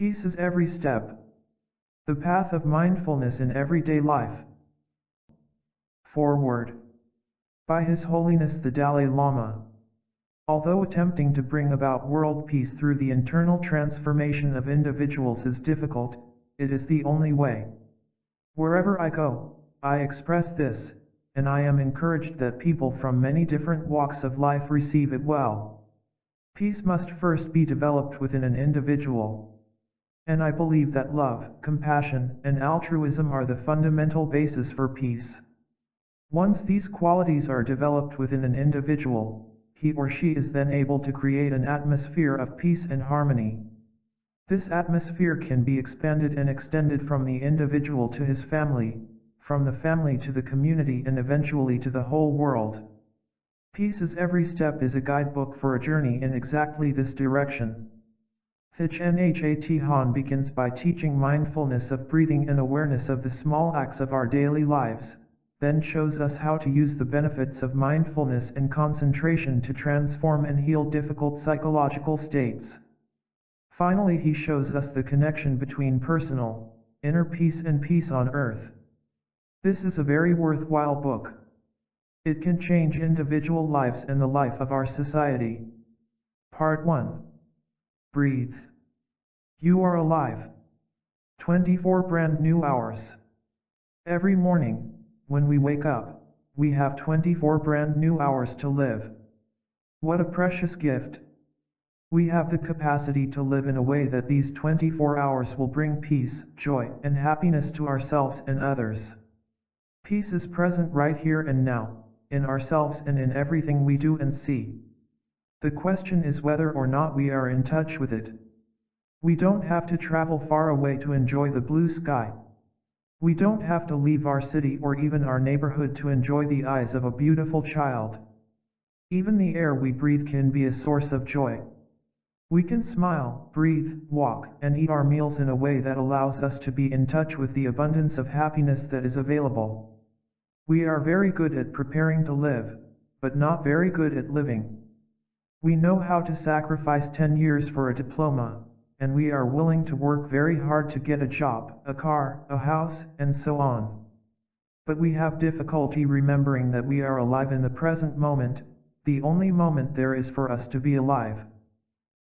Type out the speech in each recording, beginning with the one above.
Peace is every step. The path of mindfulness in everyday life. Foreword. By His Holiness the Dalai Lama. Although attempting to bring about world peace through the internal transformation of individuals is difficult, it is the only way. Wherever I go, I express this, and I am encouraged that people from many different walks of life receive it well. Peace must first be developed within an individual. And I believe that love, compassion, and altruism are the fundamental basis for peace. Once these qualities are developed within an individual, he or she is then able to create an atmosphere of peace and harmony. This atmosphere can be expanded and extended from the individual to his family, from the family to the community, and eventually to the whole world. Peace is every step is a guidebook for a journey in exactly this direction. Thich Nhat Hanh begins by teaching mindfulness of breathing and awareness of the small acts of our daily lives, then shows us how to use the benefits of mindfulness and concentration to transform and heal difficult psychological states. Finally, he shows us the connection between personal, inner peace and peace on earth. This is a very worthwhile book. It can change individual lives and the life of our society. Part 1. Breathe. You are alive. 24 brand new hours. Every morning, when we wake up, we have 24 brand new hours to live. What a precious gift. We have the capacity to live in a way that these 24 hours will bring peace, joy, and happiness to ourselves and others. Peace is present right here and now, in ourselves and in everything we do and see. The question is whether or not we are in touch with it. We don't have to travel far away to enjoy the blue sky. We don't have to leave our city or even our neighborhood to enjoy the eyes of a beautiful child. Even the air we breathe can be a source of joy. We can smile, breathe, walk, and eat our meals in a way that allows us to be in touch with the abundance of happiness that is available. We are very good at preparing to live, but not very good at living. We know how to sacrifice 10 years for a diploma, and we are willing to work very hard to get a job, a car, a house, and so on. But we have difficulty remembering that we are alive in the present moment, the only moment there is for us to be alive.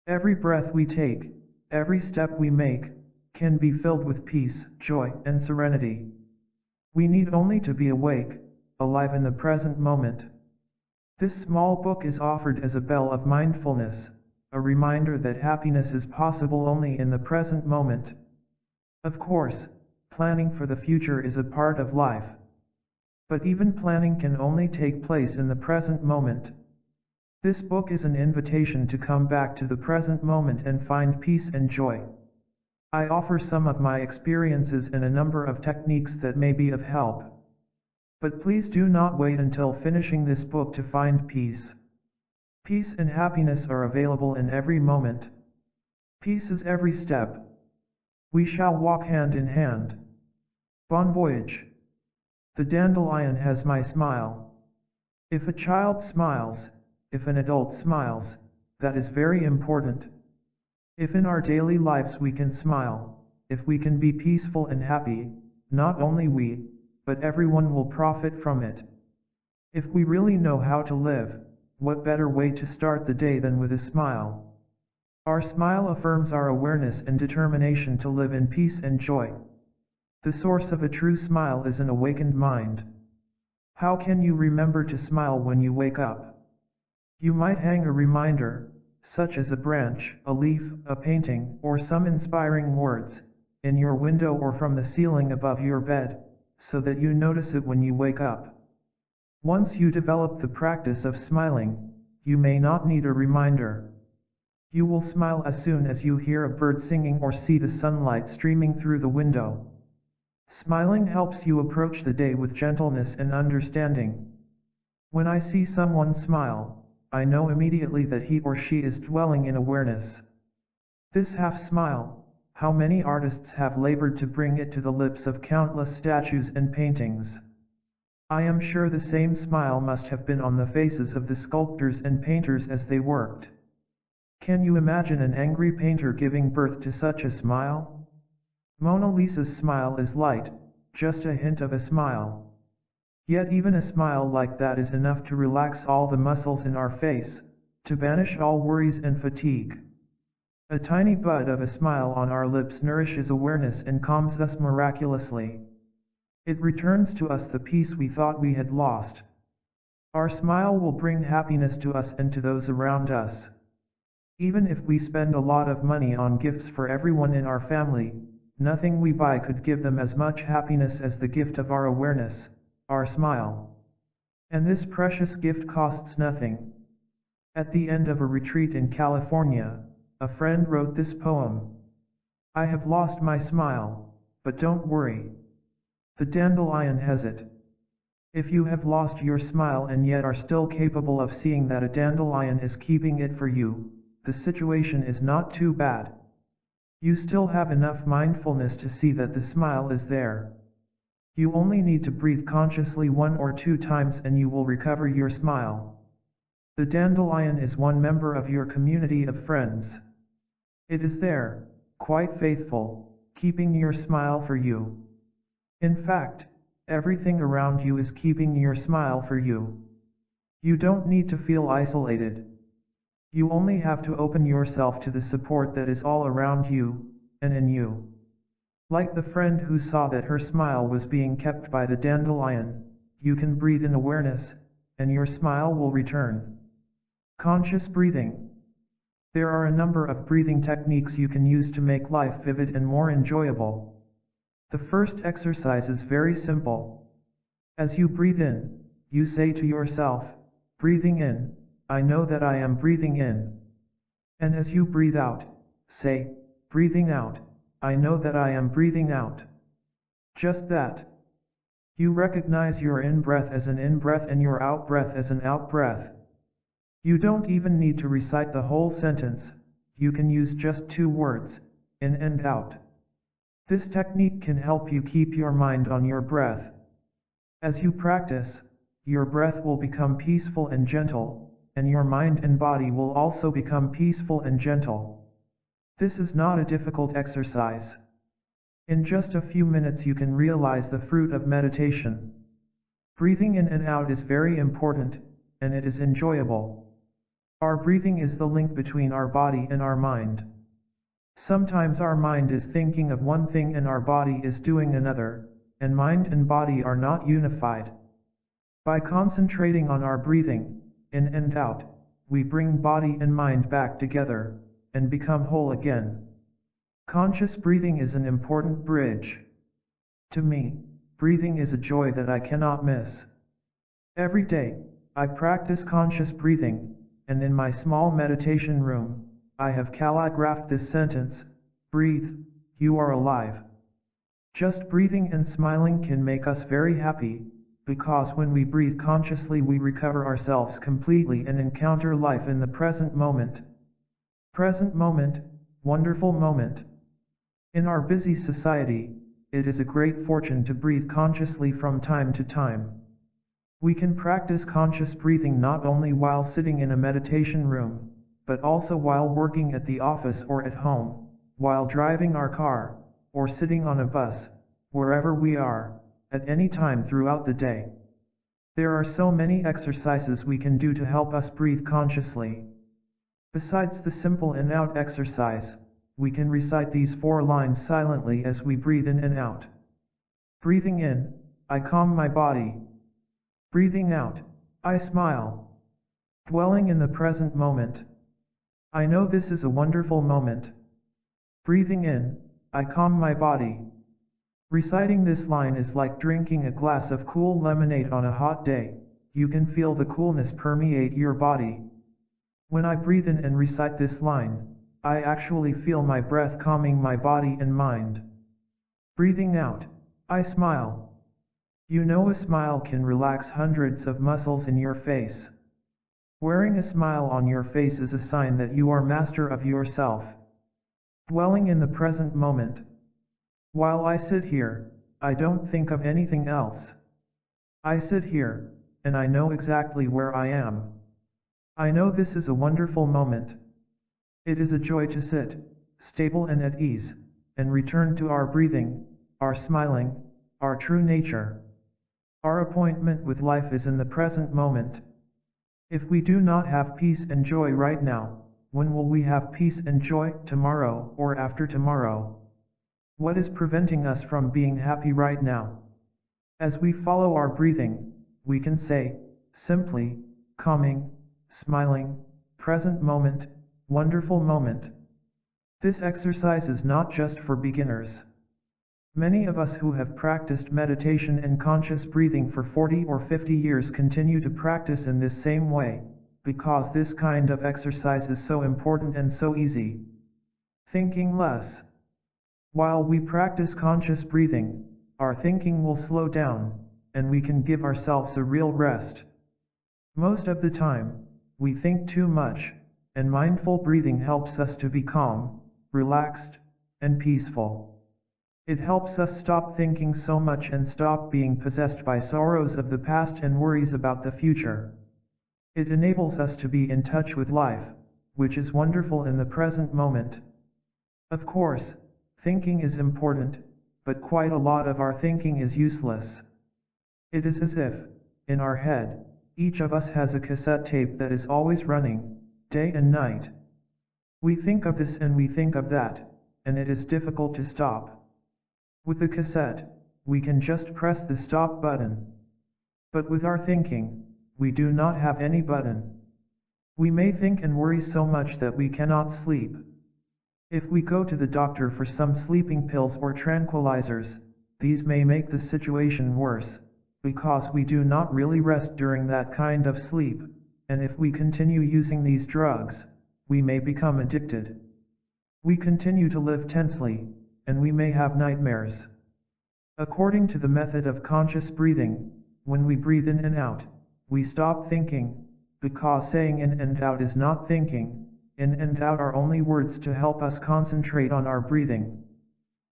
Every breath we take, every step we make, can be filled with peace, joy, and serenity. We need only to be awake, alive in the present moment. This small book is offered as a bell of mindfulness, a reminder that happiness is possible only in the present moment. Of course, planning for the future is a part of life. But even planning can only take place in the present moment. This book is an invitation to come back to the present moment and find peace and joy. I offer some of my experiences and a number of techniques that may be of help. But please do not wait until finishing this book to find peace. Peace and happiness are available in every moment. Peace is every step. We shall walk hand in hand. Bon voyage. The dandelion has my smile. If a child smiles, if an adult smiles, that is very important. If in our daily lives we can smile, if we can be peaceful and happy, not only we, but everyone will profit from it. If we really know how to live, what better way to start the day than with a smile? Our smile affirms our awareness and determination to live in peace and joy. The source of a true smile is an awakened mind. How can you remember to smile when you wake up? You might hang a reminder, such as a branch, a leaf, a painting, or some inspiring words, in your window or from the ceiling above your bed, so that you notice it when you wake up. Once you develop the practice of smiling, you may not need a reminder. You will smile as soon as you hear a bird singing or see the sunlight streaming through the window. Smiling helps you approach the day with gentleness and understanding. When I see someone smile, I know immediately that he or she is dwelling in awareness. This half smile, how many artists have labored to bring it to the lips of countless statues and paintings. I am sure the same smile must have been on the faces of the sculptors and painters as they worked. Can you imagine an angry painter giving birth to such a smile? Mona Lisa's smile is light, just a hint of a smile. Yet even a smile like that is enough to relax all the muscles in our face, to banish all worries and fatigue. A tiny bud of a smile on our lips nourishes awareness and calms us miraculously. It returns to us the peace we thought we had lost. Our smile will bring happiness to us and to those around us. Even if we spend a lot of money on gifts for everyone in our family, nothing we buy could give them as much happiness as the gift of our awareness, our smile. And this precious gift costs nothing. At the end of a retreat in California, a friend wrote this poem. I have lost my smile, but don't worry. The dandelion has it. If you have lost your smile and yet are still capable of seeing that a dandelion is keeping it for you, the situation is not too bad. You still have enough mindfulness to see that the smile is there. You only need to breathe consciously 1 or 2 times and you will recover your smile. The dandelion is one member of your community of friends. It is there, quite faithful, keeping your smile for you. In fact, everything around you is keeping your smile for you. You don't need to feel isolated. You only have to open yourself to the support that is all around you, and in you. Like the friend who saw that her smile was being kept by the dandelion, you can breathe in awareness, and your smile will return. Conscious breathing. There are a number of breathing techniques you can use to make life vivid and more enjoyable. The first exercise is very simple. As you breathe in, you say to yourself, breathing in, I know that I am breathing in. And as you breathe out, say, breathing out, I know that I am breathing out. Just that. You recognize your in-breath as an in-breath and your out-breath as an out-breath. You don't even need to recite the whole sentence, you can use just 2 words, in and out. This technique can help you keep your mind on your breath. As you practice, your breath will become peaceful and gentle, and your mind and body will also become peaceful and gentle. This is not a difficult exercise. In just a few minutes you can realize the fruit of meditation. Breathing in and out is very important, and it is enjoyable. Our breathing is the link between our body and our mind. Sometimes our mind is thinking of one thing and our body is doing another, and mind and body are not unified. By concentrating on our breathing, in and out, we bring body and mind back together, and become whole again. Conscious breathing is an important bridge. To me, breathing is a joy that I cannot miss. Every day, I practice conscious breathing, and in my small meditation room, I have calligraphed this sentence, breathe, you are alive. Just breathing and smiling can make us very happy, because when we breathe consciously we recover ourselves completely and encounter life in the present moment. Present moment, wonderful moment. In our busy society, it is a great fortune to breathe consciously from time to time. We can practice conscious breathing not only while sitting in a meditation room, but also while working at the office or at home, while driving our car, or sitting on a bus, wherever we are, at any time throughout the day. There are so many exercises we can do to help us breathe consciously. Besides the simple in-out exercise, we can recite these 4 lines silently as we breathe in and out. Breathing in, I calm my body. Breathing out, I smile. Dwelling in the present moment. I know this is a wonderful moment. Breathing in, I calm my body. Reciting this line is like drinking a glass of cool lemonade on a hot day. You can feel the coolness permeate your body. When I breathe in and recite this line, I actually feel my breath calming my body and mind. Breathing out, I smile. You know a smile can relax hundreds of muscles in your face. Wearing a smile on your face is a sign that you are master of yourself. Dwelling in the present moment. While I sit here, I don't think of anything else. I sit here, and I know exactly where I am. I know this is a wonderful moment. It is a joy to sit, stable and at ease, and return to our breathing, our smiling, our true nature. Our appointment with life is in the present moment. If we do not have peace and joy right now, when will we have peace and joy, tomorrow or after tomorrow? What is preventing us from being happy right now? As we follow our breathing, we can say, simply, calming, smiling, present moment, wonderful moment. This exercise is not just for beginners. Many of us who have practiced meditation and conscious breathing for 40 or 50 years continue to practice in this same way, because this kind of exercise is so important and so easy. Thinking less. While we practice conscious breathing, our thinking will slow down, and we can give ourselves a real rest. Most of the time, we think too much, and mindful breathing helps us to be calm, relaxed, and peaceful. It helps us stop thinking so much and stop being possessed by sorrows of the past and worries about the future. It enables us to be in touch with life, which is wonderful in the present moment. Of course, thinking is important, but quite a lot of our thinking is useless. It is as if, in our head, each of us has a cassette tape that is always running, day and night. We think of this and we think of that, and it is difficult to stop. With the cassette, we can just press the stop button. But with our thinking, we do not have any button. We may think and worry so much that we cannot sleep. If we go to the doctor for some sleeping pills or tranquilizers, these may make the situation worse, because we do not really rest during that kind of sleep, and if we continue using these drugs, we may become addicted. We continue to live tensely, and we may have nightmares. According to the method of conscious breathing, when we breathe in and out, we stop thinking, because saying in and out is not thinking. In and out are only words to help us concentrate on our breathing.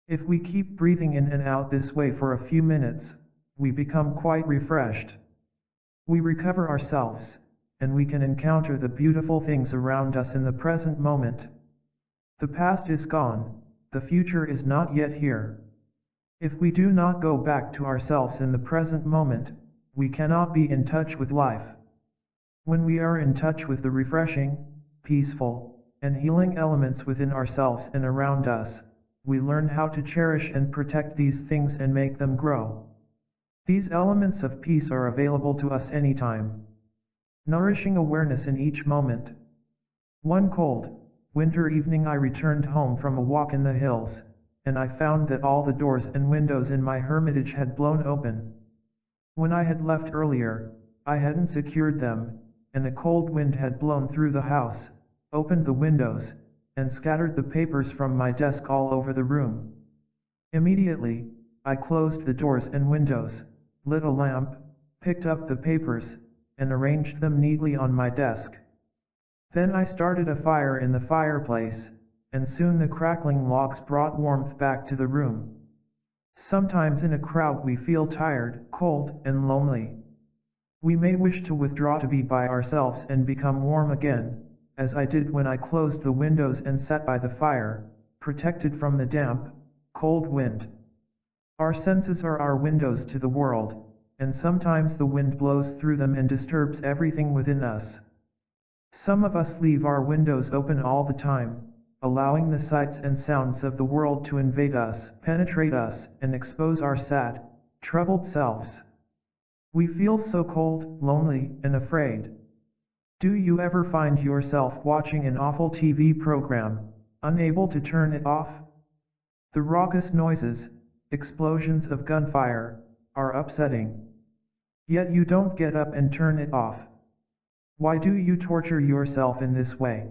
If we keep breathing in and out this way for a few minutes, we become quite refreshed. We recover ourselves, and we can encounter the beautiful things around us in the present moment. The past is gone. The future is not yet here. If we do not go back to ourselves in the present moment, we cannot be in touch with life. When we are in touch with the refreshing, peaceful, and healing elements within ourselves and around us, we learn how to cherish and protect these things and make them grow. These elements of peace are available to us anytime. Nourishing awareness in each moment. One cold, winter evening I returned home from a walk in the hills, and I found that all the doors and windows in my hermitage had blown open. When I had left earlier, I hadn't secured them, and a cold wind had blown through the house, opened the windows, and scattered the papers from my desk all over the room. Immediately, I closed the doors and windows, lit a lamp, picked up the papers, and arranged them neatly on my desk. Then I started a fire in the fireplace, and soon the crackling logs brought warmth back to the room. Sometimes in a crowd we feel tired, cold, and lonely. We may wish to withdraw to be by ourselves and become warm again, as I did when I closed the windows and sat by the fire, protected from the damp, cold wind. Our senses are our windows to the world, and sometimes the wind blows through them and disturbs everything within us. Some of us leave our windows open all the time, allowing the sights and sounds of the world to invade us, penetrate us, and expose our sad, troubled selves. We feel so cold, lonely, and afraid. Do you ever find yourself watching an awful TV program, unable to turn it off? The raucous noises, explosions of gunfire, are upsetting. Yet you don't get up and turn it off. Why do you torture yourself in this way?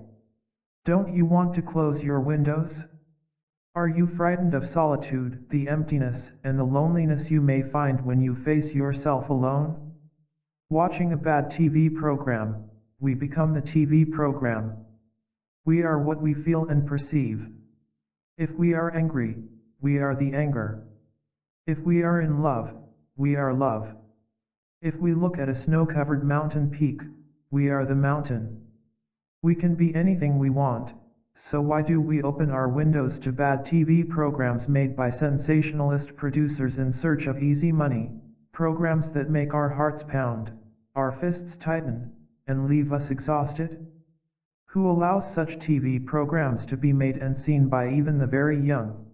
Don't you want to close your windows? Are you frightened of solitude, the emptiness, and the loneliness you may find when you face yourself alone? Watching a bad TV program, we become the TV program. We are what we feel and perceive. If we are angry, we are the anger. If we are in love, we are love. If we look at a snow-covered mountain peak, we are the mountain. We can be anything we want, So why do we open our windows to bad TV programs made by sensationalist producers in search of easy money, programs that make our hearts pound, our fists tighten, and leave us exhausted? Who allows such TV programs to be made and seen by even the very young?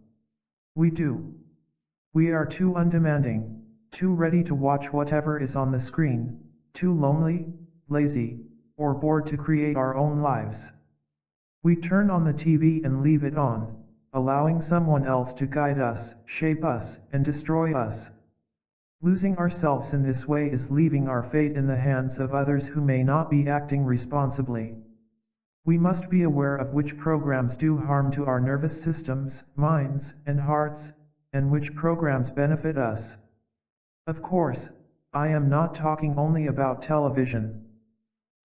We do. We are too undemanding, too ready to watch whatever is on the screen, too lonely, lazy, or bored to create our own lives. We turn on the TV and leave it on, allowing someone else to guide us, shape us, and destroy us. Losing ourselves in this way is leaving our fate in the hands of others who may not be acting responsibly. We must be aware of which programs do harm to our nervous systems, minds, and hearts, and which programs benefit us. Of course, I am not talking only about television.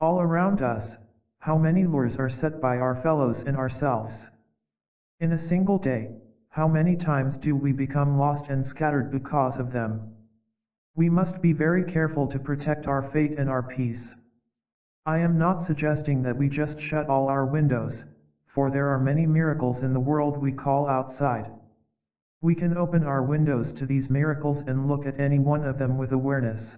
All around us, how many lures are set by our fellows and ourselves? In a single day, how many times do we become lost and scattered because of them? We must be very careful to protect our fate and our peace. I am not suggesting that we just shut all our windows, for there are many miracles in the world we call outside. We can open our windows to these miracles and look at any one of them with awareness.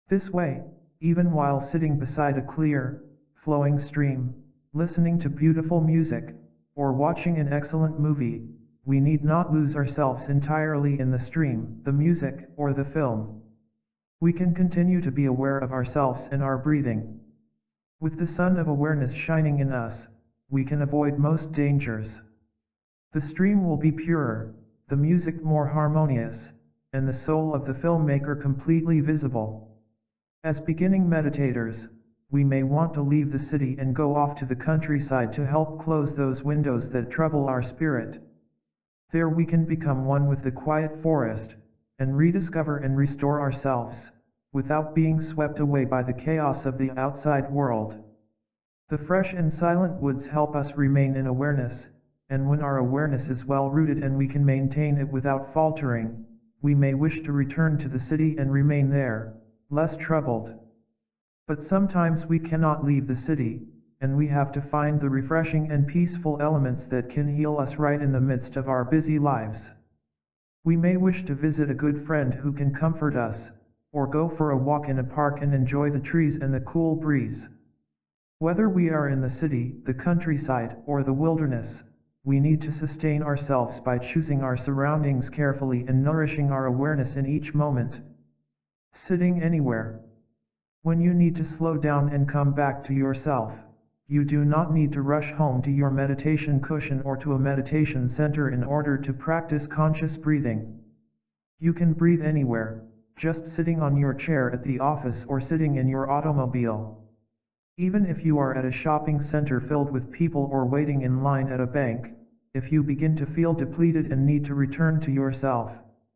This way, even while sitting beside a clear, flowing stream, listening to beautiful music, or watching an excellent movie, we need not lose ourselves entirely in the stream, the music, or the film. We can continue to be aware of ourselves and our breathing. With the sun of awareness shining in us, we can avoid most dangers. The stream will be purer, the music more harmonious, and the soul of the filmmaker completely visible. As beginning meditators, we may want to leave the city and go off to the countryside to help close those windows that trouble our spirit. There we can become one with the quiet forest, and rediscover and restore ourselves, without being swept away by the chaos of the outside world. The fresh and silent woods help us remain in awareness, and when our awareness is well rooted and we can maintain it without faltering, we may wish to return to the city and remain there, less troubled. But sometimes we cannot leave the city, and we have to find the refreshing and peaceful elements that can heal us right in the midst of our busy lives. We may wish to visit a good friend who can comfort us, or go for a walk in a park and enjoy the trees and the cool breeze. Whether we are in the city, the countryside, or the wilderness, we need to sustain ourselves by choosing our surroundings carefully and nourishing our awareness in each moment. Sitting anywhere. When you need to slow down and come back to yourself, you do not need to rush home to your meditation cushion or to a meditation center in order to practice conscious breathing. You can breathe anywhere, just sitting on your chair at the office or sitting in your automobile. Even if you are at a shopping center filled with people or waiting in line at a bank, if you begin to feel depleted and need to return to yourself,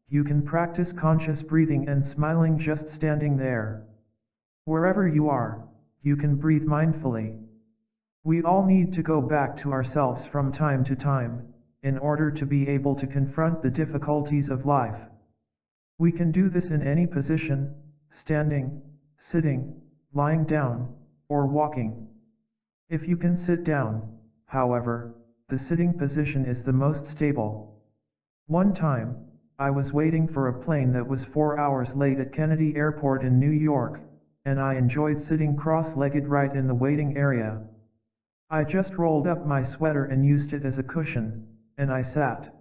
you can practice conscious breathing and smiling just standing there. Wherever you are, you can breathe mindfully. We all need to go back to ourselves from time to time, in order to be able to confront the difficulties of life. We can do this in any position, standing, sitting, lying down, or walking. If you can sit down, however, the sitting position is the most stable. One time, I was waiting for a plane that was 4 hours late at Kennedy Airport in New York, and I enjoyed sitting cross-legged right in the waiting area. I just rolled up my sweater and used it as a cushion, and I sat.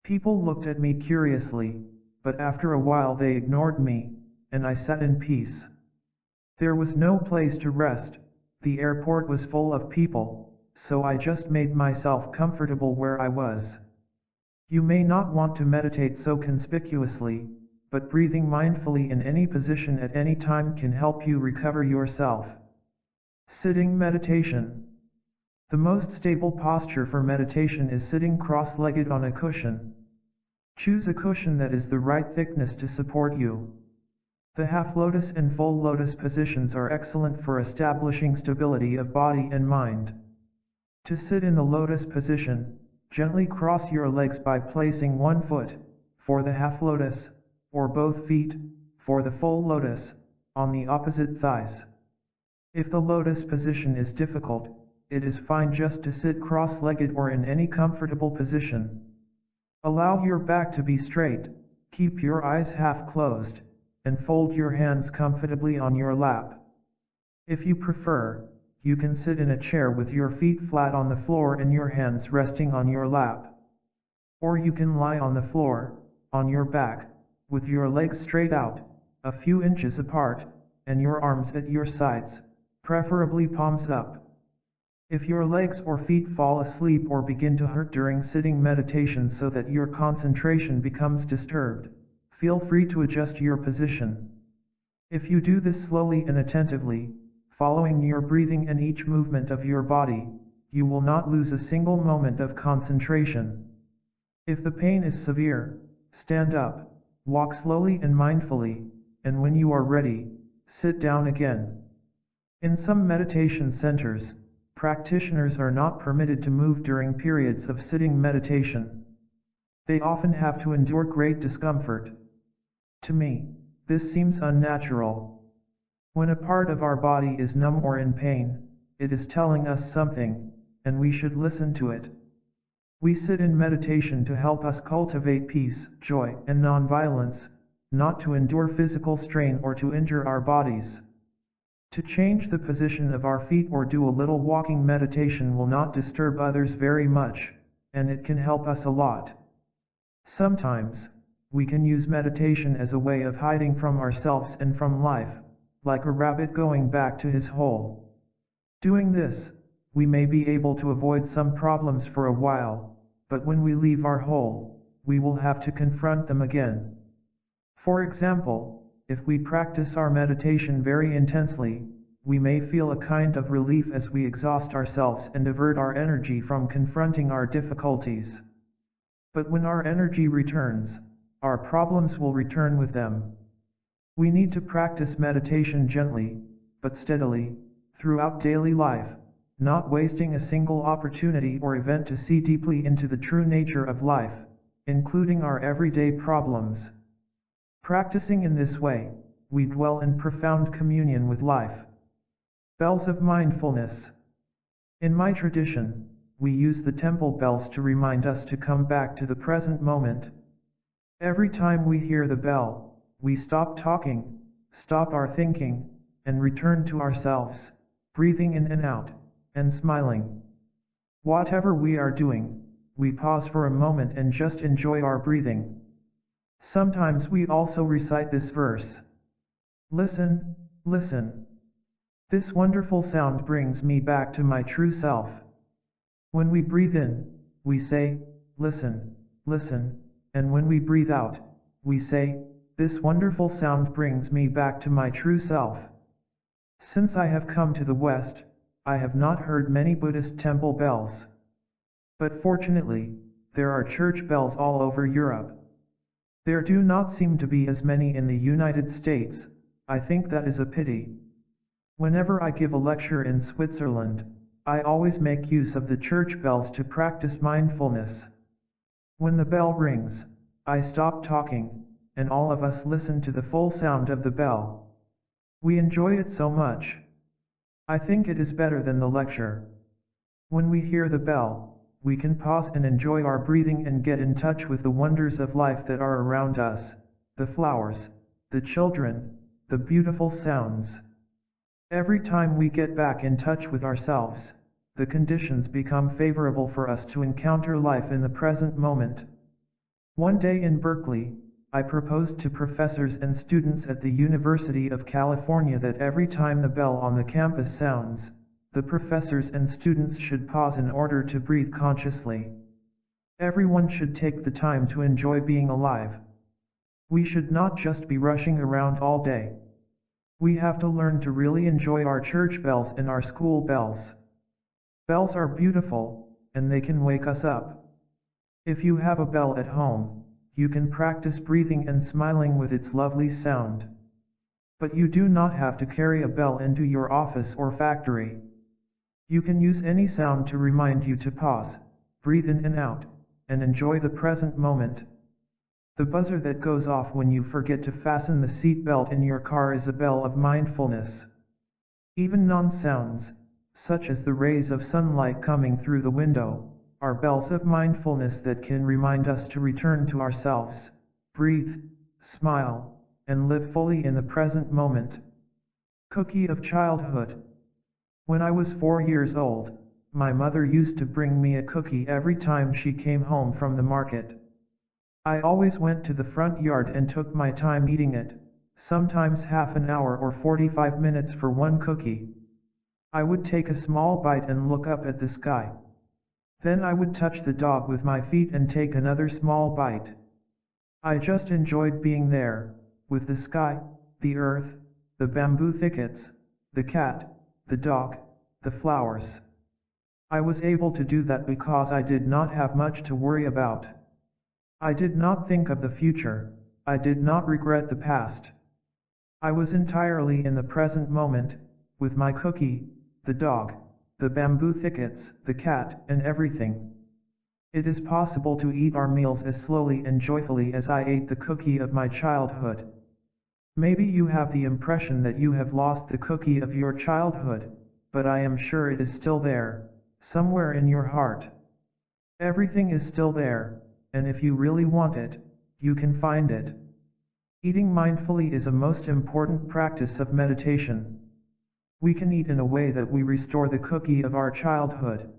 People looked at me curiously, but after a while they ignored me, and I sat in peace. There was no place to rest, the airport was full of people, so I just made myself comfortable where I was. You may not want to meditate so conspicuously, but breathing mindfully in any position at any time can help you recover yourself. Sitting meditation. The most stable posture for meditation is sitting cross-legged on a cushion. Choose a cushion that is the right thickness to support you. The half lotus and full lotus positions are excellent for establishing stability of body and mind. To sit in the lotus position, gently cross your legs by placing one foot, for the half lotus, or both feet, for the full lotus, on the opposite thighs. If the lotus position is difficult, it is fine just to sit cross-legged or in any comfortable position. Allow your back to be straight, keep your eyes half closed, and fold your hands comfortably on your lap. If you prefer, you can sit in a chair with your feet flat on the floor and your hands resting on your lap. Or you can lie on the floor, on your back, with your legs straight out, a few inches apart, and your arms at your sides, preferably palms up. If your legs or feet fall asleep or begin to hurt during sitting meditation so that your concentration becomes disturbed, feel free to adjust your position. If you do this slowly and attentively, following your breathing and each movement of your body, you will not lose a single moment of concentration. If the pain is severe, stand up, walk slowly and mindfully, and when you are ready, sit down again. In some meditation centers, practitioners are not permitted to move during periods of sitting meditation. They often have to endure great discomfort. To me, this seems unnatural. When a part of our body is numb or in pain, it is telling us something, and we should listen to it. We sit in meditation to help us cultivate peace, joy, and non-violence, not to endure physical strain or to injure our bodies. To change the position of our feet or do a little walking meditation will not disturb others very much, and it can help us a lot. Sometimes, we can use meditation as a way of hiding from ourselves and from life, like a rabbit going back to his hole. Doing this, we may be able to avoid some problems for a while, but when we leave our hole, we will have to confront them again. For example, if we practice our meditation very intensely, we may feel a kind of relief as we exhaust ourselves and divert our energy from confronting our difficulties. But when our energy returns, our problems will return with them. We need to practice meditation gently, but steadily, throughout daily life, not wasting a single opportunity or event to see deeply into the true nature of life, including our everyday problems. Practicing in this way, we dwell in profound communion with life. Bells of mindfulness. In my tradition, we use the temple bells to remind us to come back to the present moment. Every time we hear the bell, we stop talking, stop our thinking, and return to ourselves, breathing in and out, and smiling. Whatever we are doing, we pause for a moment and just enjoy our breathing. Sometimes we also recite this verse. Listen, listen. This wonderful sound brings me back to my true self. When we breathe in, we say, listen, listen, and when we breathe out, we say, this wonderful sound brings me back to my true self. Since I have come to the West, I have not heard many Buddhist temple bells. But fortunately, there are church bells all over Europe. There do not seem to be as many in the United States. I think that is a pity. Whenever I give a lecture in Switzerland, I always make use of the church bells to practice mindfulness. When the bell rings, I stop talking, and all of us listen to the full sound of the bell. We enjoy it so much. I think it is better than the lecture. When we hear the bell, we can pause and enjoy our breathing and get in touch with the wonders of life that are around us, the flowers, the children, the beautiful sounds. Every time we get back in touch with ourselves, the conditions become favorable for us to encounter life in the present moment. One day in Berkeley, I proposed to professors and students at the University of California that every time the bell on the campus sounds, the professors and students should pause in order to breathe consciously. Everyone should take the time to enjoy being alive. We should not just be rushing around all day. We have to learn to really enjoy our church bells and our school bells. Bells are beautiful, and they can wake us up. If you have a bell at home, you can practice breathing and smiling with its lovely sound. But you do not have to carry a bell into your office or factory. You can use any sound to remind you to pause, breathe in and out, and enjoy the present moment. The buzzer that goes off when you forget to fasten the seat belt in your car is a bell of mindfulness. Even non-sounds, such as the rays of sunlight coming through the window, are bells of mindfulness that can remind us to return to ourselves, breathe, smile, and live fully in the present moment. Cookie of childhood. When I was 4 years old, my mother used to bring me a cookie every time she came home from the market. I always went to the front yard and took my time eating it, sometimes half an hour or 45 minutes for one cookie. I would take a small bite and look up at the sky. Then I would touch the dog with my feet and take another small bite. I just enjoyed being there, with the sky, the earth, the bamboo thickets, the cat, the dog, the flowers. I was able to do that because I did not have much to worry about. I did not think of the future, I did not regret the past. I was entirely in the present moment, with my cookie, the dog, the bamboo thickets, the cat, and everything. It is possible to eat our meals as slowly and joyfully as I ate the cookie of my childhood. Maybe you have the impression that you have lost the cookie of your childhood, but I am sure it is still there, somewhere in your heart. Everything is still there, and if you really want it, you can find it. Eating mindfully is a most important practice of meditation. We can eat in a way that we restore the cookie of our childhood.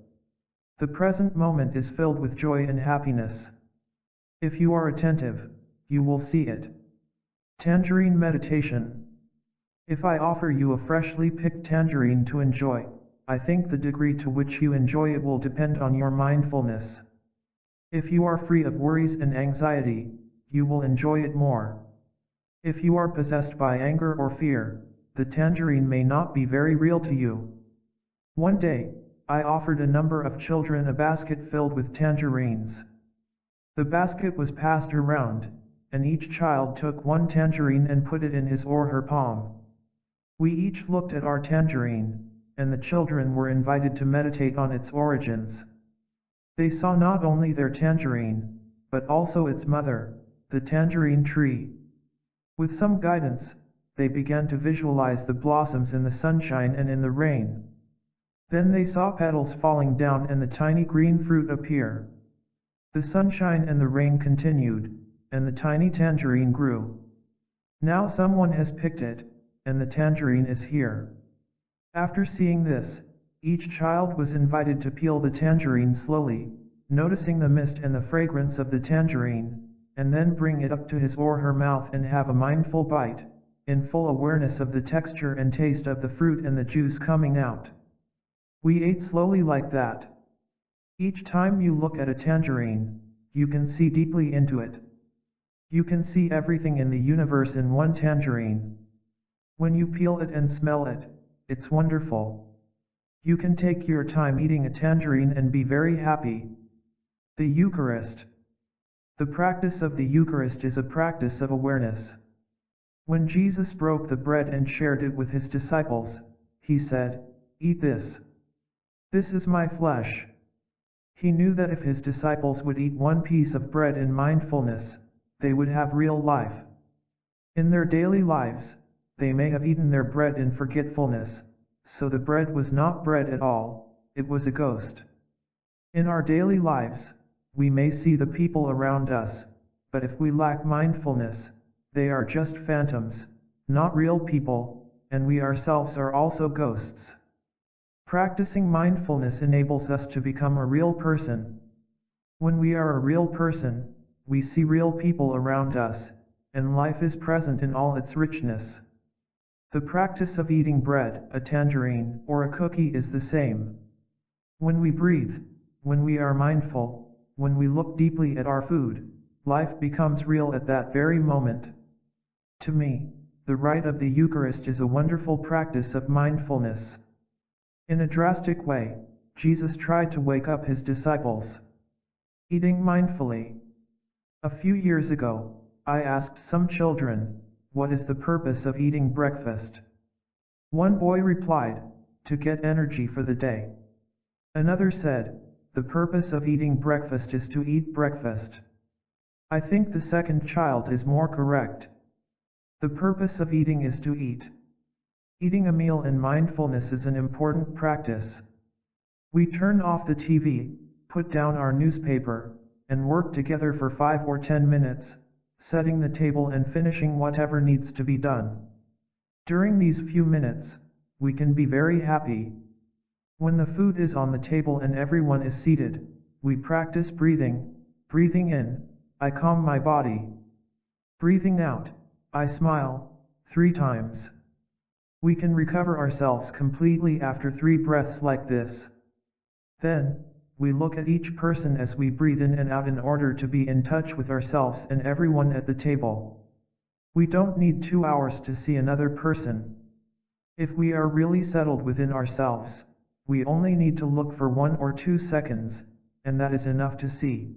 The present moment is filled with joy and happiness. If you are attentive, you will see it. Tangerine meditation. If I offer you a freshly picked tangerine to enjoy, I think the degree to which you enjoy it will depend on your mindfulness. If you are free of worries and anxiety, you will enjoy it more. If you are possessed by anger or fear, the tangerine may not be very real to you. One day, I offered a number of children a basket filled with tangerines. The basket was passed around, and each child took one tangerine and put it in his or her palm. We each looked at our tangerine, and the children were invited to meditate on its origins. They saw not only their tangerine, but also its mother, the tangerine tree. With some guidance, they began to visualize the blossoms in the sunshine and in the rain. Then they saw petals falling down and the tiny green fruit appear. The sunshine and the rain continued, and the tiny tangerine grew. Now someone has picked it, and the tangerine is here. After seeing this, each child was invited to peel the tangerine slowly, noticing the mist and the fragrance of the tangerine, and then bring it up to his or her mouth and have a mindful bite, in full awareness of the texture and taste of the fruit and the juice coming out. We ate slowly like that. Each time you look at a tangerine, you can see deeply into it. You can see everything in the universe in one tangerine. When you peel it and smell it, it's wonderful. You can take your time eating a tangerine and be very happy. The Eucharist. The practice of the Eucharist is a practice of awareness. When Jesus broke the bread and shared it with his disciples, he said, "Eat this. This is my flesh." He knew that if his disciples would eat one piece of bread in mindfulness, they would have real life. In their daily lives, they may have eaten their bread in forgetfulness, so the bread was not bread at all, it was a ghost. In our daily lives, we may see the people around us, but if we lack mindfulness, they are just phantoms, not real people, and we ourselves are also ghosts. Practicing mindfulness enables us to become a real person. When we are a real person, we see real people around us, and life is present in all its richness. The practice of eating bread, a tangerine, or a cookie is the same. When we breathe, when we are mindful, when we look deeply at our food, life becomes real at that very moment. To me, the rite of the Eucharist is a wonderful practice of mindfulness. In a drastic way, Jesus tried to wake up his disciples. Eating mindfully. A few years ago, I asked some children, "What is the purpose of eating breakfast?" One boy replied, "To get energy for the day." Another said, "The purpose of eating breakfast is to eat breakfast." I think the second child is more correct. The purpose of eating is to eat. Eating a meal in mindfulness is an important practice. We turn off the TV, put down our newspaper, and work together for 5 or 10 minutes, setting the table and finishing whatever needs to be done. During these few minutes, we can be very happy. When the food is on the table and everyone is seated, we practice breathing. Breathing in, I calm my body. Breathing out, I smile, 3 times. We can recover ourselves completely after 3 breaths like this. Then, we look at each person as we breathe in and out in order to be in touch with ourselves and everyone at the table. We don't need 2 hours to see another person. If we are really settled within ourselves, we only need to look for 1 or 2 seconds, and that is enough to see.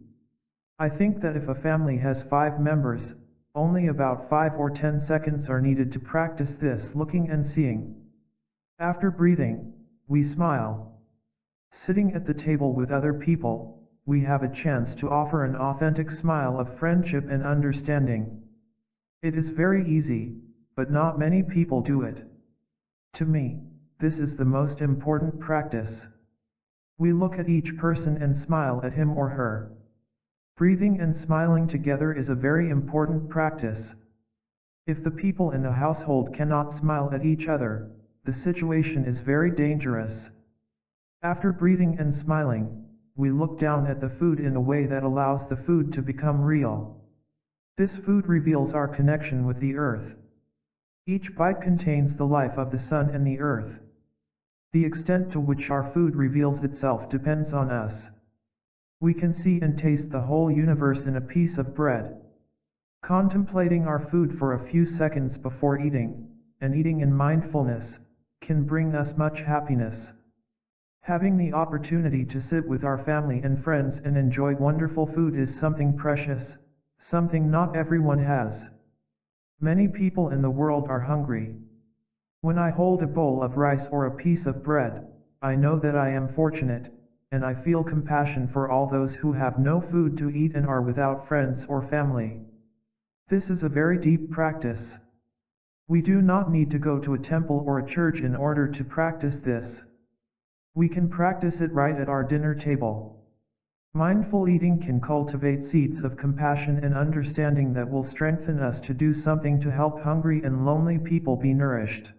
I think that if a family has 5 members, only about 5 or 10 seconds are needed to practice this looking and seeing. After breathing, we smile. Sitting at the table with other people, we have a chance to offer an authentic smile of friendship and understanding. It is very easy, but not many people do it. To me, this is the most important practice. We look at each person and smile at him or her. Breathing and smiling together is a very important practice. If the people in the household cannot smile at each other, the situation is very dangerous. After breathing and smiling, we look down at the food in a way that allows the food to become real. This food reveals our connection with the earth. Each bite contains the life of the sun and the earth. The extent to which our food reveals itself depends on us. We can see and taste the whole universe in a piece of bread. Contemplating our food for a few seconds before eating, and eating in mindfulness, can bring us much happiness. Having the opportunity to sit with our family and friends and enjoy wonderful food is something precious, something not everyone has. Many people in the world are hungry. When I hold a bowl of rice or a piece of bread, I know that I am fortunate, and I feel compassion for all those who have no food to eat and are without friends or family. This is a very deep practice. We do not need to go to a temple or a church in order to practice this. We can practice it right at our dinner table. Mindful eating can cultivate seeds of compassion and understanding that will strengthen us to do something to help hungry and lonely people be nourished.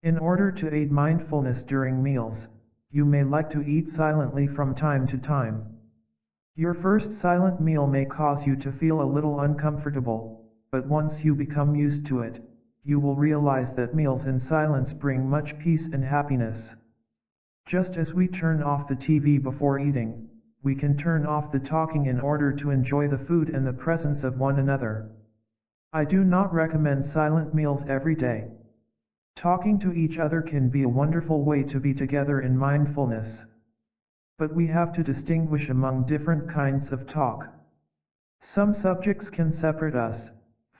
In order to aid mindfulness during meals, you may like to eat silently from time to time. Your first silent meal may cause you to feel a little uncomfortable, but once you become used to it, you will realize that meals in silence bring much peace and happiness. Just as we turn off the TV before eating, we can turn off the talking in order to enjoy the food and the presence of one another. I do not recommend silent meals every day. Talking to each other can be a wonderful way to be together in mindfulness. But we have to distinguish among different kinds of talk. Some subjects can separate us,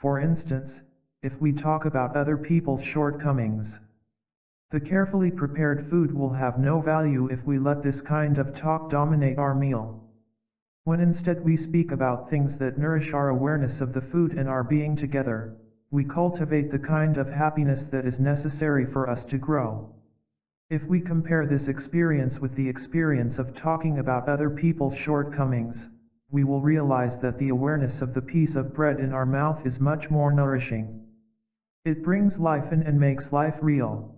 for instance, if we talk about other people's shortcomings. The carefully prepared food will have no value if we let this kind of talk dominate our meal. When instead we speak about things that nourish our awareness of the food and our being together, we cultivate the kind of happiness that is necessary for us to grow. If we compare this experience with the experience of talking about other people's shortcomings, we will realize that the awareness of the piece of bread in our mouth is much more nourishing. It brings life in and makes life real.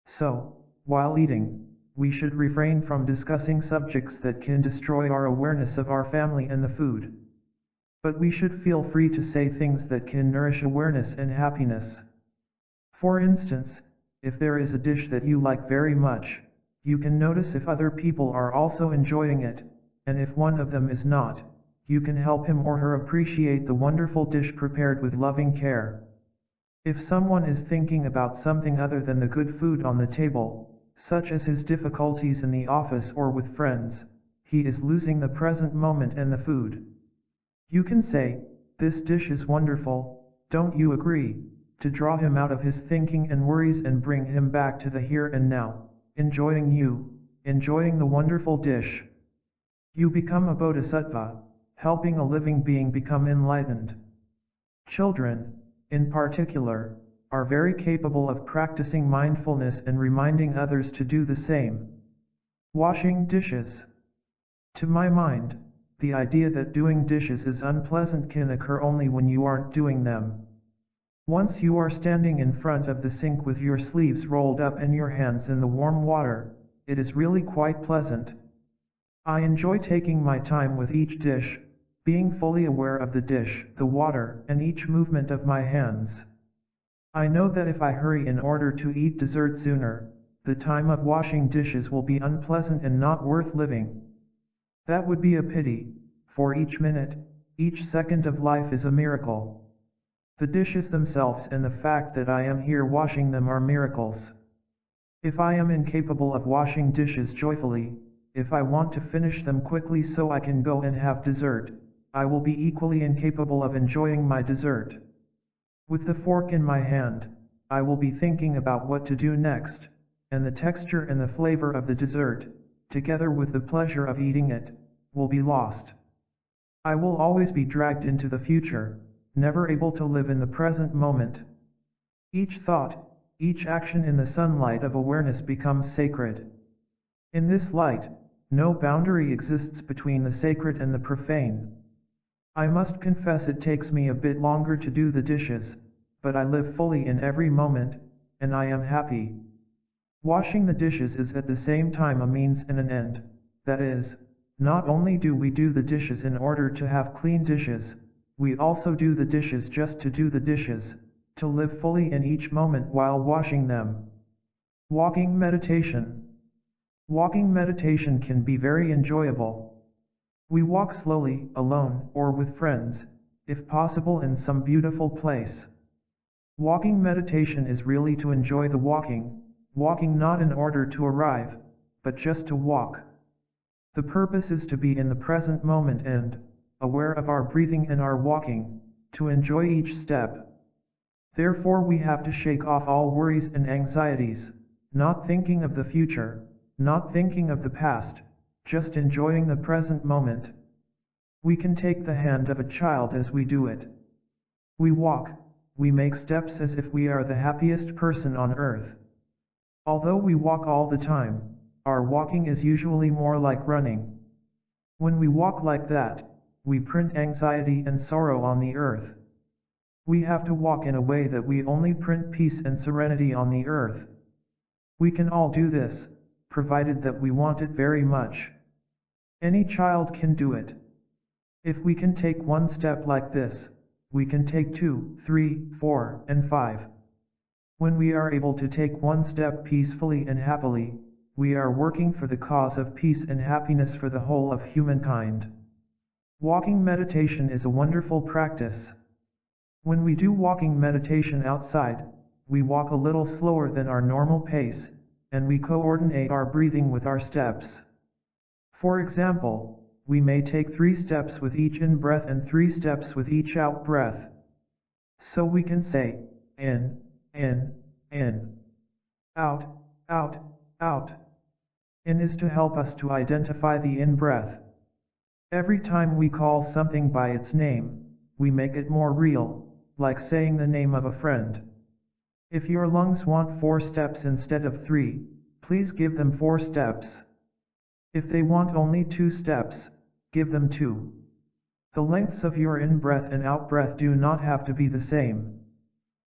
So, while eating, we should refrain from discussing subjects that can destroy our awareness of our family and the food. But we should feel free to say things that can nourish awareness and happiness. For instance, if there is a dish that you like very much, you can notice if other people are also enjoying it, and if one of them is not, you can help him or her appreciate the wonderful dish prepared with loving care. If someone is thinking about something other than the good food on the table, such as his difficulties in the office or with friends, he is losing the present moment and the food. You can say, "This dish is wonderful, don't you agree?" to draw him out of his thinking and worries and bring him back to the here and now, enjoying the wonderful dish. You become a bodhisattva, helping a living being become enlightened. Children, in particular, are very capable of practicing mindfulness and reminding others to do the same. Washing dishes. To my mind, the idea that doing dishes is unpleasant can occur only when you aren't doing them. Once you are standing in front of the sink with your sleeves rolled up and your hands in the warm water, it is really quite pleasant. I enjoy taking my time with each dish, being fully aware of the dish, the water, and each movement of my hands. I know that if I hurry in order to eat dessert sooner, the time of washing dishes will be unpleasant and not worth living. That would be a pity, for each minute, each second of life is a miracle. The dishes themselves and the fact that I am here washing them are miracles. If I am incapable of washing dishes joyfully, if I want to finish them quickly so I can go and have dessert, I will be equally incapable of enjoying my dessert. With the fork in my hand, I will be thinking about what to do next, and the texture and the flavor of the dessert, together with the pleasure of eating it, will be lost. I will always be dragged into the future, never able to live in the present moment. Each thought, each action in the sunlight of awareness becomes sacred. In this light, no boundary exists between the sacred and the profane. I must confess it takes me a bit longer to do the dishes, but I live fully in every moment, and I am happy. Washing the dishes is at the same time a means and an end. That is, not only do we do the dishes in order to have clean dishes, we also do the dishes just to do the dishes, to live fully in each moment while washing them. Walking meditation. Walking meditation can be very enjoyable. We walk slowly, alone, or with friends, if possible in some beautiful place. Walking meditation is really to enjoy the walking, walking not in order to arrive, but just to walk. The purpose is to be in the present moment and, aware of our breathing and our walking, to enjoy each step. Therefore we have to shake off all worries and anxieties, not thinking of the future, not thinking of the past, just enjoying the present moment. We can take the hand of a child as we do it. We walk, we make steps as if we are the happiest person on earth. Although we walk all the time, our walking is usually more like running. When we walk like that, we print anxiety and sorrow on the earth. We have to walk in a way that we only print peace and serenity on the earth. We can all do this, provided that we want it very much. Any child can do it. If we can take one step like this, we can take 2, 3, 4, and 5. When we are able to take one step peacefully and happily, we are working for the cause of peace and happiness for the whole of humankind. Walking meditation is a wonderful practice. When we do walking meditation outside, we walk a little slower than our normal pace, and we coordinate our breathing with our steps. For example, we may take 3 steps with each in-breath and 3 steps with each out-breath. So we can say, in, out, out. In is to help us to identify the in-breath. Every time we call something by its name, we make it more real, like saying the name of a friend. If your lungs want 4 steps instead of 3, please give them 4 steps. If they want only 2 steps, give them 2. The lengths of your in-breath and out-breath do not have to be the same.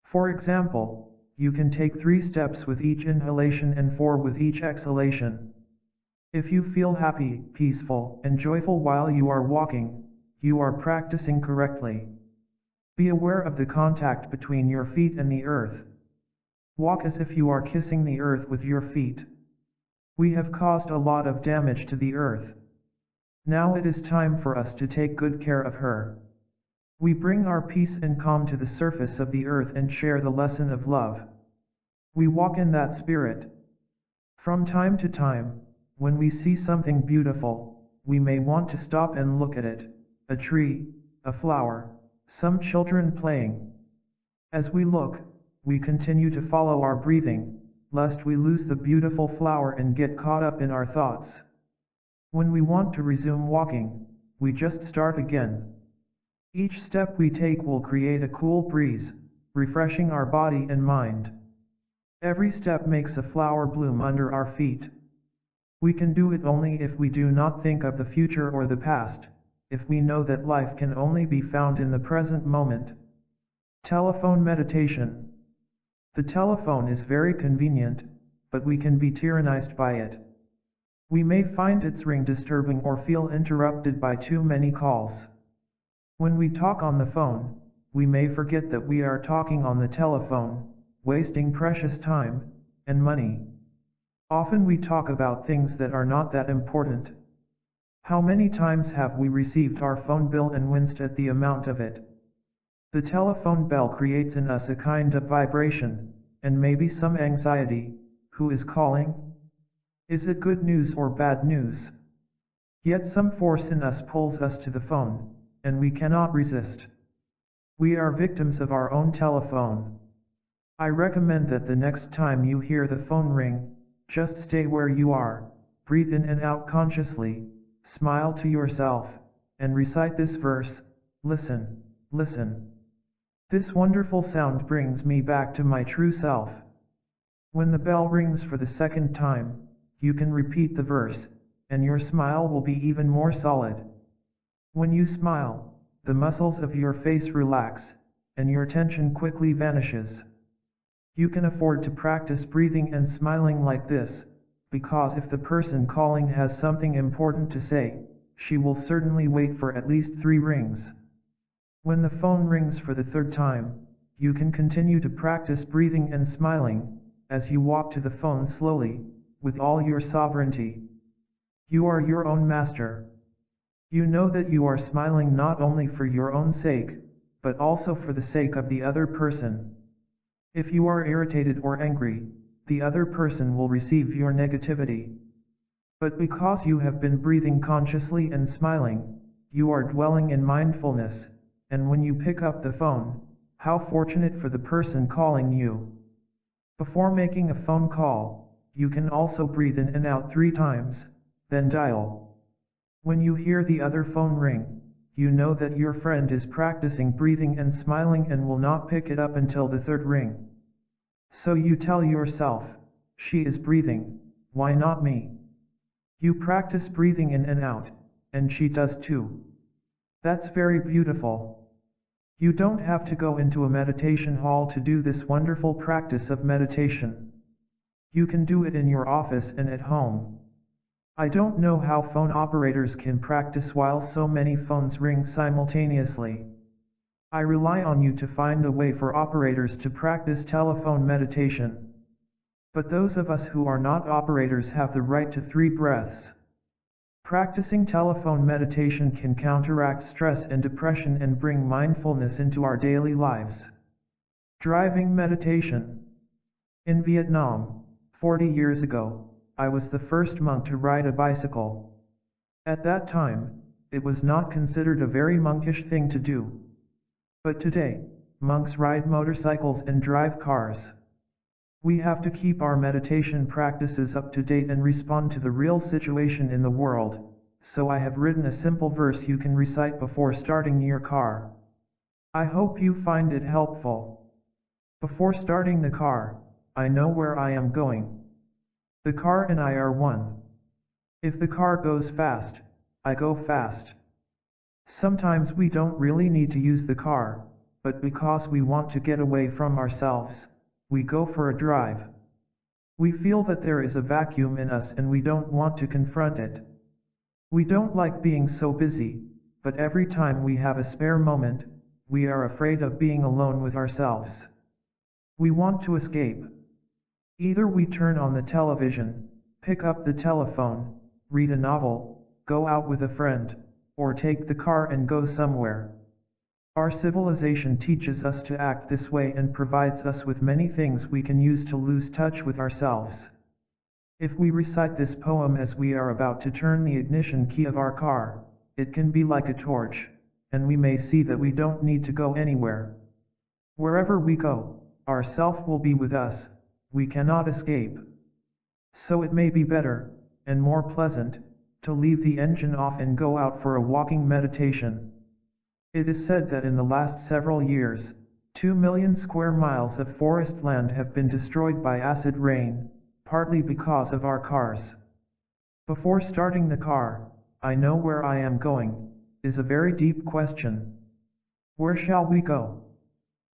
For example, you can take 3 steps with each inhalation and 4 with each exhalation. If you feel happy, peaceful, and joyful while you are walking, you are practicing correctly. Be aware of the contact between your feet and the earth. Walk as if you are kissing the earth with your feet. We have caused a lot of damage to the earth. Now it is time for us to take good care of her. We bring our peace and calm to the surface of the earth and share the lesson of love. We walk in that spirit. From time to time, when we see something beautiful, we may want to stop and look at it, a tree, a flower, some children playing. As we look, we continue to follow our breathing, lest we lose the beautiful flower and get caught up in our thoughts. When we want to resume walking, we just start again. Each step we take will create a cool breeze, refreshing our body and mind. Every step makes a flower bloom under our feet. We can do it only if we do not think of the future or the past, if we know that life can only be found in the present moment. Telephone meditation. The telephone is very convenient, but we can be tyrannized by it. We may find its ring disturbing or feel interrupted by too many calls. When we talk on the phone, we may forget that we are talking on the telephone, wasting precious time and money. Often we talk about things that are not that important. How many times have we received our phone bill and winced at the amount of it? The telephone bell creates in us a kind of vibration, and maybe some anxiety. Who is calling? Is it good news or bad news? Yet some force in us pulls us to the phone, and we cannot resist. We are victims of our own telephone. I recommend that the next time you hear the phone ring, just stay where you are, breathe in and out consciously, smile to yourself, and recite this verse, "Listen, listen. This wonderful sound brings me back to my true self." When the bell rings for the second time, you can repeat the verse, and your smile will be even more solid. When you smile, the muscles of your face relax, and your tension quickly vanishes. You can afford to practice breathing and smiling like this, because if the person calling has something important to say, she will certainly wait for at least 3 rings. When the phone rings for the 3rd time, you can continue to practice breathing and smiling, as you walk to the phone slowly, with all your sovereignty. You are your own master. You know that you are smiling not only for your own sake, but also for the sake of the other person. If you are irritated or angry, the other person will receive your negativity. But because you have been breathing consciously and smiling, you are dwelling in mindfulness, and when you pick up the phone, how fortunate for the person calling you. Before making a phone call, you can also breathe in and out 3 times, then dial. When you hear the other phone ring, you know that your friend is practicing breathing and smiling and will not pick it up until the 3rd ring. So you tell yourself, "She is breathing, why not me?" You practice breathing in and out, and she does too. That's very beautiful. You don't have to go into a meditation hall to do this wonderful practice of meditation. You can do it in your office and at home. I don't know how phone operators can practice while so many phones ring simultaneously. I rely on you to find a way for operators to practice telephone meditation. But those of us who are not operators have the right to 3 breaths. Practicing telephone meditation can counteract stress and depression and bring mindfulness into our daily lives. Driving meditation. In Vietnam, 40 years ago, I was the first monk to ride a bicycle. At that time, it was not considered a very monkish thing to do. But today, monks ride motorcycles and drive cars. We have to keep our meditation practices up to date and respond to the real situation in the world, so I have written a simple verse you can recite before starting your car. I hope you find it helpful. Before starting the car, I know where I am going. The car and I are one. If the car goes fast, I go fast. Sometimes we don't really need to use the car, but because we want to get away from ourselves, we go for a drive. We feel that there is a vacuum in us and we don't want to confront it. We don't like being so busy, but every time we have a spare moment, we are afraid of being alone with ourselves. We want to escape. Either we turn on the television, pick up the telephone, read a novel, go out with a friend, or take the car and go somewhere. Our civilization teaches us to act this way and provides us with many things we can use to lose touch with ourselves. If we recite this poem as we are about to turn the ignition key of our car, it can be like a torch, and we may see that we don't need to go anywhere. Wherever we go, our self will be with us. We cannot escape. So it may be better, and more pleasant, to leave the engine off and go out for a walking meditation. It is said that in the last several years, 2 million square miles of forest land have been destroyed by acid rain, partly because of our cars. Before starting the car, I know where I am going, is a very deep question. Where shall we go?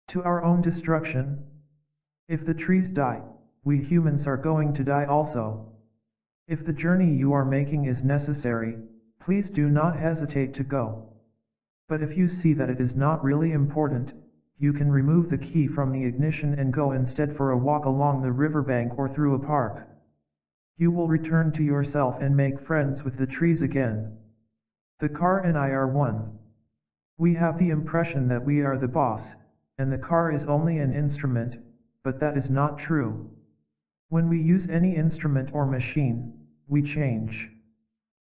To our own destruction? If the trees die, we humans are going to die also. If the journey you are making is necessary, please do not hesitate to go. But if you see that it is not really important, you can remove the key from the ignition and go instead for a walk along the riverbank or through a park. You will return to yourself and make friends with the trees again. The car and I are one. We have the impression that we are the boss, and the car is only an instrument, but that is not true. When we use any instrument or machine, we change.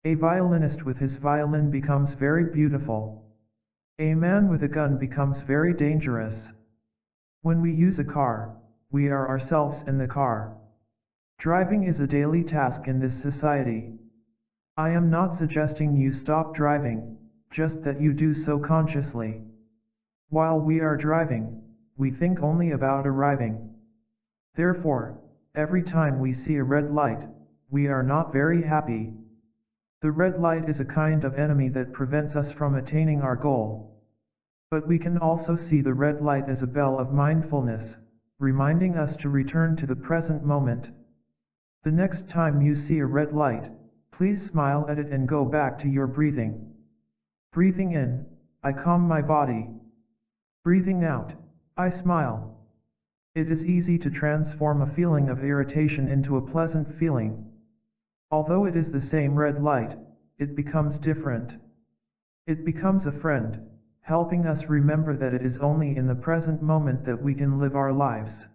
A violinist with his violin becomes very beautiful. A man with a gun becomes very dangerous. When we use a car, we are ourselves in the car. Driving is a daily task in this society. I am not suggesting you stop driving, just that you do so consciously. While we are driving, we think only about arriving. Therefore, every time we see a red light, we are not very happy. The red light is a kind of enemy that prevents us from attaining our goal. But we can also see the red light as a bell of mindfulness, reminding us to return to the present moment. The next time you see a red light, please smile at it and go back to your breathing. Breathing in, I calm my body. Breathing out, I smile. It is easy to transform a feeling of irritation into a pleasant feeling. Although it is the same red light, it becomes different. It becomes a friend, helping us remember that it is only in the present moment that we can live our lives.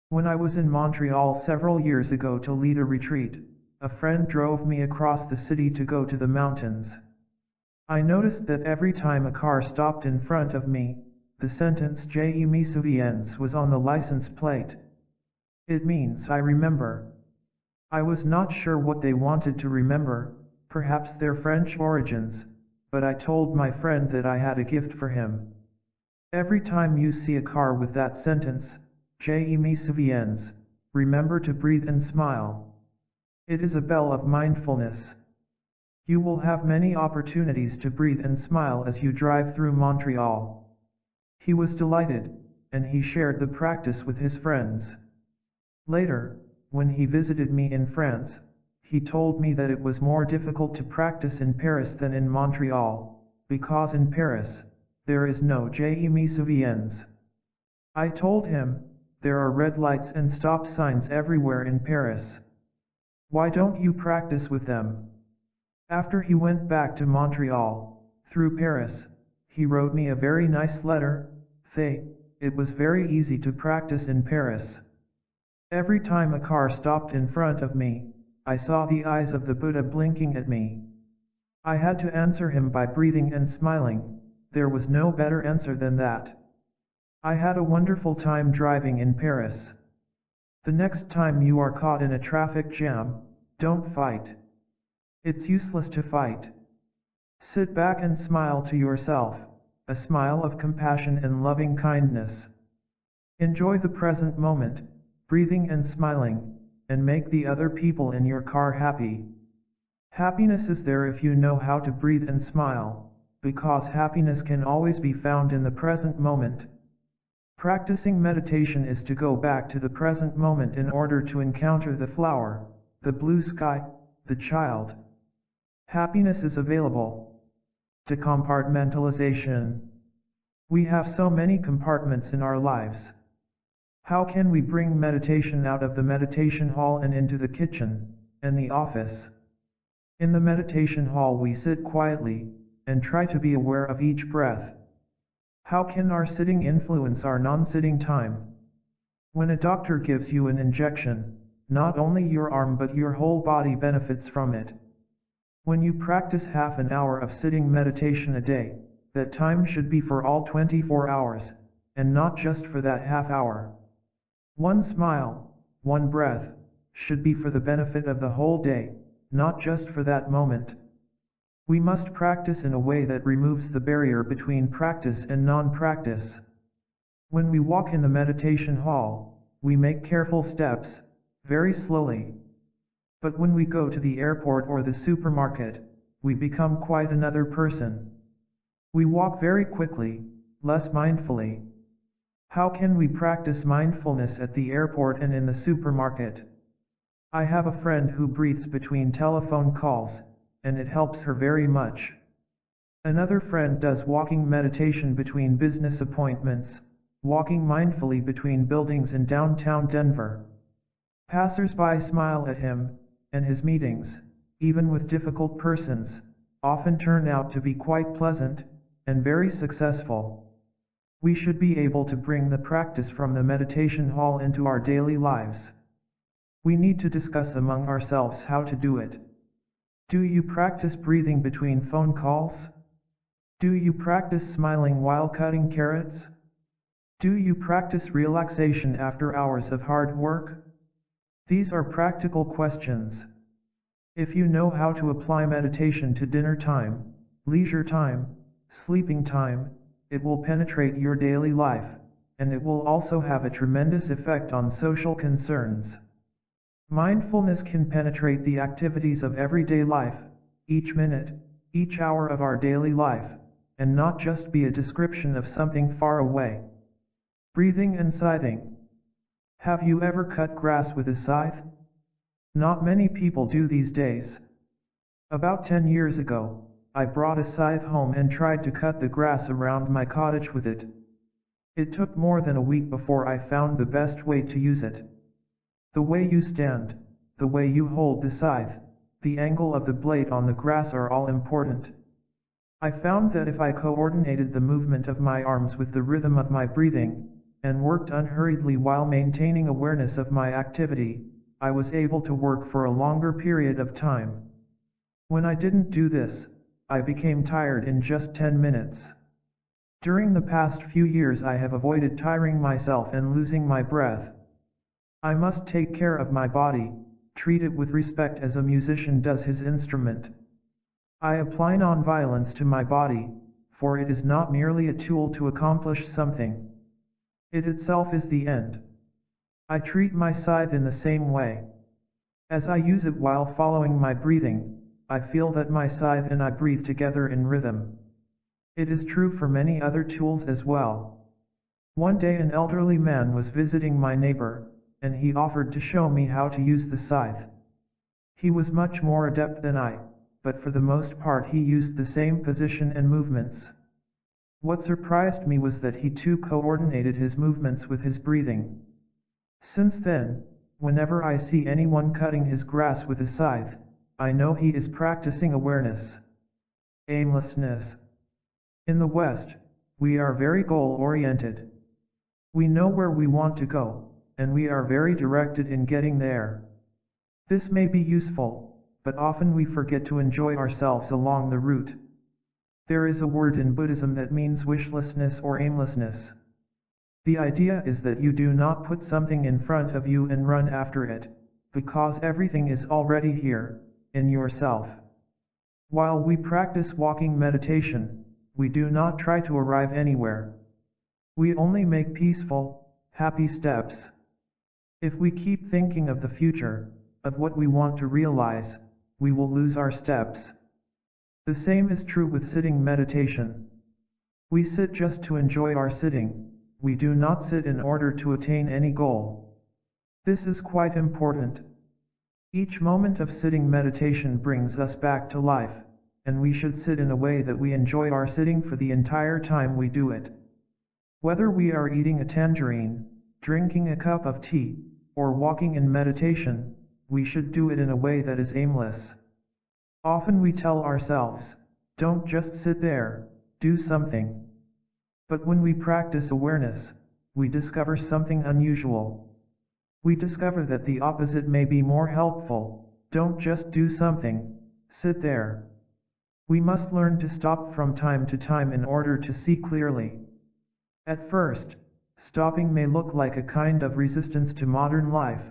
When I was in Montreal several years ago to lead a retreat, a friend drove me across the city to go to the mountains. I noticed that every time a car stopped in front of me, the sentence "Je me souviens" was on the license plate. It means I remember. I was not sure what they wanted to remember, perhaps their French origins, but I told my friend that I had a gift for him. Every time you see a car with that sentence, "Je me souviens," remember to breathe and smile. It is a bell of mindfulness. You will have many opportunities to breathe and smile as you drive through Montreal. He was delighted, and he shared the practice with his friends. Later, when he visited me in France, he told me that it was more difficult to practice in Paris than in Montreal, because in Paris, there is no "Je me souviens." I told him, there are red lights and stop signs everywhere in Paris. Why don't you practice with them? After he went back to Montreal, through Paris, he wrote me a very nice letter. It was very easy to practice in Paris. Every time a car stopped in front of me, I saw the eyes of the Buddha blinking at me. I had to answer him by breathing and smiling. There was no better answer than that. I had a wonderful time driving in Paris. The next time you are caught in a traffic jam, don't fight. It's useless to fight. Sit back and smile to yourself, a smile of compassion and loving kindness. Enjoy the present moment, breathing and smiling, and make the other people in your car happy. Happiness is there if you know how to breathe and smile, because happiness can always be found in the present moment. Practicing meditation is to go back to the present moment in order to encounter the flower, the blue sky, the child. Happiness is available. Decompartmentalization. We have so many compartments in our lives. How can we bring meditation out of the meditation hall and into the kitchen, and the office? In the meditation hall we sit quietly, and try to be aware of each breath. How can our sitting influence our non-sitting time? When a doctor gives you an injection, not only your arm but your whole body benefits from it. When you practice half an hour of sitting meditation a day, that time should be for all 24 hours, and not just for that half hour. One smile, one breath, should be for the benefit of the whole day, not just for that moment. We must practice in a way that removes the barrier between practice and non-practice. When we walk in the meditation hall, we make careful steps, very slowly. But when we go to the airport or the supermarket, we become quite another person. We walk very quickly, less mindfully. How can we practice mindfulness at the airport and in the supermarket? I have a friend who breathes between telephone calls, and it helps her very much. Another friend does walking meditation between business appointments, walking mindfully between buildings in downtown Denver. Passers-by smile at him, and his meetings, even with difficult persons, often turn out to be quite pleasant, and very successful. We should be able to bring the practice from the meditation hall into our daily lives. We need to discuss among ourselves how to do it. Do you practice breathing between phone calls? Do you practice smiling while cutting carrots? Do you practice relaxation after hours of hard work? These are practical questions. If you know how to apply meditation to dinner time, leisure time, sleeping time, it will penetrate your daily life, and it will also have a tremendous effect on social concerns. Mindfulness can penetrate the activities of everyday life, each minute, each hour of our daily life, and not just be a description of something far away. Breathing and scything. Have you ever cut grass with a scythe? Not many people do these days. About 10 years ago, I brought a scythe home and tried to cut the grass around my cottage with it. It took more than a week before I found the best way to use it. The way you stand, the way you hold the scythe, the angle of the blade on the grass are all important. I found that if I coordinated the movement of my arms with the rhythm of my breathing, and worked unhurriedly while maintaining awareness of my activity, I was able to work for a longer period of time. When I didn't do this, I became tired in just 10 minutes. During the past few years I have avoided tiring myself and losing my breath. I must take care of my body, treat it with respect as a musician does his instrument. I apply non-violence to my body, for it is not merely a tool to accomplish something. It itself is the end. I treat my scythe in the same way. As I use it while following my breathing, I feel that my scythe and I breathe together in rhythm. It is true for many other tools as well. One day an elderly man was visiting my neighbor, and he offered to show me how to use the scythe. He was much more adept than I, but for the most part he used the same position and movements. What surprised me was that he too coordinated his movements with his breathing. Since then, whenever I see anyone cutting his grass with a scythe, I know he is practicing awareness. Aimlessness. In the West, we are very goal-oriented. We know where we want to go, and we are very directed in getting there. This may be useful, but often we forget to enjoy ourselves along the route. There is a word in Buddhism that means wishlessness or aimlessness. The idea is that you do not put something in front of you and run after it, because everything is already here, in yourself. While we practice walking meditation, we do not try to arrive anywhere. We only make peaceful, happy steps. If we keep thinking of the future, of what we want to realize, we will lose our steps. The same is true with sitting meditation. We sit just to enjoy our sitting, we do not sit in order to attain any goal. This is quite important. Each moment of sitting meditation brings us back to life, and we should sit in a way that we enjoy our sitting for the entire time we do it. Whether we are eating a tangerine, drinking a cup of tea, or walking in meditation, we should do it in a way that is aimless. Often we tell ourselves, don't just sit there, do something. But when we practice awareness, we discover something unusual. We discover that the opposite may be more helpful. Don't just do something, sit there. We must learn to stop from time to time in order to see clearly. At first, stopping may look like a kind of resistance to modern life,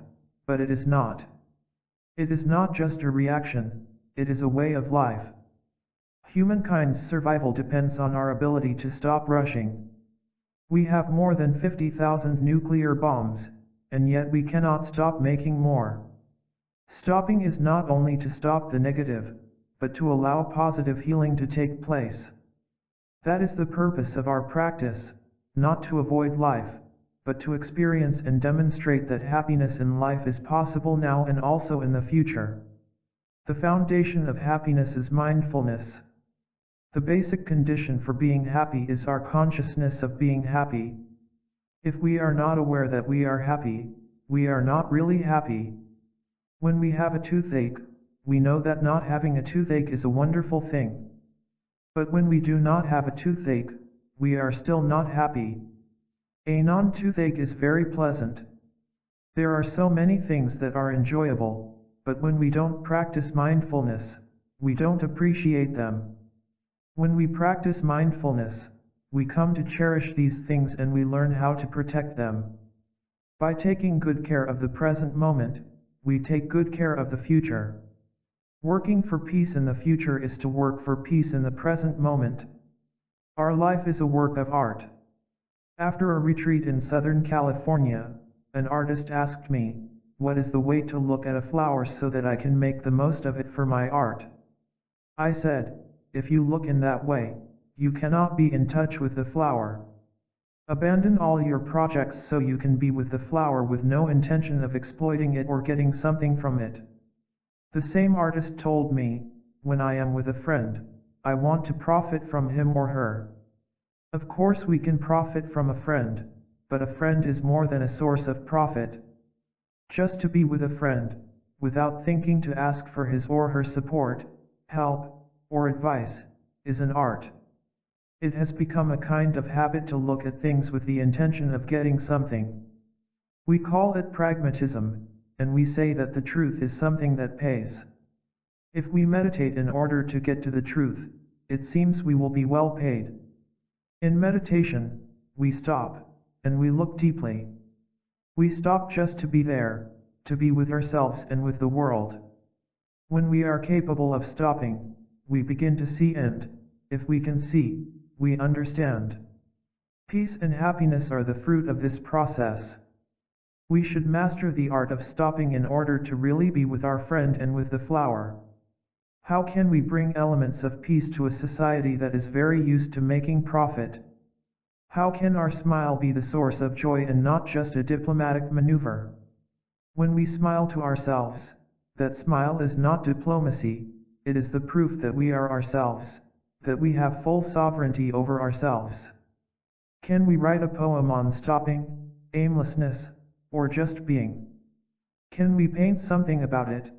but it is not. It is not just a reaction, it is a way of life. Humankind's survival depends on our ability to stop rushing. We have more than 50,000 nuclear bombs, and yet we cannot stop making more. Stopping is not only to stop the negative, but to allow positive healing to take place. That is the purpose of our practice, not to avoid life, but to experience and demonstrate that happiness in life is possible now and also in the future. The foundation of happiness is mindfulness. The basic condition for being happy is our consciousness of being happy. If we are not aware that we are happy, we are not really happy. When we have a toothache, we know that not having a toothache is a wonderful thing. But when we do not have a toothache, we are still not happy. A non-toothache is very pleasant. There are so many things that are enjoyable, but when we don't practice mindfulness, we don't appreciate them. When we practice mindfulness, we come to cherish these things and we learn how to protect them. By taking good care of the present moment, we take good care of the future. Working for peace in the future is to work for peace in the present moment. Our life is a work of art. After a retreat in Southern California, an artist asked me, "What is the way to look at a flower so that I can make the most of it for my art?" I said, "If you look in that way, you cannot be in touch with the flower. Abandon all your projects so you can be with the flower with no intention of exploiting it or getting something from it." The same artist told me, "When I am with a friend, I want to profit from him or her." Of course we can profit from a friend, but a friend is more than a source of profit. Just to be with a friend, without thinking to ask for his or her support, help, or advice, is an art. It has become a kind of habit to look at things with the intention of getting something. We call it pragmatism, and we say that the truth is something that pays. If we meditate in order to get to the truth, it seems we will be well paid. In meditation, we stop, and we look deeply. We stop just to be there, to be with ourselves and with the world. When we are capable of stopping, we begin to see, and, if we can see, we understand. Peace and happiness are the fruit of this process. We should master the art of stopping in order to really be with our friend and with the flower. How can we bring elements of peace to a society that is very used to making profit? How can our smile be the source of joy and not just a diplomatic maneuver? When we smile to ourselves, that smile is not diplomacy, it is the proof that we are ourselves, that we have full sovereignty over ourselves. Can we write a poem on stopping, aimlessness, or just being? Can we paint something about it?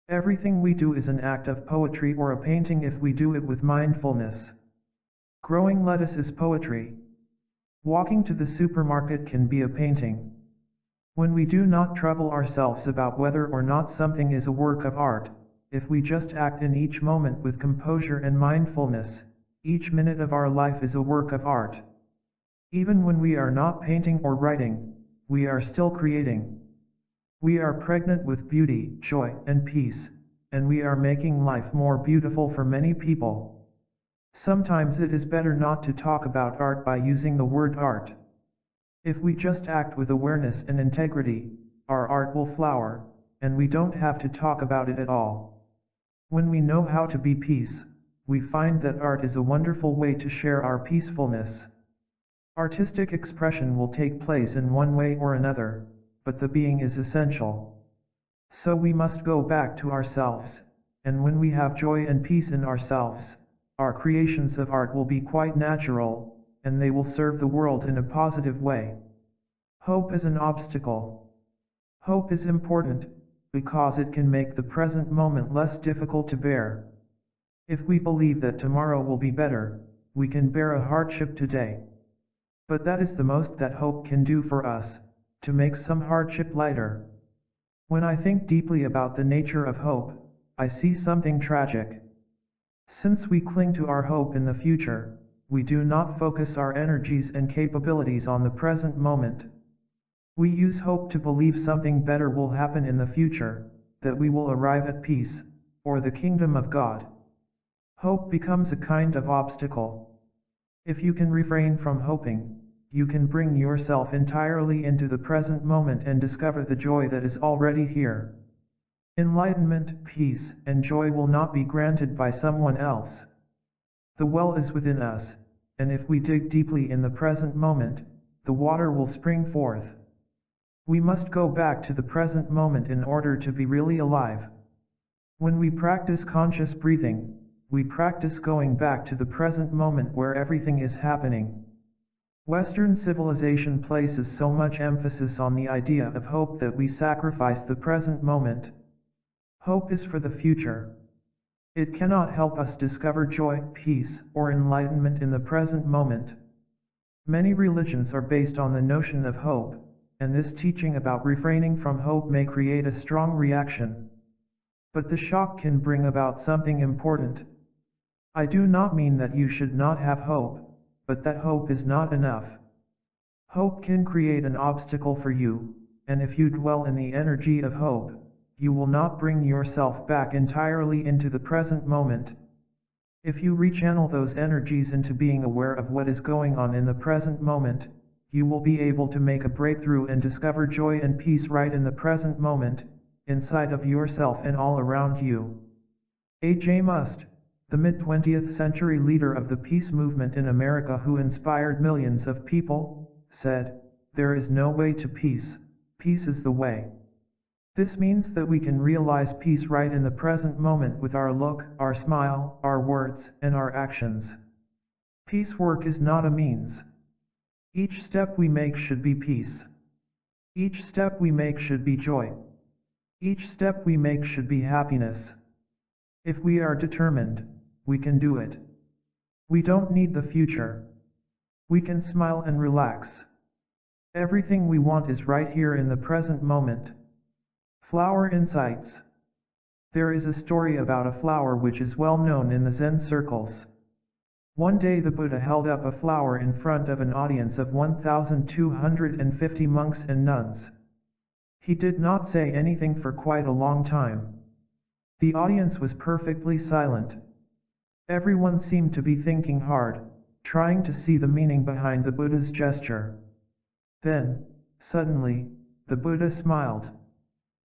Everything we do is an act of poetry or a painting if we do it with mindfulness. Growing lettuce is poetry. Walking to the supermarket can be a painting. When we do not trouble ourselves about whether or not something is a work of art, if we just act in each moment with composure and mindfulness, each minute of our life is a work of art. Even when we are not painting or writing, we are still creating. We are pregnant with beauty, joy, and peace, and we are making life more beautiful for many people. Sometimes it is better not to talk about art by using the word art. If we just act with awareness and integrity, our art will flower, and we don't have to talk about it at all. When we know how to be peace, we find that art is a wonderful way to share our peacefulness. Artistic expression will take place in one way or another, but the being is essential. So we must go back to ourselves, and when we have joy and peace in ourselves, our creations of art will be quite natural, and they will serve the world in a positive way. Hope is an obstacle. Hope is important, because it can make the present moment less difficult to bear. If we believe that tomorrow will be better, we can bear a hardship today. But that is the most that hope can do for us, to make some hardship lighter. When I think deeply about the nature of hope, I see something tragic. Since we cling to our hope in the future, we do not focus our energies and capabilities on the present moment. We use hope to believe something better will happen in the future, that we will arrive at peace, or the kingdom of God. Hope becomes a kind of obstacle. If you can refrain from hoping, you can bring yourself entirely into the present moment and discover the joy that is already here. Enlightenment, peace, and joy will not be granted by someone else. The well is within us, and if we dig deeply in the present moment, the water will spring forth. We must go back to the present moment in order to be really alive. When we practice conscious breathing, we practice going back to the present moment where everything is happening. Western civilization places so much emphasis on the idea of hope that we sacrifice the present moment. Hope is for the future. It cannot help us discover joy, peace, or enlightenment in the present moment. Many religions are based on the notion of hope, and this teaching about refraining from hope may create a strong reaction. But the shock can bring about something important. I do not mean that you should not have hope, but that hope is not enough. Hope can create an obstacle for you, and if you dwell in the energy of hope, you will not bring yourself back entirely into the present moment. If you rechannel those energies into being aware of what is going on in the present moment, you will be able to make a breakthrough and discover joy and peace right in the present moment, inside of yourself and all around you. A.J. Must, the mid-20th century leader of the peace movement in America who inspired millions of people, said, "There is no way to peace, peace is the way." This means that we can realize peace right in the present moment with our look, our smile, our words, and our actions. Peace work is not a means. Each step we make should be peace. Each step we make should be joy. Each step we make should be happiness. If we are determined, we can do it. We don't need the future. We can smile and relax. Everything we want is right here in the present moment. Flower Insights. There is a story about a flower which is well known in the Zen circles. One day the Buddha held up a flower in front of an audience of 1,250 monks and nuns. He did not say anything for quite a long time. The audience was perfectly silent. Everyone seemed to be thinking hard, trying to see the meaning behind the Buddha's gesture. Then, suddenly, the Buddha smiled.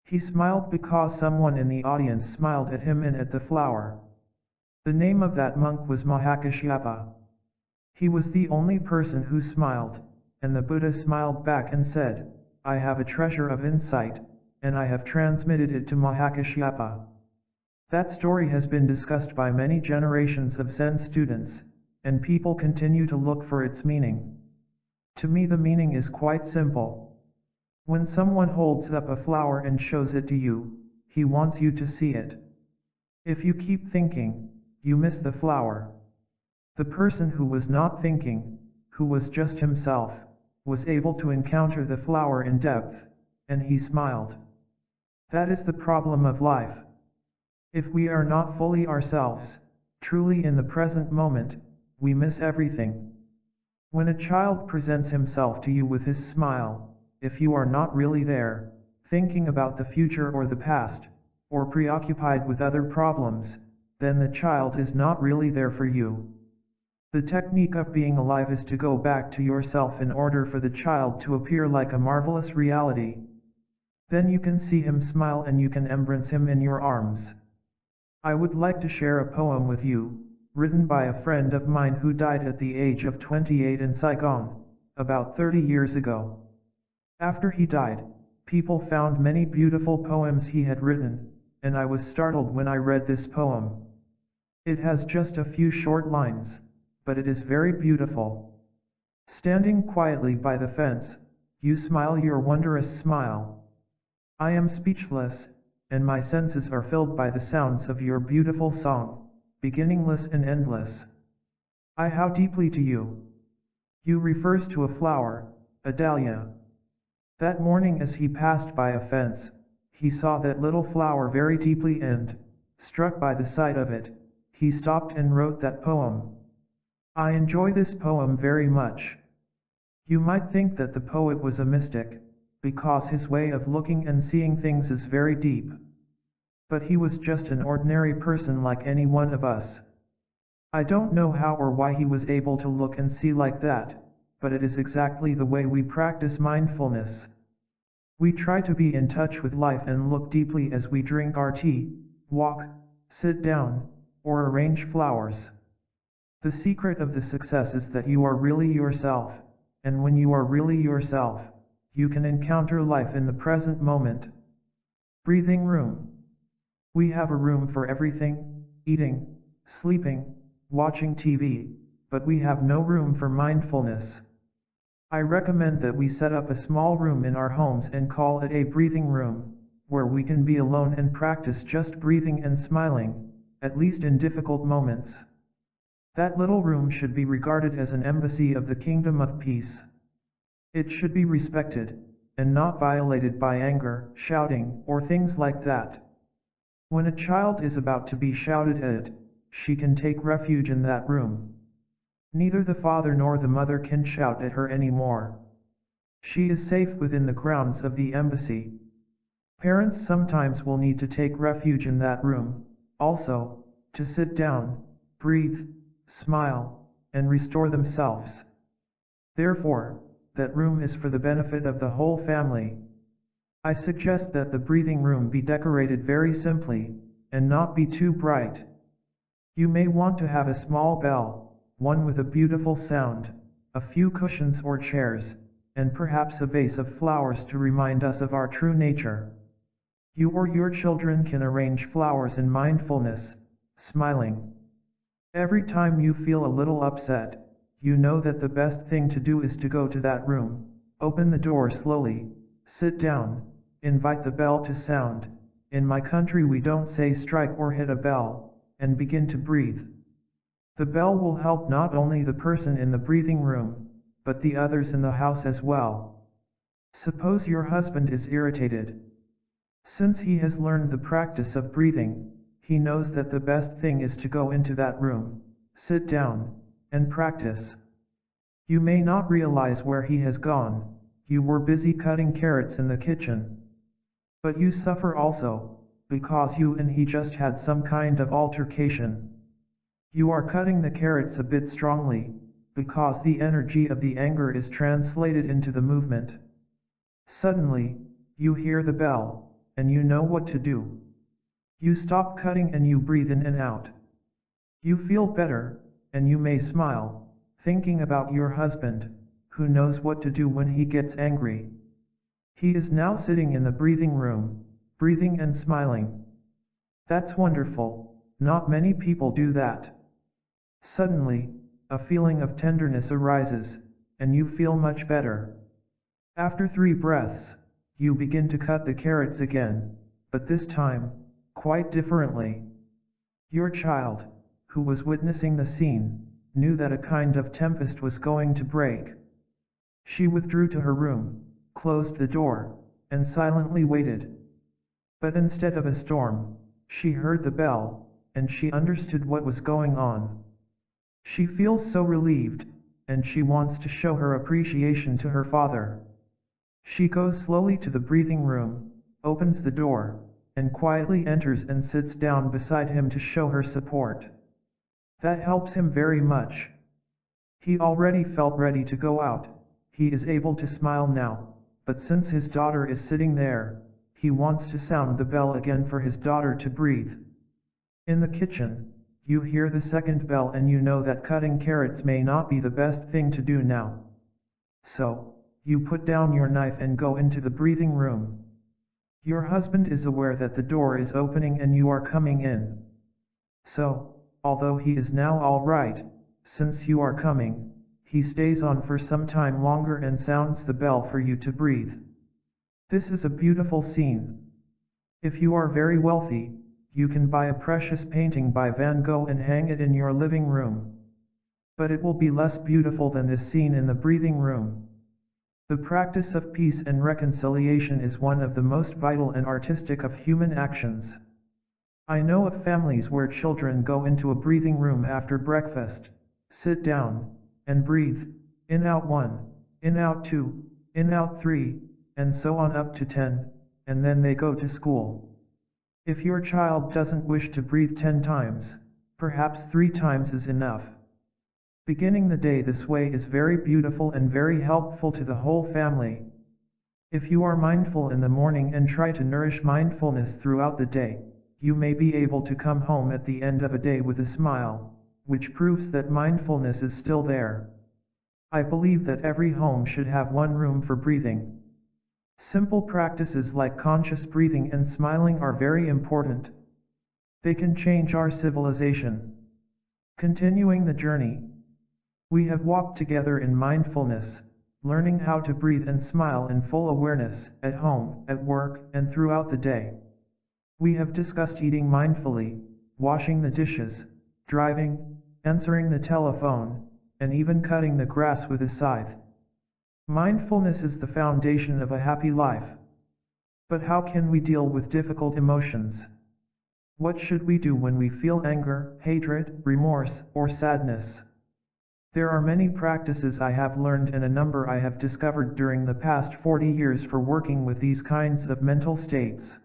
He smiled because someone in the audience smiled at him and at the flower. The name of that monk was Mahakashyapa. He was the only person who smiled, and the Buddha smiled back and said, "I have a treasure of insight, and I have transmitted it to Mahakashyapa." That story has been discussed by many generations of Zen students, and people continue to look for its meaning. To me the meaning is quite simple. When someone holds up a flower and shows it to you, he wants you to see it. If you keep thinking, you miss the flower. The person who was not thinking, who was just himself, was able to encounter the flower in depth, and he smiled. That is the problem of life. If we are not fully ourselves, truly in the present moment, we miss everything. When a child presents himself to you with his smile, if you are not really there, thinking about the future or the past, or preoccupied with other problems, then the child is not really there for you. The technique of being alive is to go back to yourself in order for the child to appear like a marvelous reality. Then you can see him smile and you can embrace him in your arms. I would like to share a poem with you, written by a friend of mine who died at the age of 28 in Saigon, about 30 years ago. After he died, people found many beautiful poems he had written, and I was startled when I read this poem. It has just a few short lines, but it is very beautiful. Standing quietly by the fence, you smile your wondrous smile. I am speechless, and my senses are filled by the sounds of your beautiful song, beginningless and endless. I how deeply to you. You refers to a flower, a dahlia. That morning as he passed by a fence, he saw that little flower very deeply and, struck by the sight of it, he stopped and wrote that poem. I enjoy this poem very much. You might think that the poet was a mystic, because his way of looking and seeing things is very deep. But he was just an ordinary person like any one of us. I don't know how or why he was able to look and see like that, but it is exactly the way we practice mindfulness. We try to be in touch with life and look deeply as we drink our tea, walk, sit down, or arrange flowers. The secret of the success is that you are really yourself, and when you are really yourself, you can encounter life in the present moment. Breathing room. We have a room for everything: eating, sleeping, watching TV, but we have no room for mindfulness. I recommend that we set up a small room in our homes and call it a breathing room, where we can be alone and practice just breathing and smiling, at least in difficult moments. That little room should be regarded as an embassy of the kingdom of peace. It should be respected, and not violated by anger, shouting, or things like that. When a child is about to be shouted at, she can take refuge in that room. Neither the father nor the mother can shout at her anymore. She is safe within the grounds of the embassy. Parents sometimes will need to take refuge in that room, also, to sit down, breathe, smile, and restore themselves. Therefore, that room is for the benefit of the whole family. I suggest that the breathing room be decorated very simply, and not be too bright. You may want to have a small bell, one with a beautiful sound, a few cushions or chairs, and perhaps a vase of flowers to remind us of our true nature. You or your children can arrange flowers in mindfulness, smiling. Every time you feel a little upset, you know that the best thing to do is to go to that room, open the door slowly, sit down, invite the bell to sound. In my country we don't say strike or hit a bell, and begin to breathe. The bell will help not only the person in the breathing room, but the others in the house as well. Suppose your husband is irritated. Since he has learned the practice of breathing, he knows that the best thing is to go into that room, sit down, and practice. You may not realize where he has gone. You were busy cutting carrots in the kitchen. But you suffer also, because you and he just had some kind of altercation. You are cutting the carrots a bit strongly, because the energy of the anger is translated into the movement. Suddenly, you hear the bell, and you know what to do. You stop cutting and you breathe in and out. You feel better, and you may smile, thinking about your husband, who knows what to do when he gets angry. He is now sitting in the breathing room, breathing and smiling. That's wonderful. Not many people do that. Suddenly, a feeling of tenderness arises, and you feel much better. After 3 breaths, you begin to cut the carrots again, but this time, quite differently. Your child, who was witnessing the scene, knew that a kind of tempest was going to break. She withdrew to her room, closed the door, and silently waited. But instead of a storm, she heard the bell, and she understood what was going on. She feels so relieved, and she wants to show her appreciation to her father. She goes slowly to the breathing room, opens the door, and quietly enters and sits down beside him to show her support. That helps him very much. He already felt ready to go out. He is able to smile now, but since his daughter is sitting there, he wants to sound the bell again for his daughter to breathe. In the kitchen, you hear the second bell and you know that cutting carrots may not be the best thing to do now. So, you put down your knife and go into the breathing room. Your husband is aware that the door is opening and you are coming in. So, although he is now all right, since you are coming, he stays on for some time longer and sounds the bell for you to breathe. This is a beautiful scene. If you are very wealthy, you can buy a precious painting by Van Gogh and hang it in your living room. But it will be less beautiful than this scene in the breathing room. The practice of peace and reconciliation is one of the most vital and artistic of human actions. I know of families where children go into a breathing room after breakfast, sit down, and breathe, in out 1, in out 2, in out 3, and so on up to 10, and then they go to school. If your child doesn't wish to breathe 10 times, perhaps 3 times is enough. Beginning the day this way is very beautiful and very helpful to the whole family. If you are mindful in the morning and try to nourish mindfulness throughout the day, you may be able to come home at the end of a day with a smile, which proves that mindfulness is still there. I believe that every home should have one room for breathing. Simple practices like conscious breathing and smiling are very important. They can change our civilization. Continuing the journey. We have walked together in mindfulness, learning how to breathe and smile in full awareness, at home, at work, and throughout the day. We have discussed eating mindfully, washing the dishes, driving, answering the telephone, and even cutting the grass with a scythe. Mindfulness is the foundation of a happy life. But how can we deal with difficult emotions? What should we do when we feel anger, hatred, remorse, or sadness? There are many practices I have learned and a number I have discovered during the past 40 years for working with these kinds of mental states.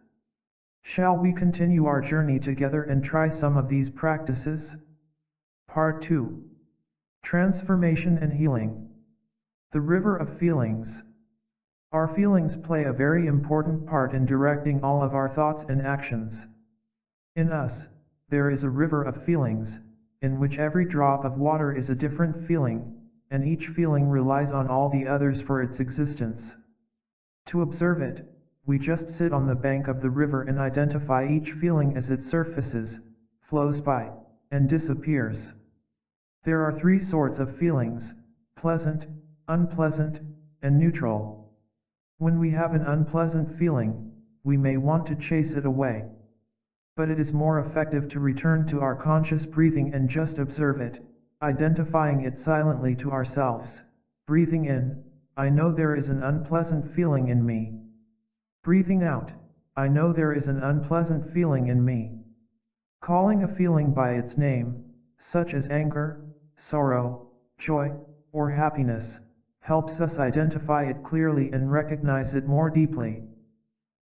Shall we continue our journey together and try some of these practices? Part 2. Transformation and Healing. The River of Feelings. Our feelings play a very important part in directing all of our thoughts and actions. In us, there is a river of feelings, in which every drop of water is a different feeling, and each feeling relies on all the others for its existence. To observe it, we just sit on the bank of the river and identify each feeling as it surfaces, flows by, and disappears. There are 3 sorts of feelings: pleasant, unpleasant, and neutral. When we have an unpleasant feeling, we may want to chase it away. But it is more effective to return to our conscious breathing and just observe it, identifying it silently to ourselves. Breathing in, I know there is an unpleasant feeling in me. Breathing out, I know there is an unpleasant feeling in me. Calling a feeling by its name, such as anger, sorrow, joy, or happiness, helps us identify it clearly and recognize it more deeply.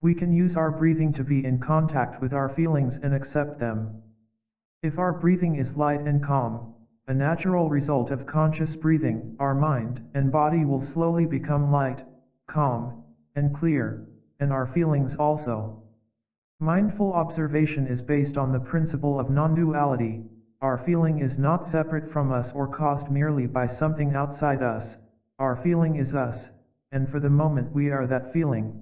We can use our breathing to be in contact with our feelings and accept them. If our breathing is light and calm, a natural result of conscious breathing, our mind and body will slowly become light, calm, and clear, and our feelings also. Mindful observation is based on the principle of non-duality. Our feeling is not separate from us or caused merely by something outside us. Our feeling is us, and for the moment we are that feeling.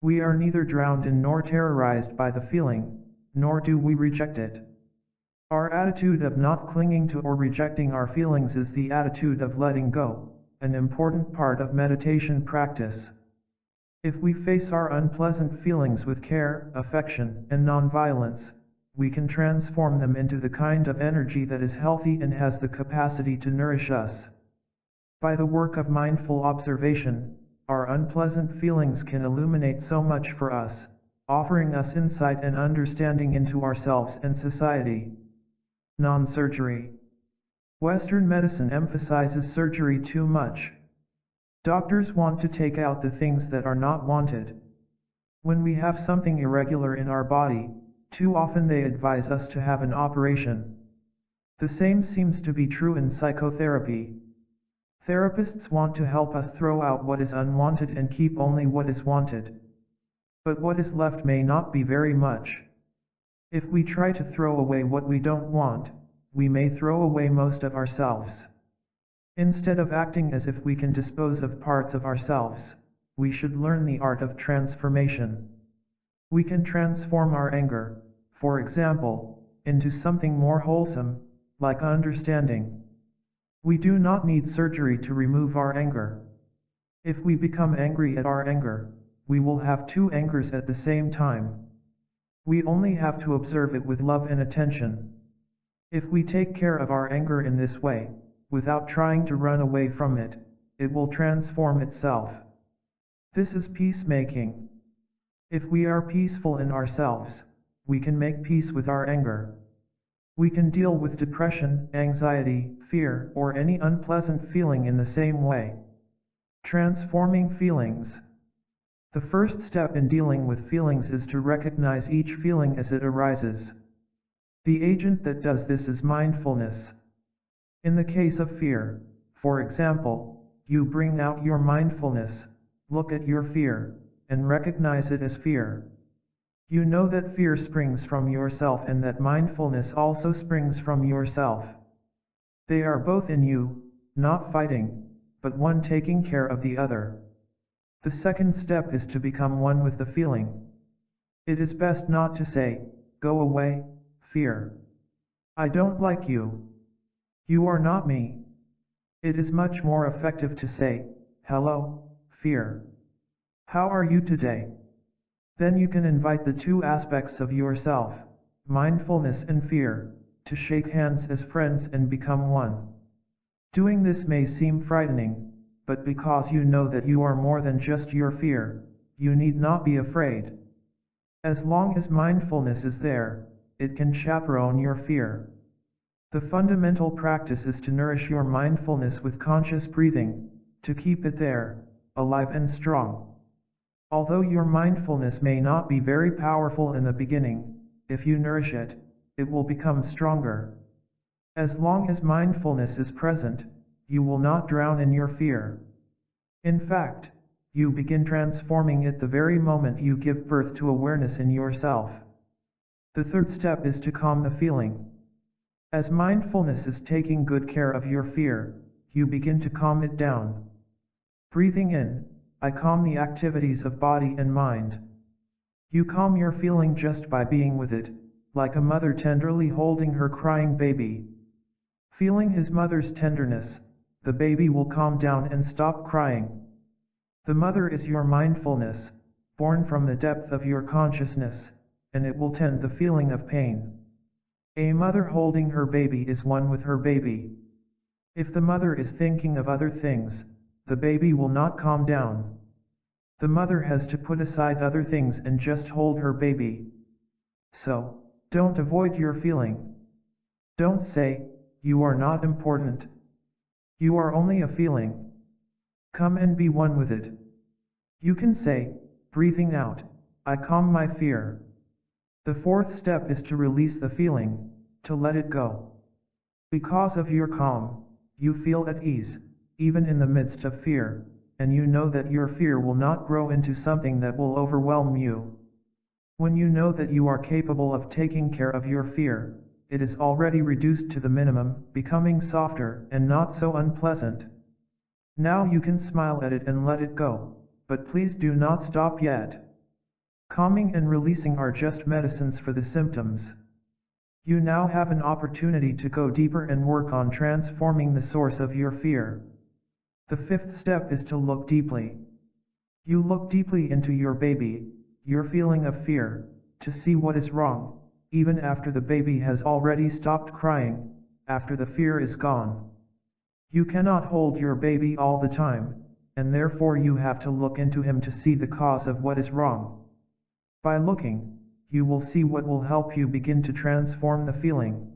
We are neither drowned in nor terrorized by the feeling, nor do we reject it. Our attitude of not clinging to or rejecting our feelings is the attitude of letting go, an important part of meditation practice. If we face our unpleasant feelings with care, affection, and non-violence, we can transform them into the kind of energy that is healthy and has the capacity to nourish us. By the work of mindful observation, our unpleasant feelings can illuminate so much for us, offering us insight and understanding into ourselves and society. Non-surgery. Western medicine emphasizes surgery too much. Doctors want to take out the things that are not wanted. When we have something irregular in our body, too often they advise us to have an operation. The same seems to be true in psychotherapy. Therapists want to help us throw out what is unwanted and keep only what is wanted. But what is left may not be very much. If we try to throw away what we don't want, we may throw away most of ourselves. Instead of acting as if we can dispose of parts of ourselves, we should learn the art of transformation. We can transform our anger, for example, into something more wholesome, like understanding. We do not need surgery to remove our anger. If we become angry at our anger, we will have 2 angers at the same time. We only have to observe it with love and attention. If we take care of our anger in this way, without trying to run away from it, it will transform itself. This is peacemaking. If we are peaceful in ourselves, we can make peace with our anger. We can deal with depression, anxiety, fear, or any unpleasant feeling in the same way. Transforming feelings. The first step in dealing with feelings is to recognize each feeling as it arises. The agent that does this is mindfulness. In the case of fear, for example, you bring out your mindfulness, look at your fear, and recognize it as fear. You know that fear springs from yourself and that mindfulness also springs from yourself. They are both in you, not fighting, but one taking care of the other. The second step is to become one with the feeling. It is best not to say, "Go away, fear. I don't like you. You are not me." It is much more effective to say, "Hello, fear. How are you today?" Then you can invite the two aspects of yourself, mindfulness and fear, to shake hands as friends and become one. Doing this may seem frightening, but because you know that you are more than just your fear, you need not be afraid. As long as mindfulness is there, it can chaperone your fear. The fundamental practice is to nourish your mindfulness with conscious breathing, to keep it there, alive and strong. Although your mindfulness may not be very powerful in the beginning, if you nourish it, it will become stronger. As long as mindfulness is present, you will not drown in your fear. In fact, you begin transforming it the very moment you give birth to awareness in yourself. The third step is to calm the feeling. As mindfulness is taking good care of your fear, you begin to calm it down. Breathing in, I calm the activities of body and mind. You calm your feeling just by being with it, like a mother tenderly holding her crying baby. Feeling his mother's tenderness, the baby will calm down and stop crying. The mother is your mindfulness, born from the depth of your consciousness, and it will tend the feeling of pain. A mother holding her baby is one with her baby. If the mother is thinking of other things, the baby will not calm down. The mother has to put aside other things and just hold her baby. So, don't avoid your feeling. Don't say, "You are not important. You are only a feeling." Come and be one with it. You can say, breathing out, "I calm my fear." The fourth step is to release the feeling, to let it go. Because of your calm, you feel at ease, even in the midst of fear, and you know that your fear will not grow into something that will overwhelm you. When you know that you are capable of taking care of your fear, it is already reduced to the minimum, becoming softer and not so unpleasant. Now you can smile at it and let it go, but please do not stop yet. Calming and releasing are just medicines for the symptoms. You now have an opportunity to go deeper and work on transforming the source of your fear. The fifth step is to look deeply. You look deeply into your baby, your feeling of fear, to see what is wrong, even after the baby has already stopped crying, after the fear is gone. You cannot hold your baby all the time, and therefore you have to look into him to see the cause of what is wrong. By looking, you will see what will help you begin to transform the feeling.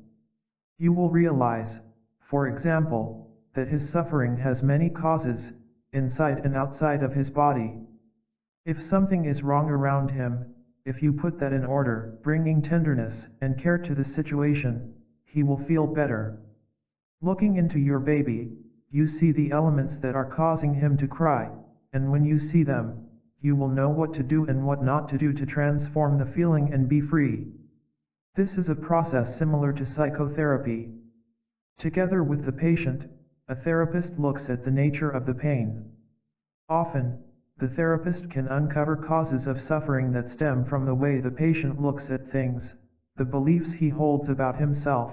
You will realize, for example, that his suffering has many causes, inside and outside of his body. If something is wrong around him, if you put that in order, bringing tenderness and care to the situation, he will feel better. Looking into your baby, you see the elements that are causing him to cry, and when you see them, you will know what to do and what not to do to transform the feeling and be free. This is a process similar to psychotherapy. Together with the patient, a therapist looks at the nature of the pain. Often, the therapist can uncover causes of suffering that stem from the way the patient looks at things, the beliefs he holds about himself,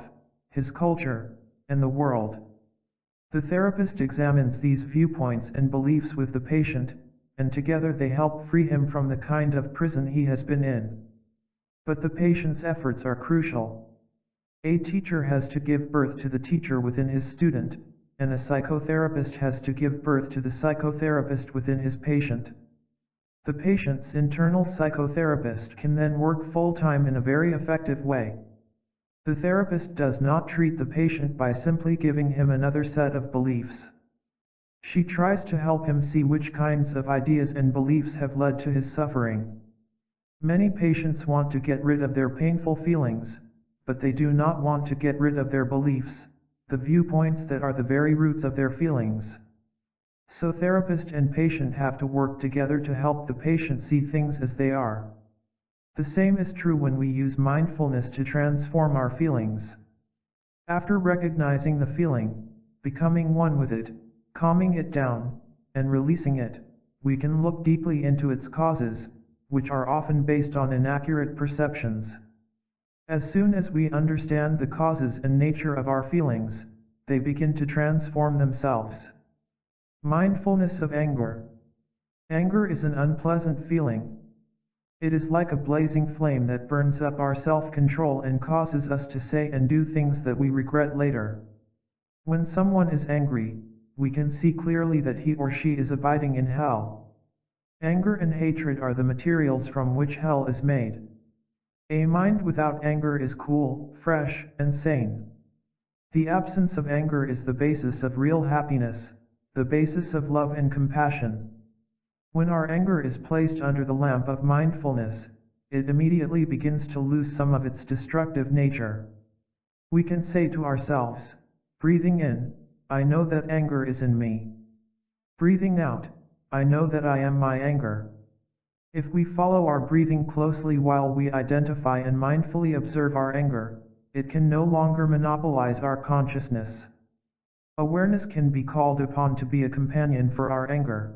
his culture, and the world. The therapist examines these viewpoints and beliefs with the patient, and together they help free him from the kind of prison he has been in. But the patient's efforts are crucial. A teacher has to give birth to the teacher within his student, and a psychotherapist has to give birth to the psychotherapist within his patient. The patient's internal psychotherapist can then work full-time in a very effective way. The therapist does not treat the patient by simply giving him another set of beliefs. She tries to help him see which kinds of ideas and beliefs have led to his suffering. Many patients want to get rid of their painful feelings, but they do not want to get rid of their beliefs, the viewpoints that are the very roots of their feelings. So therapist and patient have to work together to help the patient see things as they are. The same is true when we use mindfulness to transform our feelings. After recognizing the feeling, becoming one with it, calming it down, and releasing it, we can look deeply into its causes, which are often based on inaccurate perceptions. As soon as we understand the causes and nature of our feelings, they begin to transform themselves. Mindfulness of anger. Anger is an unpleasant feeling. It is like a blazing flame that burns up our self-control and causes us to say and do things that we regret later. When someone is angry, we can see clearly that he or she is abiding in hell. Anger and hatred are the materials from which hell is made. A mind without anger is cool, fresh, and sane. The absence of anger is the basis of real happiness, the basis of love and compassion. When our anger is placed under the lamp of mindfulness, it immediately begins to lose some of its destructive nature. We can say to ourselves, breathing in, I know that anger is in me. Breathing out, I know that I am my anger. If we follow our breathing closely while we identify and mindfully observe our anger, it can no longer monopolize our consciousness. Awareness can be called upon to be a companion for our anger.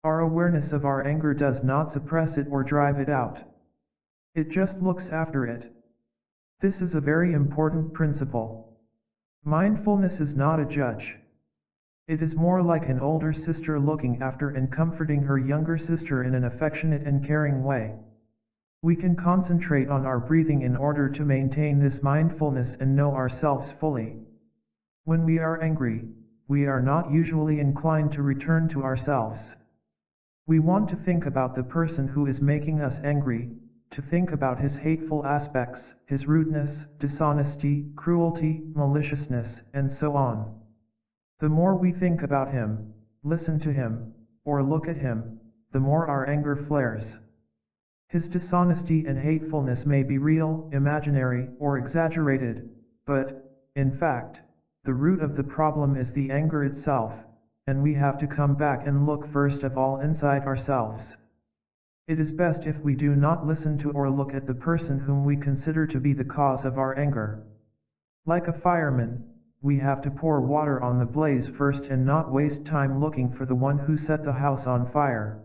Our awareness of our anger does not suppress it or drive it out. It just looks after it. This is a very important principle. Mindfulness is not a judge. It is more like an older sister looking after and comforting her younger sister in an affectionate and caring way. We can concentrate on our breathing in order to maintain this mindfulness and know ourselves fully. When we are angry, we are not usually inclined to return to ourselves. We want to think about the person who is making us angry, to think about his hateful aspects, his rudeness, dishonesty, cruelty, maliciousness, and so on. The more we think about him, listen to him, or look at him, the more our anger flares. His dishonesty and hatefulness may be real, imaginary, or exaggerated, but, in fact, the root of the problem is the anger itself, and we have to come back and look first of all inside ourselves. It is best if we do not listen to or look at the person whom we consider to be the cause of our anger. Like a fireman, we have to pour water on the blaze first and not waste time looking for the one who set the house on fire.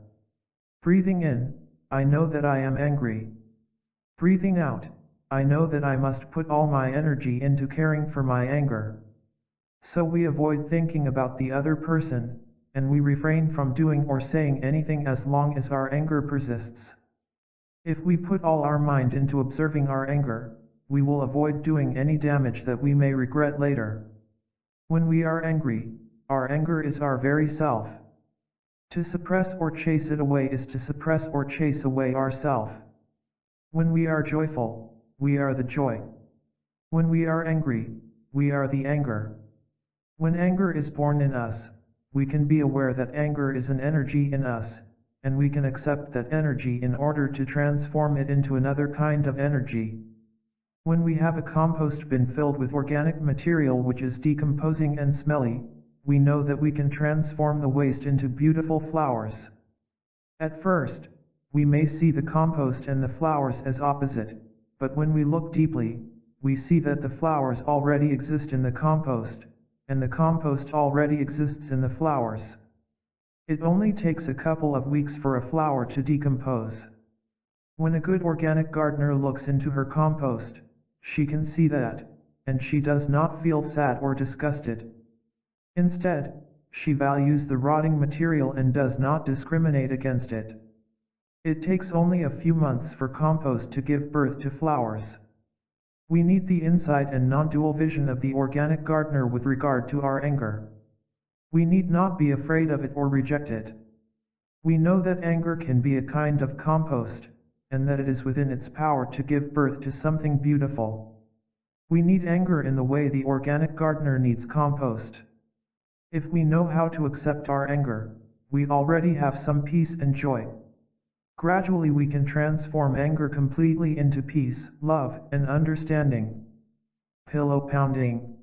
Breathing in, I know that I am angry. Breathing out, I know that I must put all my energy into caring for my anger. So we avoid thinking about the other person, and we refrain from doing or saying anything as long as our anger persists. If we put all our mind into observing our anger, we will avoid doing any damage that we may regret later. When we are angry, our anger is our very self. To suppress or chase it away is to suppress or chase away ourself. When we are joyful, we are the joy. When we are angry, we are the anger. When anger is born in us, we can be aware that anger is an energy in us, and we can accept that energy in order to transform it into another kind of energy. When we have a compost bin filled with organic material which is decomposing and smelly, we know that we can transform the waste into beautiful flowers. At first, we may see the compost and the flowers as opposite, but when we look deeply, we see that the flowers already exist in the compost, and the compost already exists in the flowers. It only takes a couple of weeks for a flower to decompose. When a good organic gardener looks into her compost, she can see that, and she does not feel sad or disgusted. Instead, she values the rotting material and does not discriminate against it. It takes only a few months for compost to give birth to flowers. We need the insight and non-dual vision of the organic gardener with regard to our anger. We need not be afraid of it or reject it. We know that anger can be a kind of compost, and that it is within its power to give birth to something beautiful. We need anger in the way the organic gardener needs compost. If we know how to accept our anger, we already have some peace and joy. Gradually we can transform anger completely into peace, love, and understanding. Pillow pounding.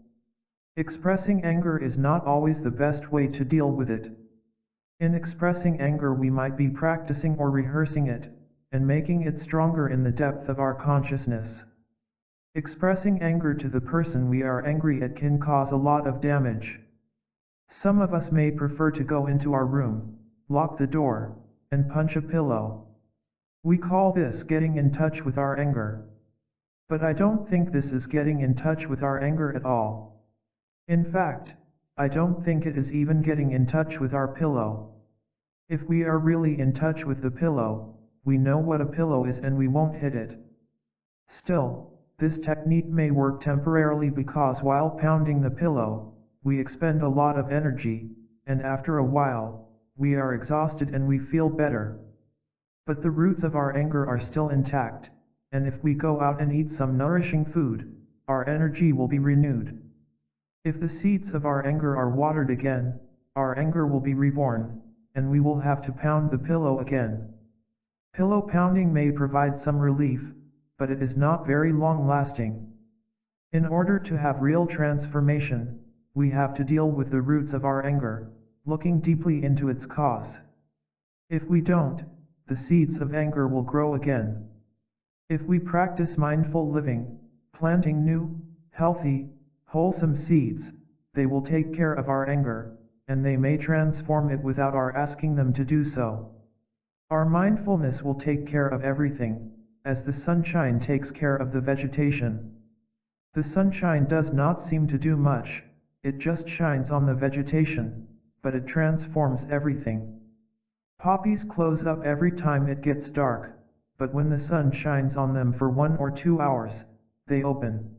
Expressing anger is not always the best way to deal with it. In expressing anger we might be practicing or rehearsing it, and making it stronger in the depth of our consciousness. Expressing anger to the person we are angry at can cause a lot of damage. Some of us may prefer to go into our room, lock the door, and punch a pillow. We call this getting in touch with our anger. But I don't think this is getting in touch with our anger at all. In fact, I don't think it is even getting in touch with our pillow. If we are really in touch with the pillow, we know what a pillow is and we won't hit it. Still, this technique may work temporarily because while pounding the pillow, we expend a lot of energy, and after a while, we are exhausted and we feel better. But the roots of our anger are still intact, and if we go out and eat some nourishing food, our energy will be renewed. If the seeds of our anger are watered again, our anger will be reborn, and we will have to pound the pillow again. Pillow pounding may provide some relief, but it is not very long-lasting. In order to have real transformation, we have to deal with the roots of our anger, looking deeply into its cause. If we don't, the seeds of anger will grow again. If we practice mindful living, planting new, healthy, wholesome seeds, they will take care of our anger, and they may transform it without our asking them to do so. Our mindfulness will take care of everything, as the sunshine takes care of the vegetation. The sunshine does not seem to do much, it just shines on the vegetation, but it transforms everything. Poppies close up every time it gets dark, but when the sun shines on them for 1 or 2 hours, they open.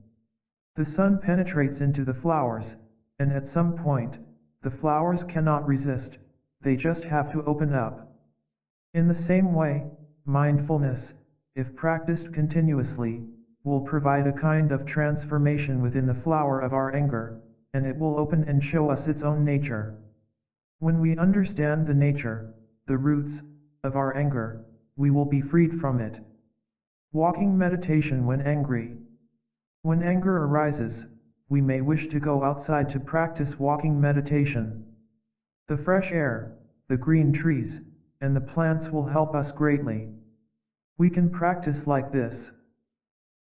The sun penetrates into the flowers, and at some point, the flowers cannot resist, they just have to open up. In the same way, mindfulness, if practiced continuously, will provide a kind of transformation within the flower of our anger, and it will open and show us its own nature. When we understand the nature, the roots, of our anger, we will be freed from it. Walking meditation when angry. When anger arises, we may wish to go outside to practice walking meditation. The fresh air, the green trees, and the plants will help us greatly. We can practice like this.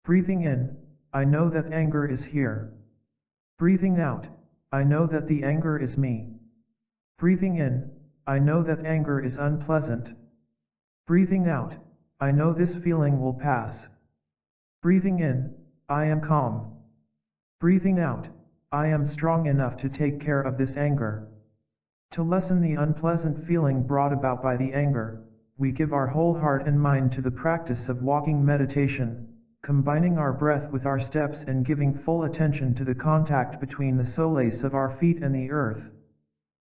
Breathing in, I know that anger is here. Breathing out, I know that the anger is me. Breathing in, I know that anger is unpleasant. Breathing out, I know this feeling will pass. Breathing in, I am calm. Breathing out, I am strong enough to take care of this anger. To lessen the unpleasant feeling brought about by the anger, we give our whole heart and mind to the practice of walking meditation, combining our breath with our steps and giving full attention to the contact between the soles of our feet and the earth.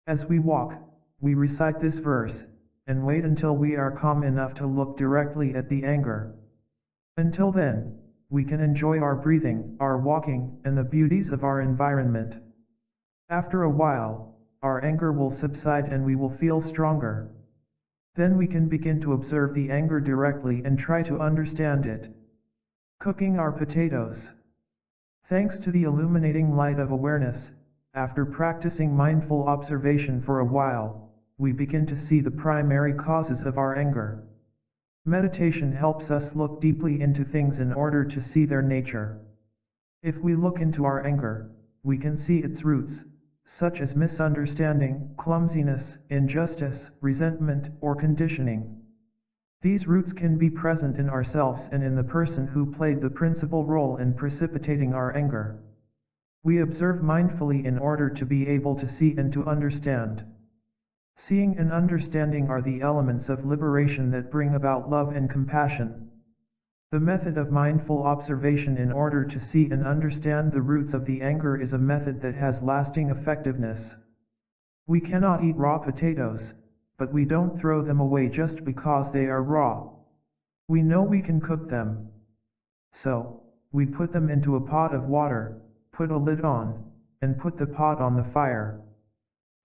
As we walk, we recite this verse, and wait until we are calm enough to look directly at the anger. Until then, we can enjoy our breathing, our walking, and the beauties of our environment. After a while, our anger will subside and we will feel stronger. Then we can begin to observe the anger directly and try to understand it. Cooking our potatoes. Thanks to the illuminating light of awareness, after practicing mindful observation for a while, we begin to see the primary causes of our anger. Meditation helps us look deeply into things in order to see their nature. If we look into our anger, we can see its roots, such as misunderstanding, clumsiness, injustice, resentment, or conditioning. These roots can be present in ourselves and in the person who played the principal role in precipitating our anger. We observe mindfully in order to be able to see and to understand. Seeing and understanding are the elements of liberation that bring about love and compassion. The method of mindful observation in order to see and understand the roots of the anger is a method that has lasting effectiveness. We cannot eat raw potatoes, but we don't throw them away just because they are raw. We know we can cook them. So, we put them into a pot of water, put a lid on, and put the pot on the fire.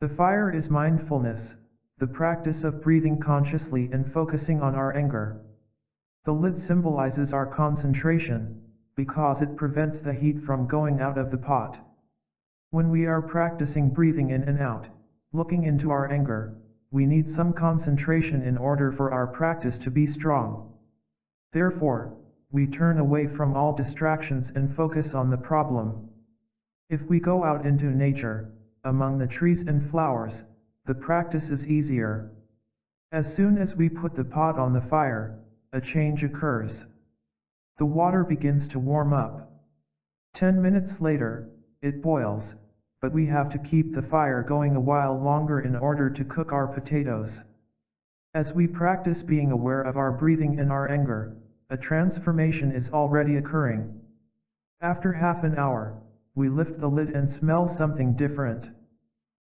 The fire is mindfulness, the practice of breathing consciously and focusing on our anger. The lid symbolizes our concentration, because it prevents the heat from going out of the pot. When we are practicing breathing in and out, looking into our anger, we need some concentration in order for our practice to be strong. Therefore, we turn away from all distractions and focus on the problem. If we go out into nature, among the trees and flowers, the practice is easier. As soon as we put the pot on the fire, a change occurs. The water begins to warm up. 10 minutes later, it boils, but we have to keep the fire going a while longer in order to cook our potatoes. As we practice being aware of our breathing and our anger, a transformation is already occurring. After half an hour, we lift the lid and smell something different.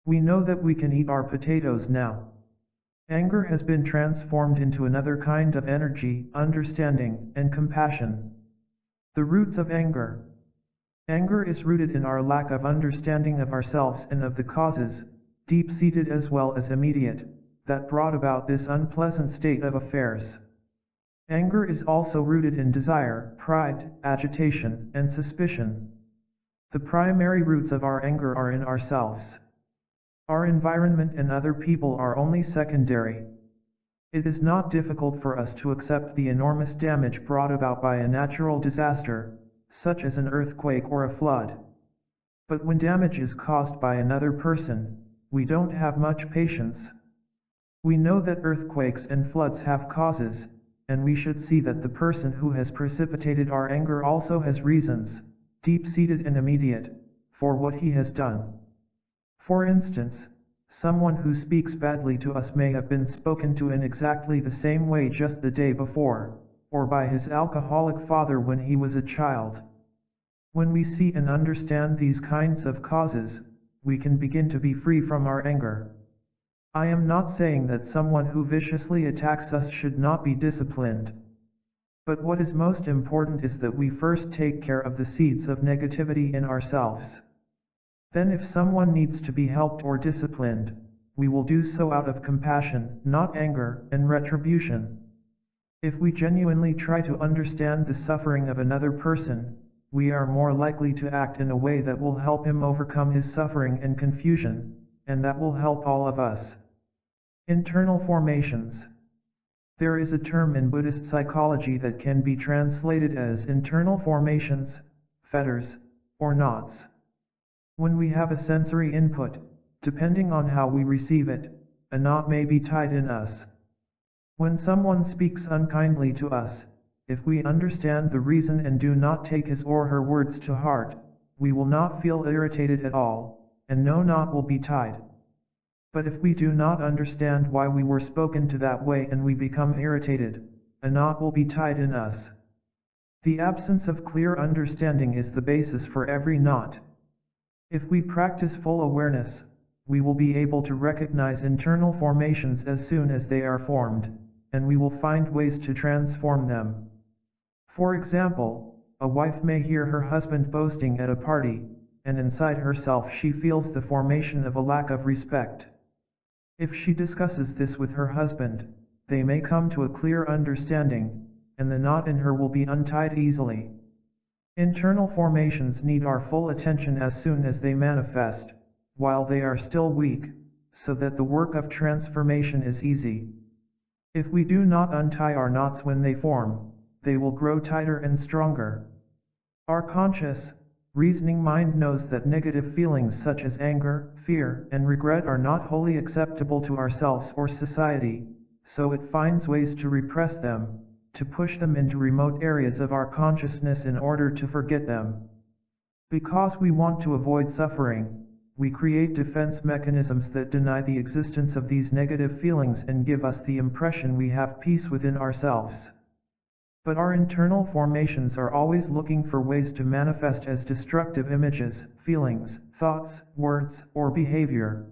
We know that we can eat our potatoes now. Anger has been transformed into another kind of energy, understanding, and compassion. The roots of anger. Anger is rooted in our lack of understanding of ourselves and of the causes, deep-seated as well as immediate, that brought about this unpleasant state of affairs. Anger is also rooted in desire, pride, agitation, and suspicion. The primary roots of our anger are in ourselves. Our environment and other people are only secondary. It is not difficult for us to accept the enormous damage brought about by a natural disaster, such as an earthquake or a flood. But when damage is caused by another person, we don't have much patience. We know that earthquakes and floods have causes, and we should see that the person who has precipitated our anger also has reasons, deep-seated and immediate, for what he has done. For instance, someone who speaks badly to us may have been spoken to in exactly the same way just the day before, or by his alcoholic father when he was a child. When we see and understand these kinds of causes, we can begin to be free from our anger. I am not saying that someone who viciously attacks us should not be disciplined. But what is most important is that we first take care of the seeds of negativity in ourselves. Then if someone needs to be helped or disciplined, we will do so out of compassion, not anger and retribution. If we genuinely try to understand the suffering of another person, we are more likely to act in a way that will help him overcome his suffering and confusion, and that will help all of us. Internal formations. There is a term in Buddhist psychology that can be translated as internal formations, fetters, or knots. When we have a sensory input, depending on how we receive it, a knot may be tied in us. When someone speaks unkindly to us, if we understand the reason and do not take his or her words to heart, we will not feel irritated at all, and no knot will be tied. But if we do not understand why we were spoken to that way and we become irritated, a knot will be tied in us. The absence of clear understanding is the basis for every knot. If we practice full awareness, we will be able to recognize internal formations as soon as they are formed, and we will find ways to transform them. For example, a wife may hear her husband boasting at a party, and inside herself she feels the formation of a lack of respect. If she discusses this with her husband, they may come to a clear understanding, and the knot in her will be untied easily. Internal formations need our full attention as soon as they manifest, while they are still weak, so that the work of transformation is easy. If we do not untie our knots when they form, they will grow tighter and stronger. Our conscious, reasoning mind knows that negative feelings such as anger, fear, and regret are not wholly acceptable to ourselves or society, so it finds ways to repress them, to push them into remote areas of our consciousness in order to forget them. Because we want to avoid suffering, we create defense mechanisms that deny the existence of these negative feelings and give us the impression we have peace within ourselves. But our internal formations are always looking for ways to manifest as destructive images, feelings, thoughts, words, or behavior.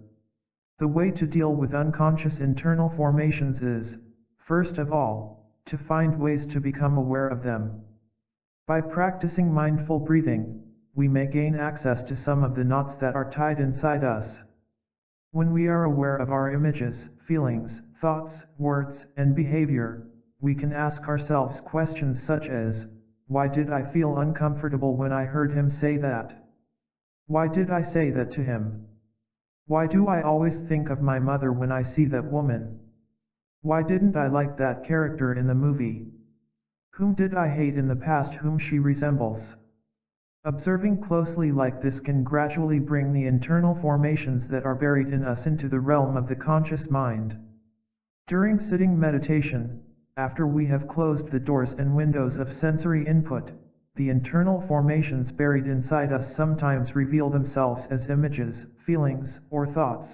The way to deal with unconscious internal formations is, first of all, to find ways to become aware of them. By practicing mindful breathing, we may gain access to some of the knots that are tied inside us. When we are aware of our images, feelings, thoughts, words, and behavior, we can ask ourselves questions such as, why did I feel uncomfortable when I heard him say that? Why did I say that to him? Why do I always think of my mother when I see that woman? Why didn't I like that character in the movie? Whom did I hate in the past whom she resembles? Observing closely like this can gradually bring the internal formations that are buried in us into the realm of the conscious mind. During sitting meditation, after we have closed the doors and windows of sensory input, the internal formations buried inside us sometimes reveal themselves as images, feelings, or thoughts.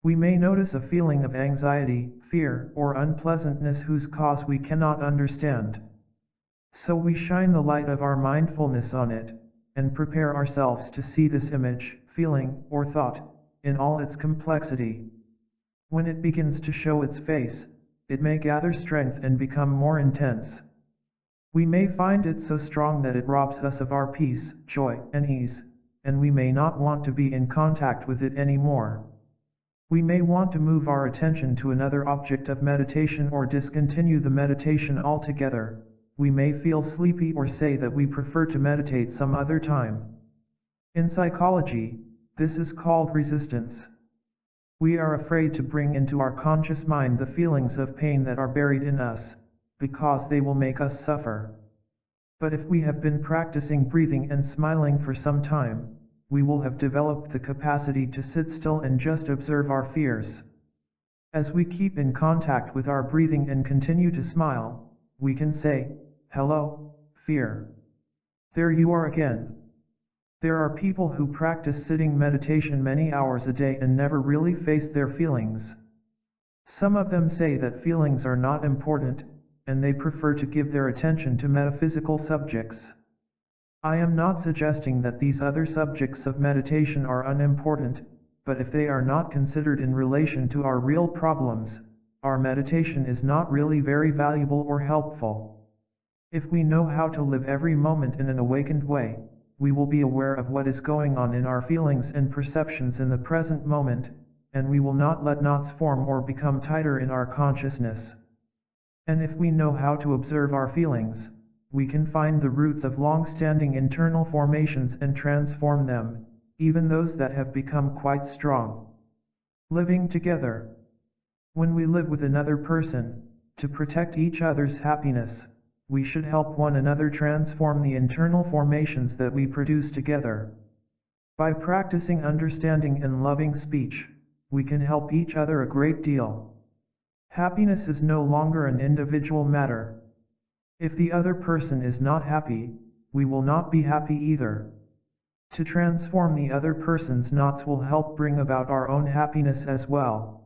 We may notice a feeling of anxiety, fear, or unpleasantness whose cause we cannot understand. So we shine the light of our mindfulness on it, and prepare ourselves to see this image, feeling, or thought, in all its complexity. When it begins to show its face, it may gather strength and become more intense. We may find it so strong that it robs us of our peace, joy, and ease, and we may not want to be in contact with it anymore. We may want to move our attention to another object of meditation or discontinue the meditation altogether. We may feel sleepy or say that we prefer to meditate some other time. In psychology, this is called resistance. We are afraid to bring into our conscious mind the feelings of pain that are buried in us, because they will make us suffer. But if we have been practicing breathing and smiling for some time, we will have developed the capacity to sit still and just observe our fears. As we keep in contact with our breathing and continue to smile, we can say, "Hello, fear. There you are again." There are people who practice sitting meditation many hours a day and never really face their feelings. Some of them say that feelings are not important, and they prefer to give their attention to metaphysical subjects. I am not suggesting that these other subjects of meditation are unimportant, but if they are not considered in relation to our real problems, our meditation is not really very valuable or helpful. If we know how to live every moment in an awakened way, we will be aware of what is going on in our feelings and perceptions in the present moment, and we will not let knots form or become tighter in our consciousness. And if we know how to observe our feelings, we can find the roots of long-standing internal formations and transform them, even those that have become quite strong. Living together. When we live with another person, to protect each other's happiness, we should help one another transform the internal formations that we produce together. By practicing understanding and loving speech, we can help each other a great deal. Happiness is no longer an individual matter. If the other person is not happy, we will not be happy either. To transform the other person's knots will help bring about our own happiness as well.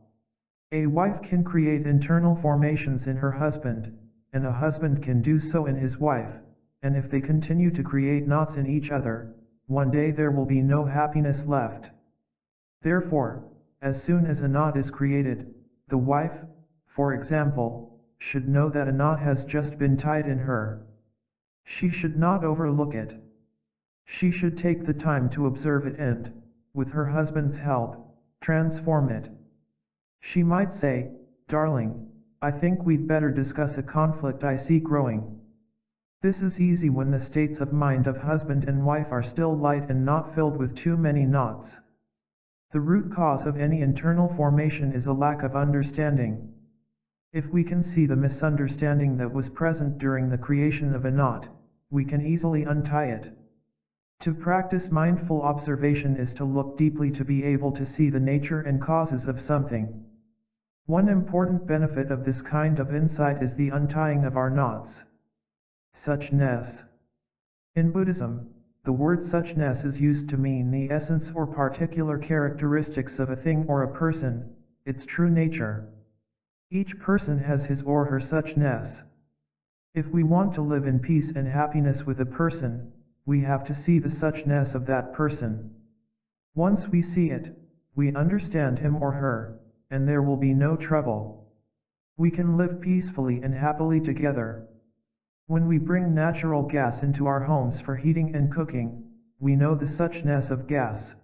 A wife can create internal formations in her husband, and a husband can do so in his wife, and if they continue to create knots in each other, one day there will be no happiness left. Therefore, as soon as a knot is created, the wife, for example, should know that a knot has just been tied in her. She should not overlook it. She should take the time to observe it and, with her husband's help, transform it. She might say, "Darling, I think we'd better discuss a conflict I see growing." This is easy when the states of mind of husband and wife are still light and not filled with too many knots. The root cause of any internal formation is a lack of understanding. If we can see the misunderstanding that was present during the creation of a knot, we can easily untie it. To practice mindful observation is to look deeply to be able to see the nature and causes of something. One important benefit of this kind of insight is the untying of our knots. Suchness. In Buddhism, the word suchness is used to mean the essence or particular characteristics of a thing or a person, its true nature. Each person has his or her suchness. If we want to live in peace and happiness with a person, we have to see the suchness of that person. Once we see it, we understand him or her, and there will be no trouble. We can live peacefully and happily together. When we bring natural gas into our homes for heating and cooking, we know the suchness of gas.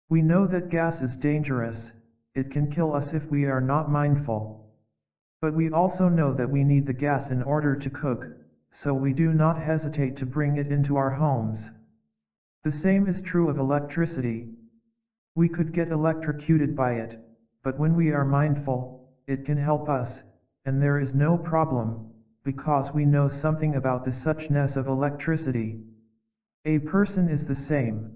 We know that gas is dangerous, it can kill us if we are not mindful. But we also know that we need the gas in order to cook, so we do not hesitate to bring it into our homes. The same is true of electricity. We could get electrocuted by it, but when we are mindful, it can help us, and there is no problem, because we know something about the suchness of electricity. A person is the same.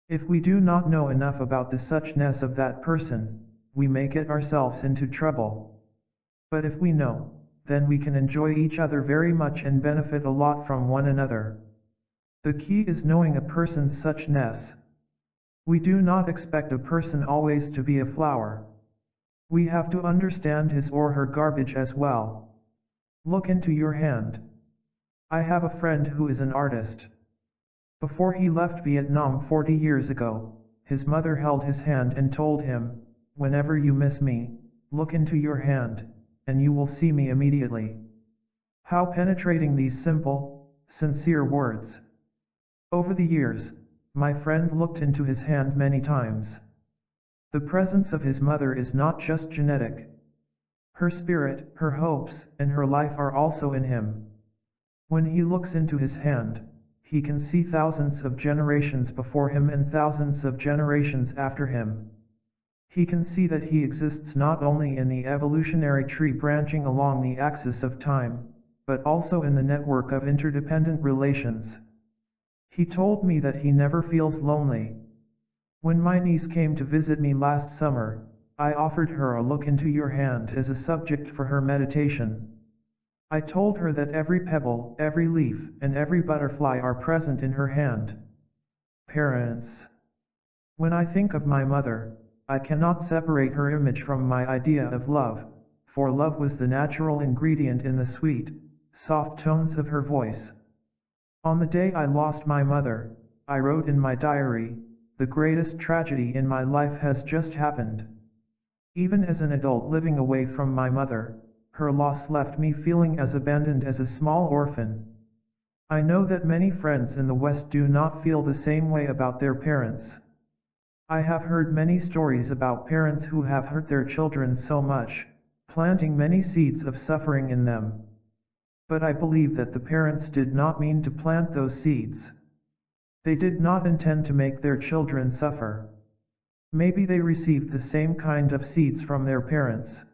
If we do not know enough about the suchness of that person, we may get ourselves into trouble. But if we know, then we can enjoy each other very much and benefit a lot from one another. The key is knowing a person's suchness. We do not expect a person always to be a flower. We have to understand his or her garbage as well. Look into your hand. I have a friend who is an artist. Before he left Vietnam 40 years ago, his mother held his hand and told him, "Whenever you miss me, look into your hand, and you will see me immediately." How penetrating these simple, sincere words. Over the years, my friend looked into his hand many times. The presence of his mother is not just genetic. Her spirit, her hopes, and her life are also in him. When he looks into his hand, he can see thousands of generations before him and thousands of generations after him. He can see that he exists not only in the evolutionary tree branching along the axis of time, but also in the network of interdependent relations. He told me that he never feels lonely. When my niece came to visit me last summer, I offered her a look into your hand as a subject for her meditation. I told her that every pebble, every leaf, and every butterfly are present in her hand. Parents. When I think of my mother, I cannot separate her image from my idea of love, for love was the natural ingredient in the sweet, soft tones of her voice. On the day I lost my mother, I wrote in my diary, "The greatest tragedy in my life has just happened." Even as an adult living away from my mother, her loss left me feeling as abandoned as a small orphan. I know that many friends in the West do not feel the same way about their parents. I have heard many stories about parents who have hurt their children so much, planting many seeds of suffering in them. But I believe that the parents did not mean to plant those seeds. They did not intend to make their children suffer. Maybe they received the same kind of seeds from their parents.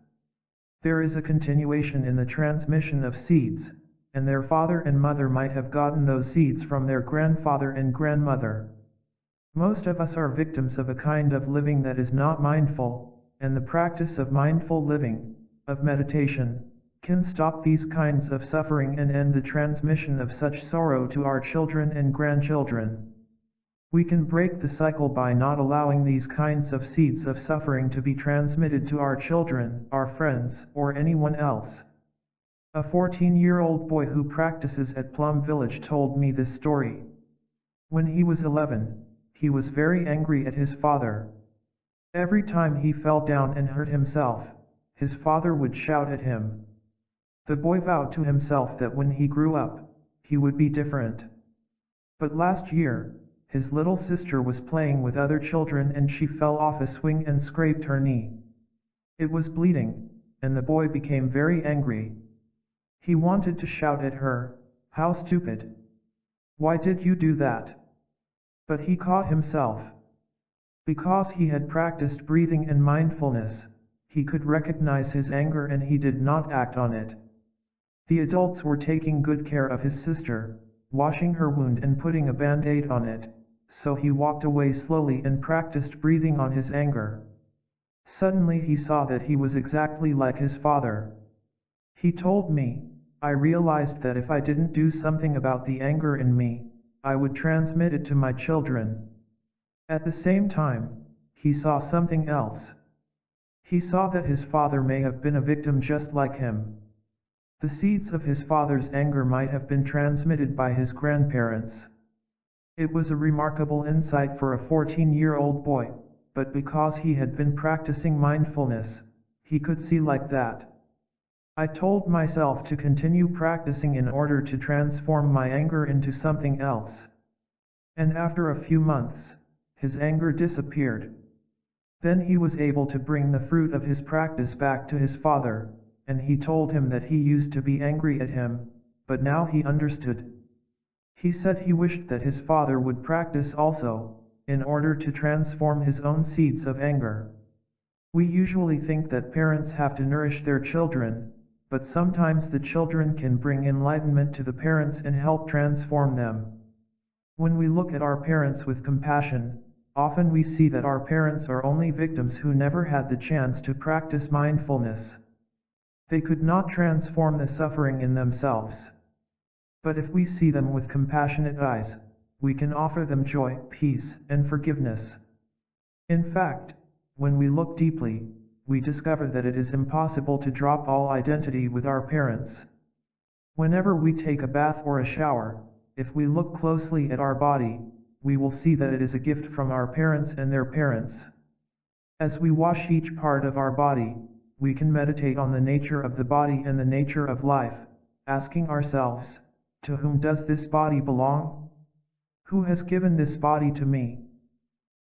There is a continuation in the transmission of seeds, and their father and mother might have gotten those seeds from their grandfather and grandmother. Most of us are victims of a kind of living that is not mindful, and the practice of mindful living, of meditation, can stop these kinds of suffering and end the transmission of such sorrow to our children and grandchildren. We can break the cycle by not allowing these kinds of seeds of suffering to be transmitted to our children, our friends, or anyone else. A 14-year-old boy who practices at Plum Village told me this story. When he was 11, he was very angry at his father. Every time he fell down and hurt himself, his father would shout at him. The boy vowed to himself that when he grew up, he would be different. But last year, his little sister was playing with other children and she fell off a swing and scraped her knee. It was bleeding, and the boy became very angry. He wanted to shout at her, "How stupid! Why did you do that?" But he caught himself. Because he had practiced breathing and mindfulness, he could recognize his anger and he did not act on it. The adults were taking good care of his sister, washing her wound and putting a band-aid on it, so he walked away slowly and practiced breathing on his anger. Suddenly he saw that he was exactly like his father. He told me, "I realized that if I didn't do something about the anger in me, I would transmit it to my children." At the same time, he saw something else. He saw that his father may have been a victim just like him. The seeds of his father's anger might have been transmitted by his grandparents. It was a remarkable insight for a 14-year-old boy, but because he had been practicing mindfulness, he could see like that. I told myself to continue practicing in order to transform my anger into something else. And after a few months, his anger disappeared. Then he was able to bring the fruit of his practice back to his father, and he told him that he used to be angry at him, but now he understood. He said he wished that his father would practice also, in order to transform his own seeds of anger. We usually think that parents have to nourish their children, but sometimes the children can bring enlightenment to the parents and help transform them. When we look at our parents with compassion, often we see that our parents are only victims who never had the chance to practice mindfulness. They could not transform the suffering in themselves. But if we see them with compassionate eyes, we can offer them joy, peace, and forgiveness. In fact, when we look deeply, we discover that it is impossible to drop all identity with our parents. Whenever we take a bath or a shower, if we look closely at our body, we will see that it is a gift from our parents and their parents. As we wash each part of our body, we can meditate on the nature of the body and the nature of life, asking ourselves, to whom does this body belong? Who has given this body to me?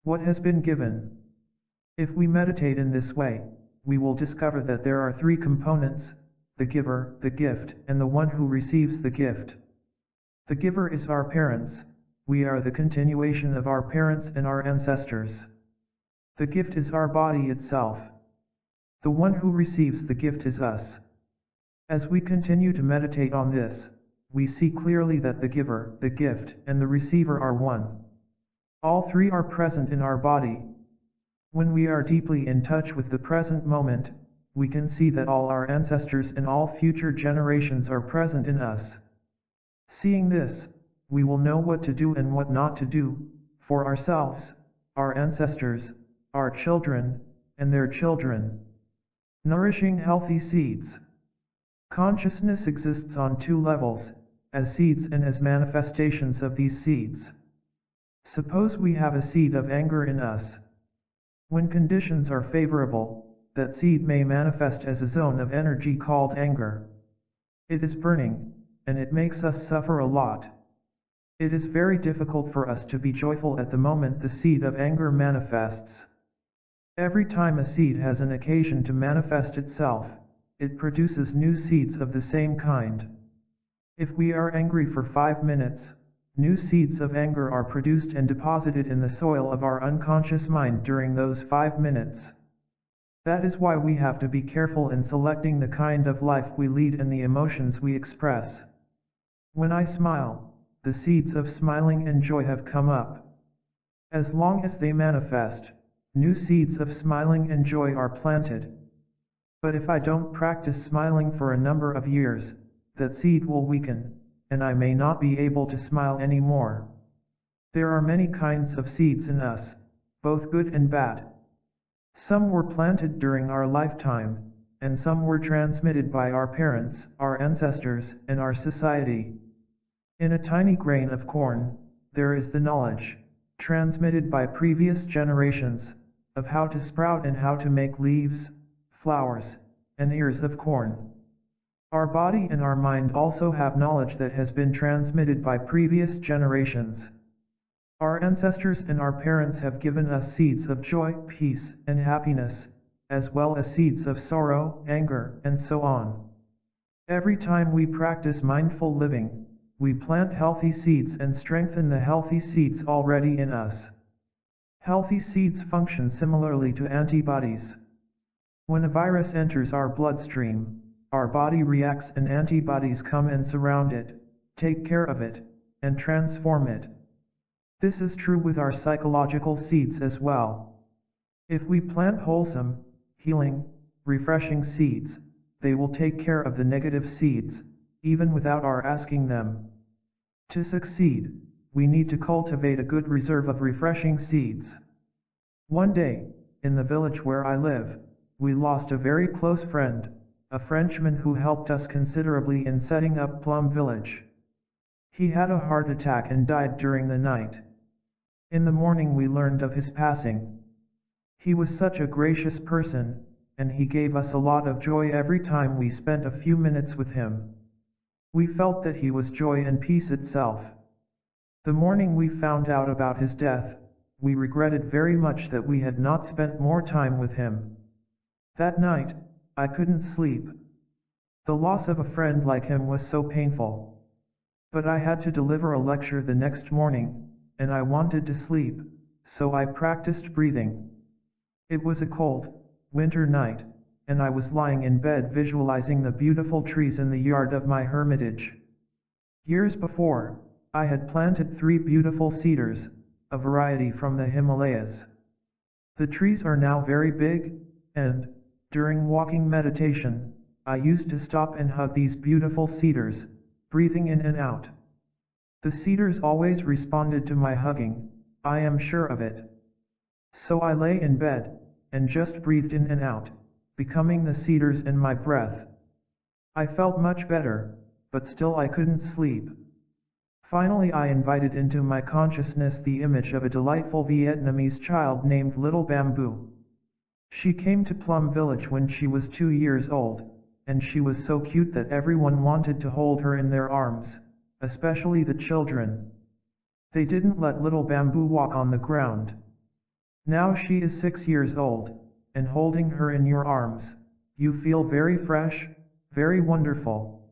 What has been given? If we meditate in this way, we will discover that there are three components: the giver, the gift, and the one who receives the gift. The giver is our parents. We are the continuation of our parents and our ancestors. The gift is our body itself. The one who receives the gift is us. As we continue to meditate on this, we see clearly that the giver, the gift, and the receiver are one. All three are present in our body. When we are deeply in touch with the present moment, we can see that all our ancestors and all future generations are present in us. Seeing this, we will know what to do and what not to do, for ourselves, our ancestors, our children, and their children. Nourishing healthy seeds. Consciousness exists on two levels, as seeds and as manifestations of these seeds. Suppose we have a seed of anger in us. When conditions are favorable, that seed may manifest as a zone of energy called anger. It is burning, and it makes us suffer a lot. It is very difficult for us to be joyful at the moment the seed of anger manifests. Every time a seed has an occasion to manifest itself, it produces new seeds of the same kind. If we are angry for 5 minutes, new seeds of anger are produced and deposited in the soil of our unconscious mind during those 5 minutes. That is why we have to be careful in selecting the kind of life we lead and the emotions we express. When I smile, the seeds of smiling and joy have come up. As long as they manifest, new seeds of smiling and joy are planted. But if I don't practice smiling for a number of years, that seed will weaken, and I may not be able to smile anymore. There are many kinds of seeds in us, both good and bad. Some were planted during our lifetime, and some were transmitted by our parents, our ancestors, and our society. In a tiny grain of corn, there is the knowledge, transmitted by previous generations, of how to sprout and how to make leaves, flowers, and ears of corn. Our body and our mind also have knowledge that has been transmitted by previous generations. Our ancestors and our parents have given us seeds of joy, peace, and happiness, as well as seeds of sorrow, anger, and so on. Every time we practice mindful living, we plant healthy seeds and strengthen the healthy seeds already in us. Healthy seeds function similarly to antibodies. When a virus enters our bloodstream, our body reacts and antibodies come and surround it, take care of it, and transform it. This is true with our psychological seeds as well. If we plant wholesome, healing, refreshing seeds, they will take care of the negative seeds, even without our asking them. To succeed, we need to cultivate a good reserve of refreshing seeds. One day, in the village where I live, we lost a very close friend, a Frenchman who helped us considerably in setting up Plum Village. He had a heart attack and died during the night. In the morning we learned of his passing. He was such a gracious person, and he gave us a lot of joy every time we spent a few minutes with him. We felt that he was joy and peace itself. The morning we found out about his death, we regretted very much that we had not spent more time with him. That night, I couldn't sleep. The loss of a friend like him was so painful. But I had to deliver a lecture the next morning, and I wanted to sleep, so I practiced breathing. It was a cold, winter night, and I was lying in bed visualizing the beautiful trees in the yard of my hermitage. Years before, I had planted 3 beautiful cedars, a variety from the Himalayas. The trees are now very big, and, during walking meditation, I used to stop and hug these beautiful cedars, breathing in and out. The cedars always responded to my hugging, I am sure of it. So I lay in bed, and just breathed in and out, becoming the cedars in my breath. I felt much better, but still I couldn't sleep. Finally I invited into my consciousness the image of a delightful Vietnamese child named Little Bamboo. She came to Plum Village when she was 2 years old, and she was so cute that everyone wanted to hold her in their arms, especially the children. They didn't let Little Bamboo walk on the ground. Now she is 6 years old, and holding her in your arms, you feel very fresh, very wonderful.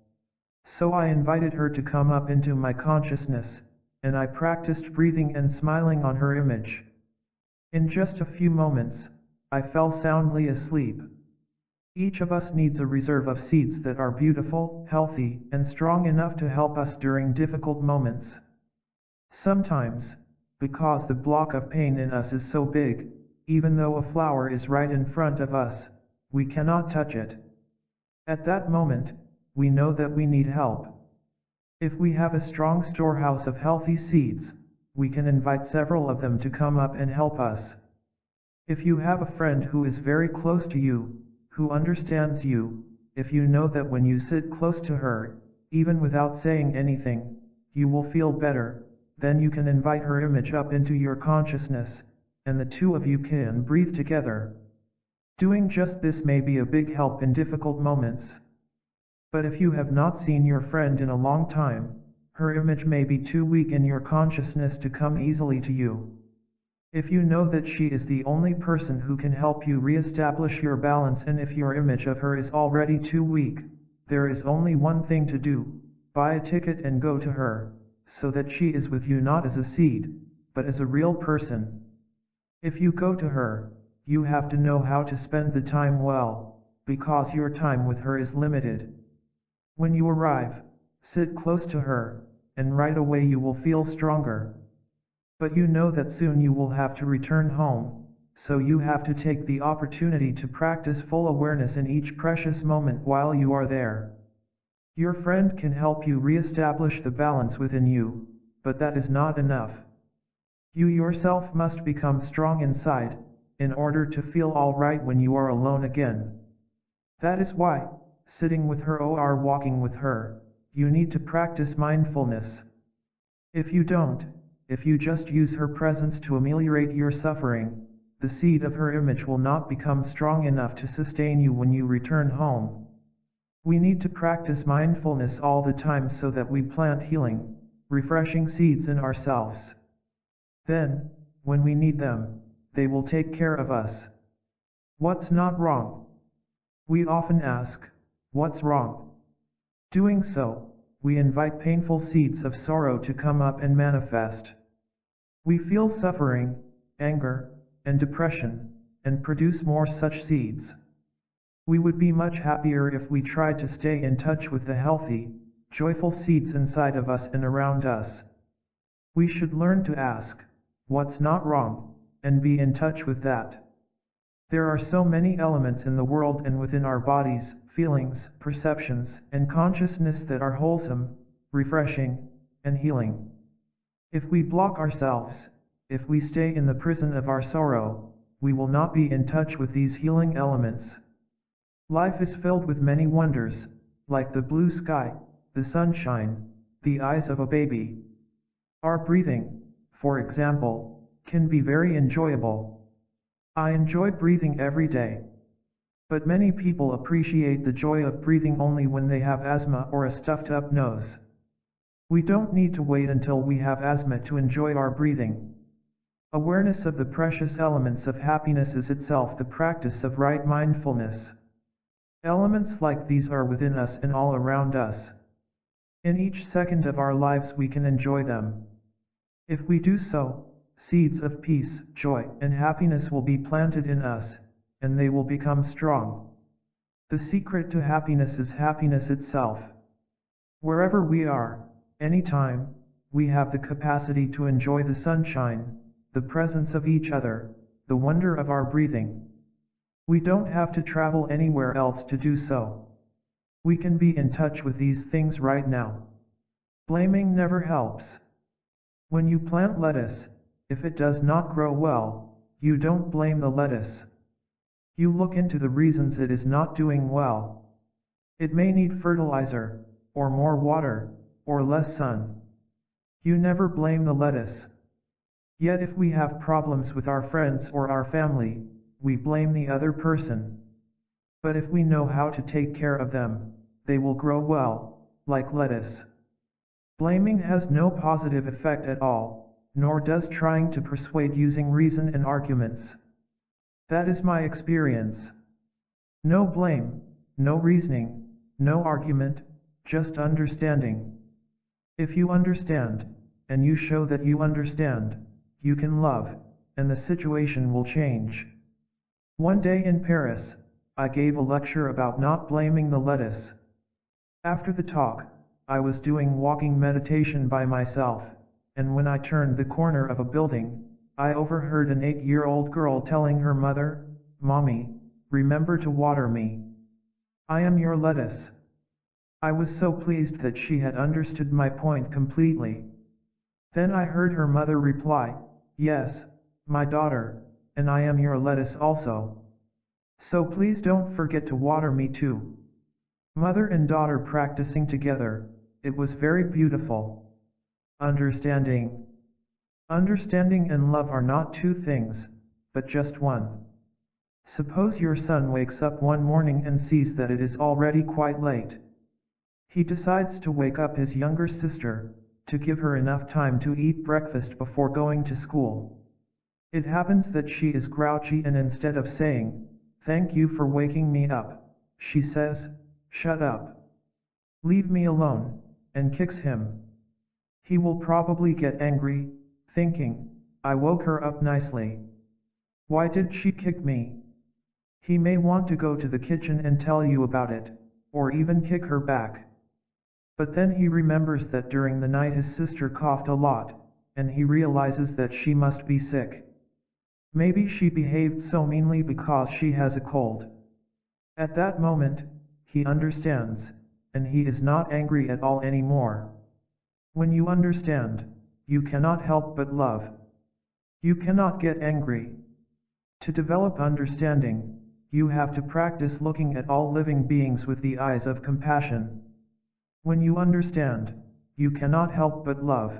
So I invited her to come up into my consciousness, and I practiced breathing and smiling on her image. In just a few moments, I fell soundly asleep. Each of us needs a reserve of seeds that are beautiful, healthy, and strong enough to help us during difficult moments. Sometimes, because the block of pain in us is so big, even though a flower is right in front of us, we cannot touch it. At that moment, we know that we need help. If we have a strong storehouse of healthy seeds, we can invite several of them to come up and help us. If you have a friend who is very close to you, who understands you, if you know that when you sit close to her, even without saying anything, you will feel better, then you can invite her image up into your consciousness, and the two of you can breathe together. Doing just this may be a big help in difficult moments. But if you have not seen your friend in a long time, her image may be too weak in your consciousness to come easily to you. If you know that she is the only person who can help you re-establish your balance, and if your image of her is already too weak, there is only one thing to do: buy a ticket and go to her, so that she is with you not as a seed, but as a real person. If you go to her, you have to know how to spend the time well, because your time with her is limited. When you arrive, sit close to her, and right away you will feel stronger. But you know that soon you will have to return home, so you have to take the opportunity to practice full awareness in each precious moment while you are there. Your friend can help you re-establish the balance within you, but that is not enough. You yourself must become strong inside, in order to feel all right when you are alone again. That is why, sitting with her or walking with her, you need to practice mindfulness. If you don't, if you just use her presence to ameliorate your suffering, the seed of her image will not become strong enough to sustain you when you return home. We need to practice mindfulness all the time so that we plant healing, refreshing seeds in ourselves. Then, when we need them, they will take care of us. What's not wrong? We often ask, what's wrong? Doing so, we invite painful seeds of sorrow to come up and manifest. We feel suffering, anger, and depression, and produce more such seeds. We would be much happier if we tried to stay in touch with the healthy, joyful seeds inside of us and around us. We should learn to ask, what's not wrong, and be in touch with that. There are so many elements in the world and within our bodies, feelings, perceptions, and consciousness that are wholesome, refreshing, and healing. If we block ourselves, if we stay in the prison of our sorrow, we will not be in touch with these healing elements. Life is filled with many wonders, like the blue sky, the sunshine, the eyes of a baby. Our breathing, for example, can be very enjoyable. I enjoy breathing every day. But many people appreciate the joy of breathing only when they have asthma or a stuffed-up nose. We don't need to wait until we have asthma to enjoy our breathing. Awareness of the precious elements of happiness is itself the practice of right mindfulness. Elements like these are within us and all around us. In each second of our lives we can enjoy them. If we do so, seeds of peace, joy, and happiness will be planted in us, and they will become strong. The secret to happiness is happiness itself. Wherever we are, anytime, we have the capacity to enjoy the sunshine, the presence of each other, the wonder of our breathing. We don't have to travel anywhere else to do so. We can be in touch with these things right now. Blaming never helps. When you plant lettuce, if it does not grow well, you don't blame the lettuce. You look into the reasons it is not doing well. It may need fertilizer, or more water, or less sun. You never blame the lettuce. Yet if we have problems with our friends or our family, we blame the other person. But if we know how to take care of them, they will grow well, like lettuce. Blaming has no positive effect at all, nor does trying to persuade using reason and arguments. That is my experience. No blame, no reasoning, no argument, just understanding. If you understand, and you show that you understand, you can love, and the situation will change. One day in Paris, I gave a lecture about not blaming the lettuce. After the talk, I was doing walking meditation by myself, and when I turned the corner of a building, I overheard an 8-year-old girl telling her mother, "Mommy, remember to water me. I am your lettuce." I was so pleased that she had understood my point completely. Then I heard her mother reply, "Yes, my daughter, and I am your lettuce also. So please don't forget to water me too." Mother and daughter practicing together, it was very beautiful. Understanding. Understanding and love are not two things, but just one. Suppose your son wakes up one morning and sees that it is already quite late. He decides to wake up his younger sister, to give her enough time to eat breakfast before going to school. It happens that she is grouchy and instead of saying, "Thank you for waking me up," she says, "Shut up. Leave me alone," and kicks him. He will probably get angry, thinking, "I woke her up nicely. Why did she kick me?" He may want to go to the kitchen and tell you about it, or even kick her back. But then he remembers that during the night his sister coughed a lot, and he realizes that she must be sick. Maybe she behaved so meanly because she has a cold. At that moment, he understands, and he is not angry at all anymore. When you understand, you cannot help but love. You cannot get angry. To develop understanding, you have to practice looking at all living beings with the eyes of compassion. When you understand, you cannot help but love.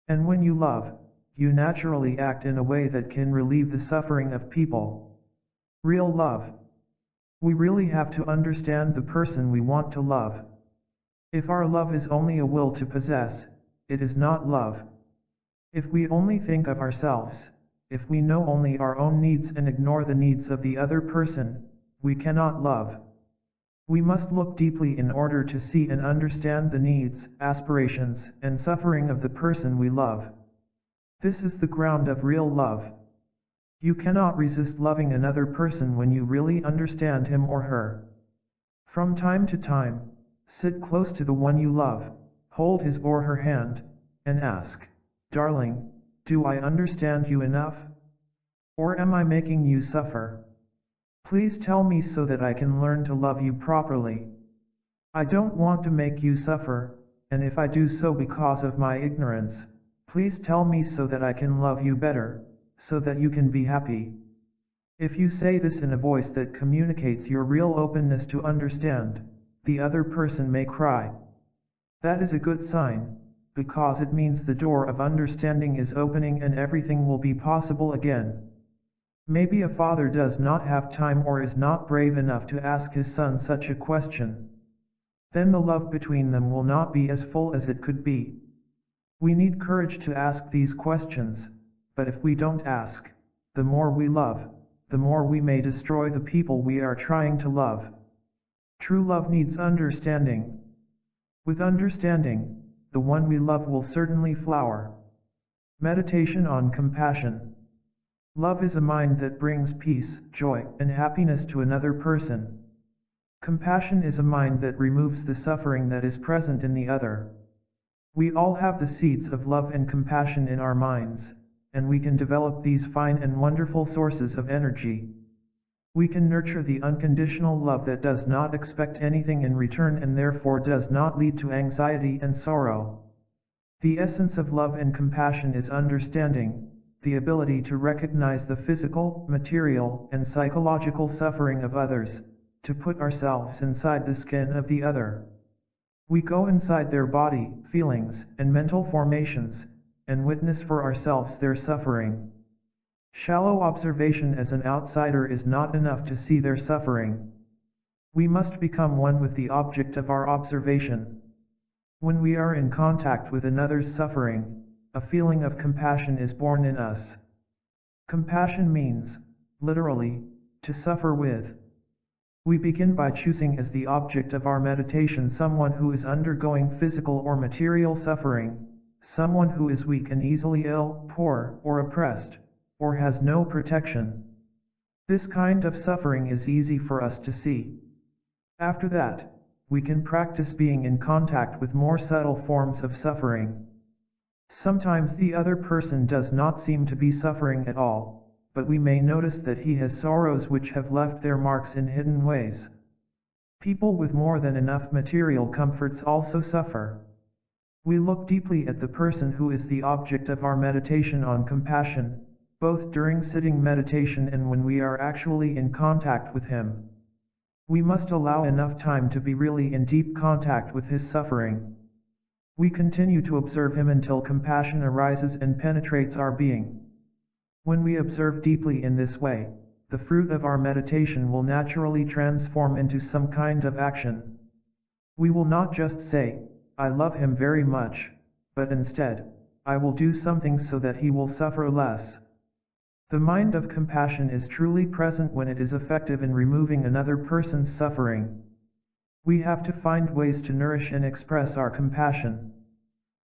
And when you love, you naturally act in a way that can relieve the suffering of people. Real love. We really have to understand the person we want to love. If our love is only a will to possess, it is not love. If we only think of ourselves, if we know only our own needs and ignore the needs of the other person, we cannot love. We must look deeply in order to see and understand the needs, aspirations, and suffering of the person we love. This is the ground of real love. You cannot resist loving another person when you really understand him or her. From time to time, sit close to the one you love, hold his or her hand, and ask, "Darling, do I understand you enough? Or am I making you suffer? Please tell me so that I can learn to love you properly. I don't want to make you suffer, and if I do so because of my ignorance, please tell me so that I can love you better, so that you can be happy." If you say this in a voice that communicates your real openness to understand, the other person may cry. That is a good sign, because it means the door of understanding is opening and everything will be possible again. Maybe a father does not have time or is not brave enough to ask his son such a question. Then the love between them will not be as full as it could be. We need courage to ask these questions, but if we don't ask, the more we love, the more we may destroy the people we are trying to love. True love needs understanding. With understanding, the one we love will certainly flower. Meditation on compassion. Love is a mind that brings peace, joy, and happiness to another person. Compassion is a mind that removes the suffering that is present in the other. We all have the seeds of love and compassion in our minds, and we can develop these fine and wonderful sources of energy. We can nurture the unconditional love that does not expect anything in return and therefore does not lead to anxiety and sorrow. The essence of love and compassion is understanding, the ability to recognize the physical, material, and psychological suffering of others, to put ourselves inside the skin of the other. We go inside their body, feelings, and mental formations, and witness for ourselves their suffering. Shallow observation as an outsider is not enough to see their suffering. We must become one with the object of our observation. When we are in contact with another's suffering, a feeling of compassion is born in us. Compassion means, literally, to suffer with. We begin by choosing as the object of our meditation someone who is undergoing physical or material suffering, someone who is weak and easily ill, poor, or oppressed, or has no protection. This kind of suffering is easy for us to see. After that, we can practice being in contact with more subtle forms of suffering. Sometimes the other person does not seem to be suffering at all, but we may notice that he has sorrows which have left their marks in hidden ways. People with more than enough material comforts also suffer. We look deeply at the person who is the object of our meditation on compassion, both during sitting meditation and when we are actually in contact with him. We must allow enough time to be really in deep contact with his suffering. We continue to observe him until compassion arises and penetrates our being. When we observe deeply in this way, the fruit of our meditation will naturally transform into some kind of action. We will not just say, "I love him very much," but instead, "I will do something so that he will suffer less." The mind of compassion is truly present when it is effective in removing another person's suffering. We have to find ways to nourish and express our compassion.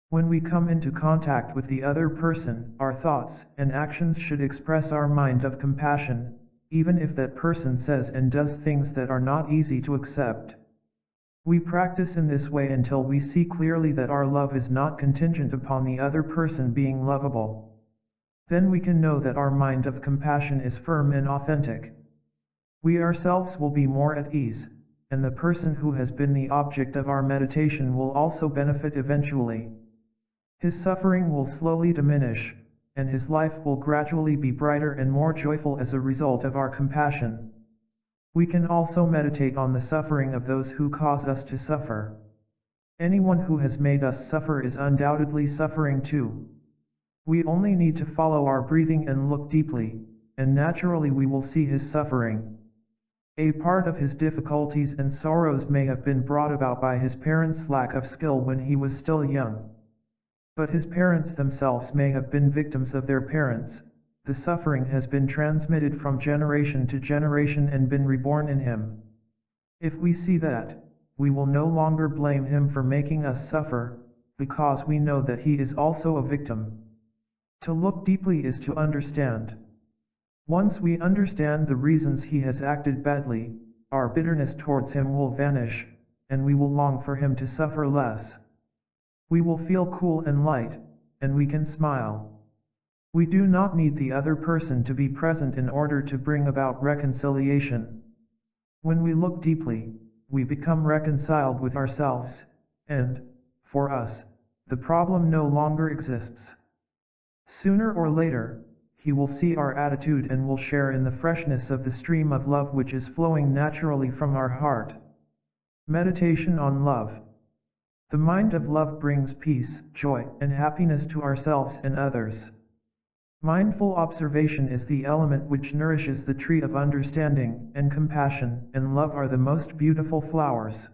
When we come into contact with the other person, our thoughts and actions should express our mind of compassion, even if that person says and does things that are not easy to accept. We practice in this way until we see clearly that our love is not contingent upon the other person being lovable. Then we can know that our mind of compassion is firm and authentic. We ourselves will be more at ease, and the person who has been the object of our meditation will also benefit eventually. His suffering will slowly diminish, and his life will gradually be brighter and more joyful as a result of our compassion. We can also meditate on the suffering of those who cause us to suffer. Anyone who has made us suffer is undoubtedly suffering too. We only need to follow our breathing and look deeply, and naturally we will see his suffering. A part of his difficulties and sorrows may have been brought about by his parents' lack of skill when he was still young. But his parents themselves may have been victims of their parents. The suffering has been transmitted from generation to generation and been reborn in him. If we see that, we will no longer blame him for making us suffer, because we know that he is also a victim. To look deeply is to understand. Once we understand the reasons he has acted badly, our bitterness towards him will vanish, and we will long for him to suffer less. We will feel cool and light, and we can smile. We do not need the other person to be present in order to bring about reconciliation. When we look deeply, we become reconciled with ourselves, and, for us, the problem no longer exists. Sooner or later, he will see our attitude and will share in the freshness of the stream of love which is flowing naturally from our heart. Meditation on love. The mind of love brings peace, joy, and happiness to ourselves and others. Mindful observation is the element which nourishes the tree of understanding, and compassion and love are the most beautiful flowers.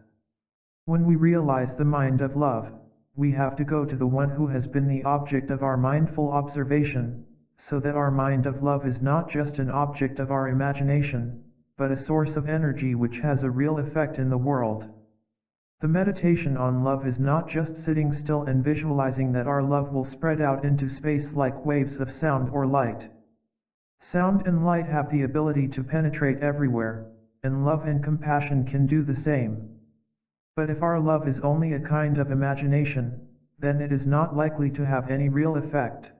When we realize the mind of love, we have to go to the one who has been the object of our mindful observation, so that our mind of love is not just an object of our imagination, but a source of energy which has a real effect in the world. The meditation on love is not just sitting still and visualizing that our love will spread out into space like waves of sound or light. Sound and light have the ability to penetrate everywhere, and love and compassion can do the same. But if our love is only a kind of imagination, then it is not likely to have any real effect.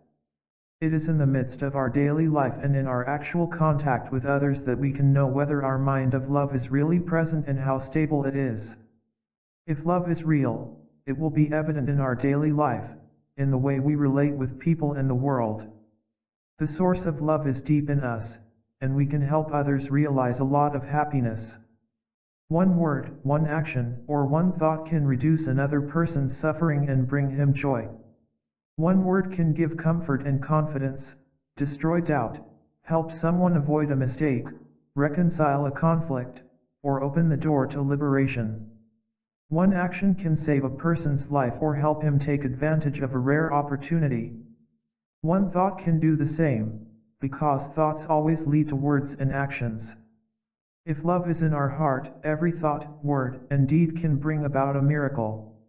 It is in the midst of our daily life and in our actual contact with others that we can know whether our mind of love is really present and how stable it is. If love is real, it will be evident in our daily life, in the way we relate with people and the world. The source of love is deep in us, and we can help others realize a lot of happiness. One word, one action, or one thought can reduce another person's suffering and bring him joy. One word can give comfort and confidence, destroy doubt, help someone avoid a mistake, reconcile a conflict, or open the door to liberation. One action can save a person's life or help him take advantage of a rare opportunity. One thought can do the same, because thoughts always lead to words and actions. If love is in our heart, every thought, word, and deed can bring about a miracle.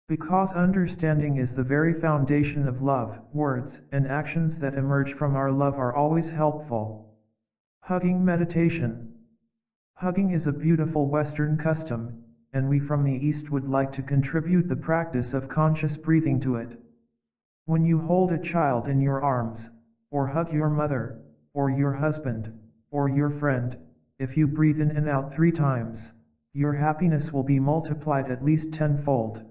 Because understanding is the very foundation of love, words and actions that emerge from our love are always helpful. Hugging meditation. Hugging is a beautiful Western custom, and we from the East would like to contribute the practice of conscious breathing to it. When you hold a child in your arms, or hug your mother, or your husband, or your friend, if you breathe in and out 3 times, your happiness will be multiplied at least tenfold.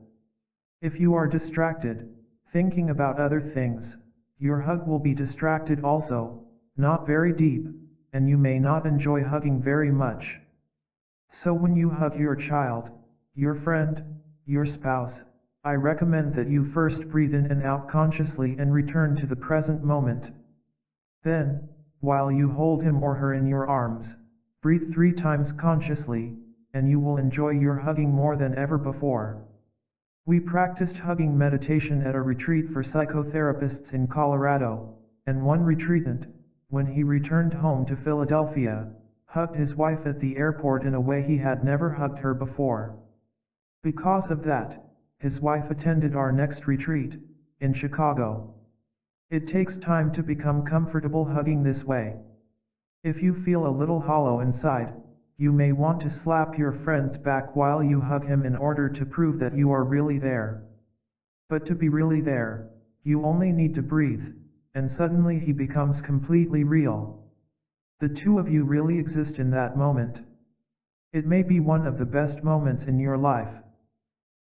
If you are distracted, thinking about other things, your hug will be distracted also, not very deep, and you may not enjoy hugging very much. So when you hug your child, your friend, your spouse, I recommend that you first breathe in and out consciously and return to the present moment. Then, while you hold him or her in your arms, breathe 3 times consciously, and you will enjoy your hugging more than ever before. We practiced hugging meditation at a retreat for psychotherapists in Colorado, and one retreatant, when he returned home to Philadelphia, hugged his wife at the airport in a way he had never hugged her before. Because of that, his wife attended our next retreat, in Chicago. It takes time to become comfortable hugging this way. If you feel a little hollow inside, you may want to slap your friend's back while you hug him in order to prove that you are really there. But to be really there, you only need to breathe, and suddenly he becomes completely real. The two of you really exist in that moment. It may be one of the best moments in your life.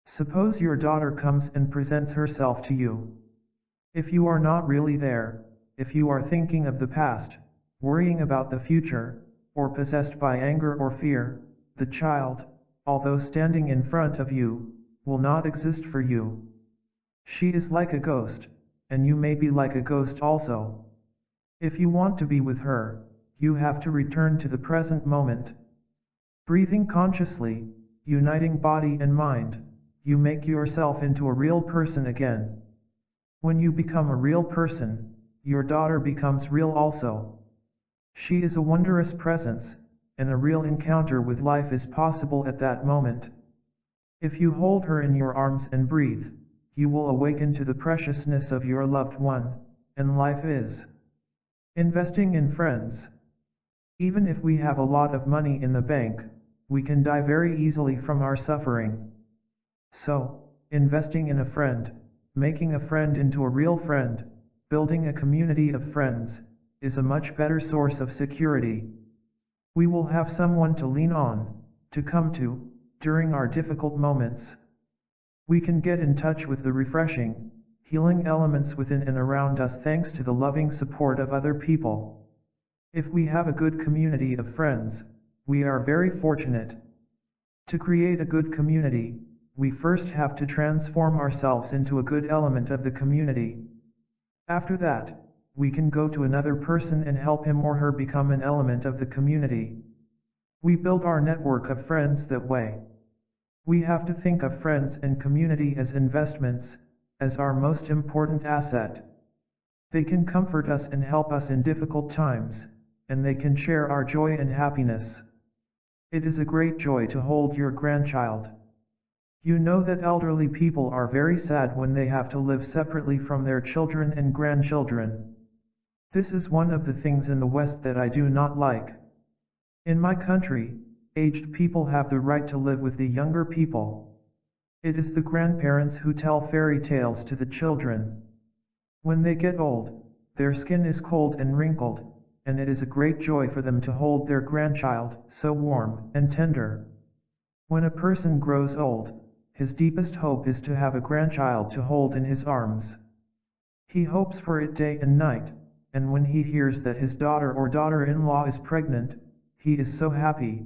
Suppose your daughter comes and presents herself to you. If you are not really there, if you are thinking of the past, worrying about the future, or possessed by anger or fear, the child, although standing in front of you, will not exist for you. She is like a ghost, and you may be like a ghost also. If you want to be with her, you have to return to the present moment. Breathing consciously, uniting body and mind, you make yourself into a real person again. When you become a real person, your daughter becomes real also. She is a wondrous presence, and a real encounter with life is possible at that moment. If you hold her in your arms and breathe, you will awaken to the preciousness of your loved one, and life is. Investing in friends. Even if we have a lot of money in the bank, we can die very easily from our suffering. So, investing in a friend, making a friend into a real friend, building a community of friends, is a much better source of security. We will have someone to lean on, to come to, during our difficult moments. We can get in touch with the refreshing, healing elements within and around us thanks to the loving support of other people. If we have a good community of friends, we are very fortunate. To create a good community, we first have to transform ourselves into a good element of the community. After that, we can go to another person and help him or her become an element of the community. We build our network of friends that way. We have to think of friends and community as investments, as our most important asset. They can comfort us and help us in difficult times, and they can share our joy and happiness. It is a great joy to hold your grandchild. You know that elderly people are very sad when they have to live separately from their children and grandchildren. This is one of the things in the West that I do not like. In my country, aged people have the right to live with the younger people. It is the grandparents who tell fairy tales to the children. When they get old, their skin is cold and wrinkled, and it is a great joy for them to hold their grandchild, so warm and tender. When a person grows old, his deepest hope is to have a grandchild to hold in his arms. He hopes for it day and night, and when he hears that his daughter or daughter-in-law is pregnant, he is so happy.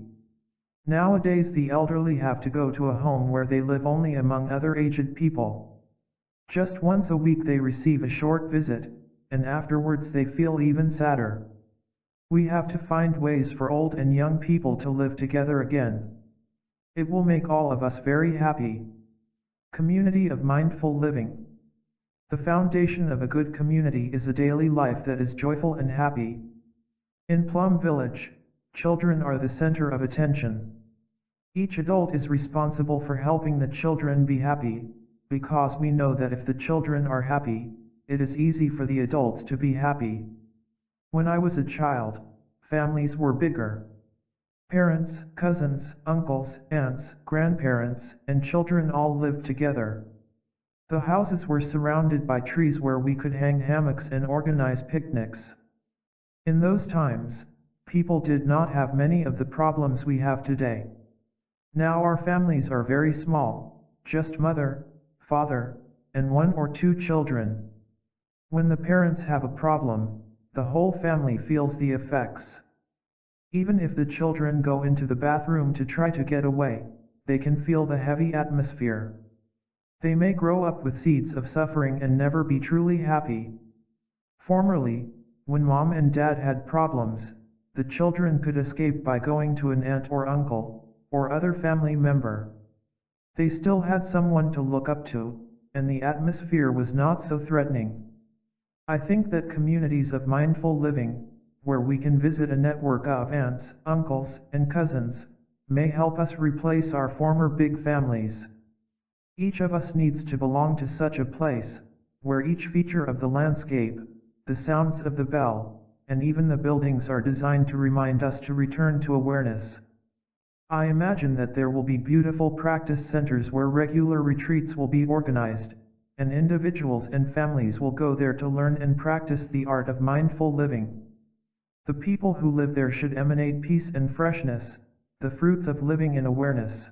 Nowadays the elderly have to go to a home where they live only among other aged people. Just once a week they receive a short visit, and afterwards they feel even sadder. We have to find ways for old and young people to live together again. It will make all of us very happy. Community of mindful living. The foundation of a good community is a daily life that is joyful and happy. In Plum Village, children are the center of attention. Each adult is responsible for helping the children be happy, because we know that if the children are happy, it is easy for the adults to be happy. When I was a child, families were bigger. Parents, cousins, uncles, aunts, grandparents, and children all lived together. The houses were surrounded by trees where we could hang hammocks and organize picnics. In those times, people did not have many of the problems we have today. Now our families are very small, just mother, father, and 1 or 2 children. When the parents have a problem, the whole family feels the effects. Even if the children go into the bathroom to try to get away, they can feel the heavy atmosphere. They may grow up with seeds of suffering and never be truly happy. Formerly, when mom and dad had problems, the children could escape by going to an aunt or uncle, or other family member. They still had someone to look up to, and the atmosphere was not so threatening. I think that communities of mindful living, where we can visit a network of aunts, uncles, and cousins, may help us replace our former big families. Each of us needs to belong to such a place, where each feature of the landscape, the sounds of the bell, and even the buildings are designed to remind us to return to awareness. I imagine that there will be beautiful practice centers where regular retreats will be organized, and individuals and families will go there to learn and practice the art of mindful living. The people who live there should emanate peace and freshness, the fruits of living in awareness.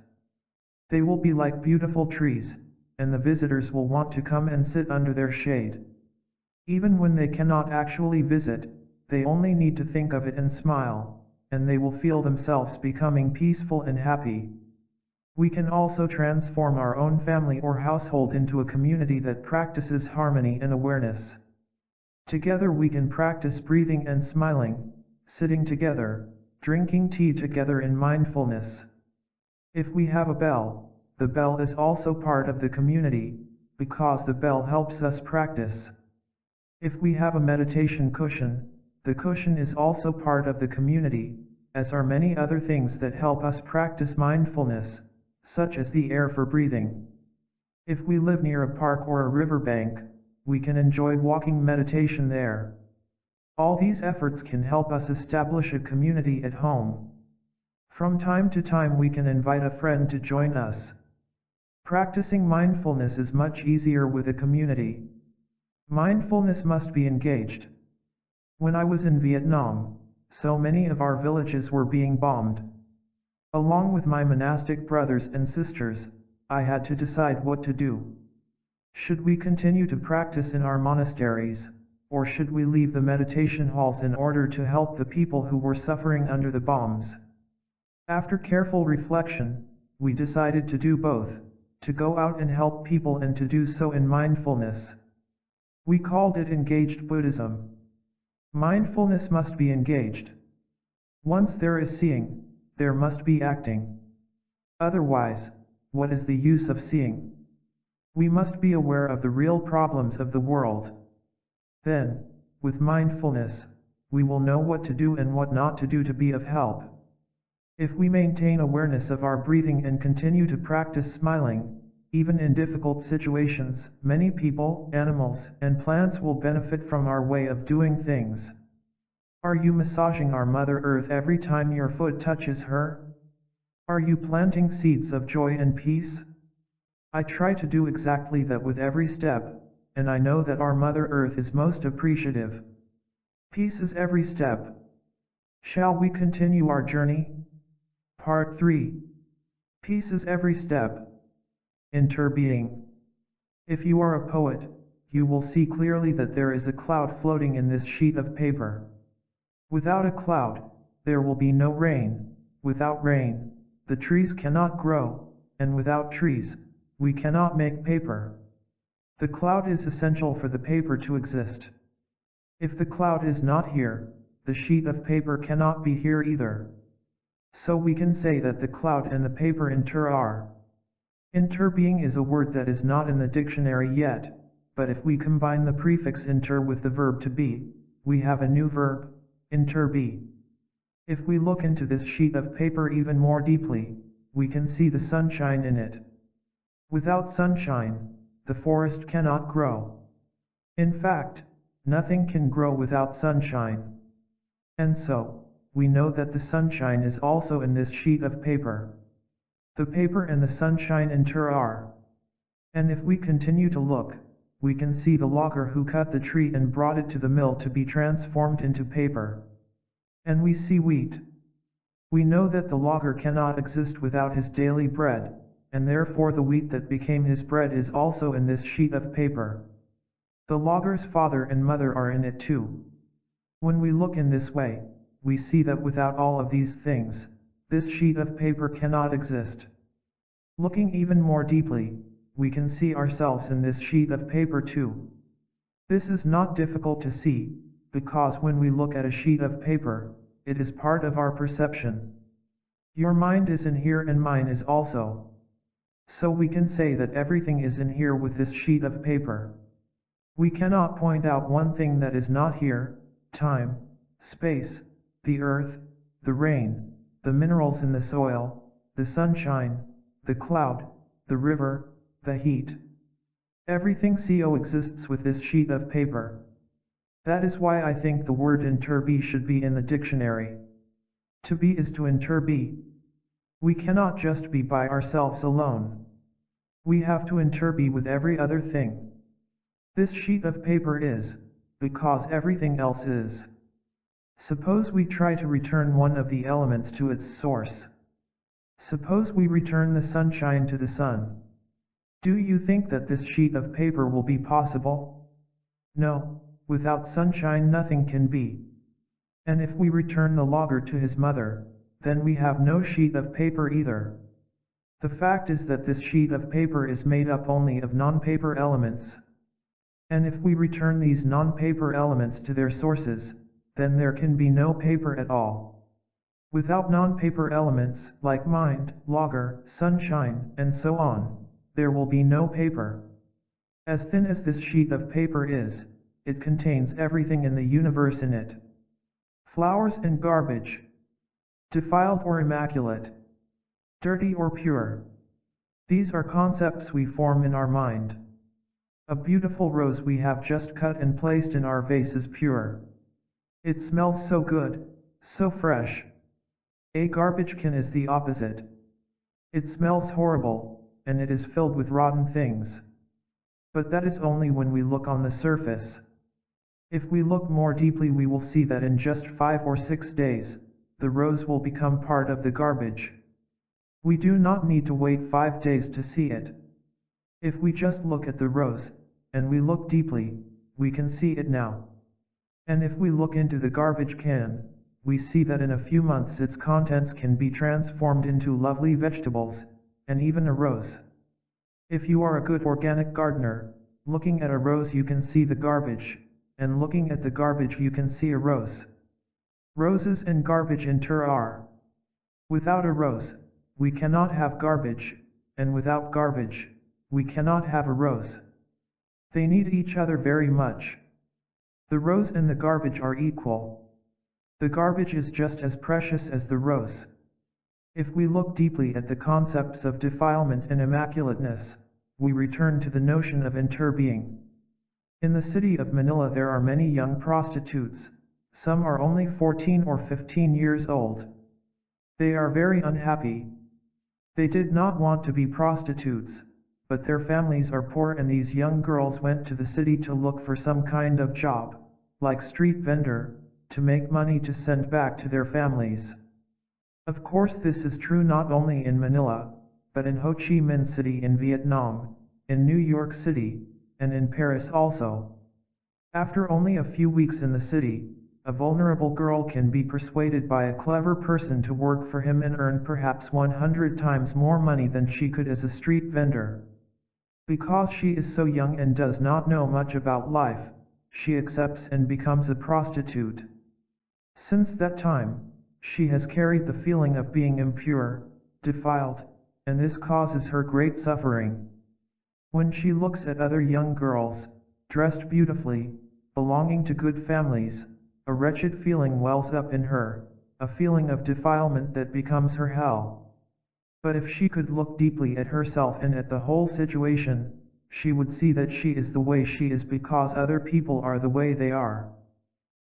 They will be like beautiful trees, and the visitors will want to come and sit under their shade. Even when they cannot actually visit, they only need to think of it and smile, and they will feel themselves becoming peaceful and happy. We can also transform our own family or household into a community that practices harmony and awareness. Together we can practice breathing and smiling, sitting together, drinking tea together in mindfulness. If we have a bell, the bell is also part of the community, because the bell helps us practice. If we have a meditation cushion, the cushion is also part of the community, as are many other things that help us practice mindfulness, such as the air for breathing. If we live near a park or a riverbank, we can enjoy walking meditation there. All these efforts can help us establish a community at home. From time to time we can invite a friend to join us. Practicing mindfulness is much easier with a community. Mindfulness must be engaged. When I was in Vietnam, so many of our villages were being bombed. Along with my monastic brothers and sisters, I had to decide what to do. Should we continue to practice in our monasteries, or should we leave the meditation halls in order to help the people who were suffering under the bombs? After careful reflection, we decided to do both, to go out and help people and to do so in mindfulness. We called it engaged Buddhism. Mindfulness must be engaged. Once there is seeing, there must be acting. Otherwise, what is the use of seeing? We must be aware of the real problems of the world. Then, with mindfulness, we will know what to do and what not to do to be of help. If we maintain awareness of our breathing and continue to practice smiling, even in difficult situations, many people, animals, and plants will benefit from our way of doing things. Are you massaging our Mother Earth every time your foot touches her? Are you planting seeds of joy and peace? I try to do exactly that with every step, and I know that our Mother Earth is most appreciative. Peace is every step. Shall we continue our journey? Part 3. Peace is every step. Interbeing. If you are a poet, you will see clearly that there is a cloud floating in this sheet of paper. Without a cloud, there will be no rain. Without rain, the trees cannot grow, and without trees, we cannot make paper. The cloud is essential for the paper to exist. If the cloud is not here, the sheet of paper cannot be here either. So we can say that the cloud and the paper are. Interbeing is a word that is not in the dictionary yet, but if we combine the prefix inter with the verb to be, we have a new verb, interbe. If we look into this sheet of paper even more deeply, we can see the sunshine in it. Without sunshine, the forest cannot grow. In fact, nothing can grow without sunshine. And so, we know that the sunshine is also in this sheet of paper. The paper and the sunshine are. And if we continue to look, we can see the logger who cut the tree and brought it to the mill to be transformed into paper. And we see wheat. We know that the logger cannot exist without his daily bread, and therefore the wheat that became his bread is also in this sheet of paper. The logger's father and mother are in it too. When we look in this way, we see that without all of these things, this sheet of paper cannot exist. Looking even more deeply, we can see ourselves in this sheet of paper too. This is not difficult to see, because when we look at a sheet of paper, it is part of our perception. Your mind is in here and mine is also. So we can say that everything is in here with this sheet of paper. We cannot point out one thing that is not here: time, space, the earth, the rain, the minerals in the soil, the sunshine, the cloud, the river, the heat. Everything coexists with this sheet of paper. That is why I think the word interbe should be in the dictionary. To be is to interbe. We cannot just be by ourselves alone. We have to interbe with every other thing. This sheet of paper is, because everything else is. Suppose we try to return one of the elements to its source. Suppose we return the sunshine to the sun. Do you think that this sheet of paper will be possible? No, without sunshine nothing can be. And if we return the logger to his mother, then we have no sheet of paper either. The fact is that this sheet of paper is made up only of non-paper elements. And if we return these non-paper elements to their sources, then there can be no paper at all. Without non-paper elements, like mind, logger, sunshine, and so on, there will be no paper. As thin as this sheet of paper is, it contains everything in the universe in it. Flowers and garbage. Defiled or immaculate. Dirty or pure. These are concepts we form in our mind. A beautiful rose we have just cut and placed in our vase is pure. It smells so good, so fresh. A garbage can is the opposite. It smells horrible, and it is filled with rotten things. But that is only when we look on the surface. If we look more deeply we will see that in just 5 or 6 days, the rose will become part of the garbage. We do not need to wait 5 days to see it. If we just look at the rose, and we look deeply, we can see it now. And if we look into the garbage can, we see that in a few months its contents can be transformed into lovely vegetables, and even a rose. If you are a good organic gardener, looking at a rose you can see the garbage, and looking at the garbage you can see a rose. Roses and garbage are. Without a rose, we cannot have garbage, and without garbage, we cannot have a rose. They need each other very much. The rose and the garbage are equal. The garbage is just as precious as the rose. If we look deeply at the concepts of defilement and immaculateness, we return to the notion of interbeing. In the city of Manila there are many young prostitutes. Some are only 14 or 15 years old. They are very unhappy. They did not want to be prostitutes, but their families are poor and these young girls went to the city to look for some kind of job, like street vendor, to make money to send back to their families. Of course this is true not only in Manila, but in Ho Chi Minh City in Vietnam, in New York City, and in Paris also. After only a few weeks in the city, a vulnerable girl can be persuaded by a clever person to work for him and earn perhaps 100 times more money than she could as a street vendor. Because she is so young and does not know much about life, she accepts and becomes a prostitute. Since that time, she has carried the feeling of being impure, defiled, and this causes her great suffering. When she looks at other young girls, dressed beautifully, belonging to good families, a wretched feeling wells up in her, a feeling of defilement that becomes her hell. But if she could look deeply at herself and at the whole situation, she would see that she is the way she is because other people are the way they are.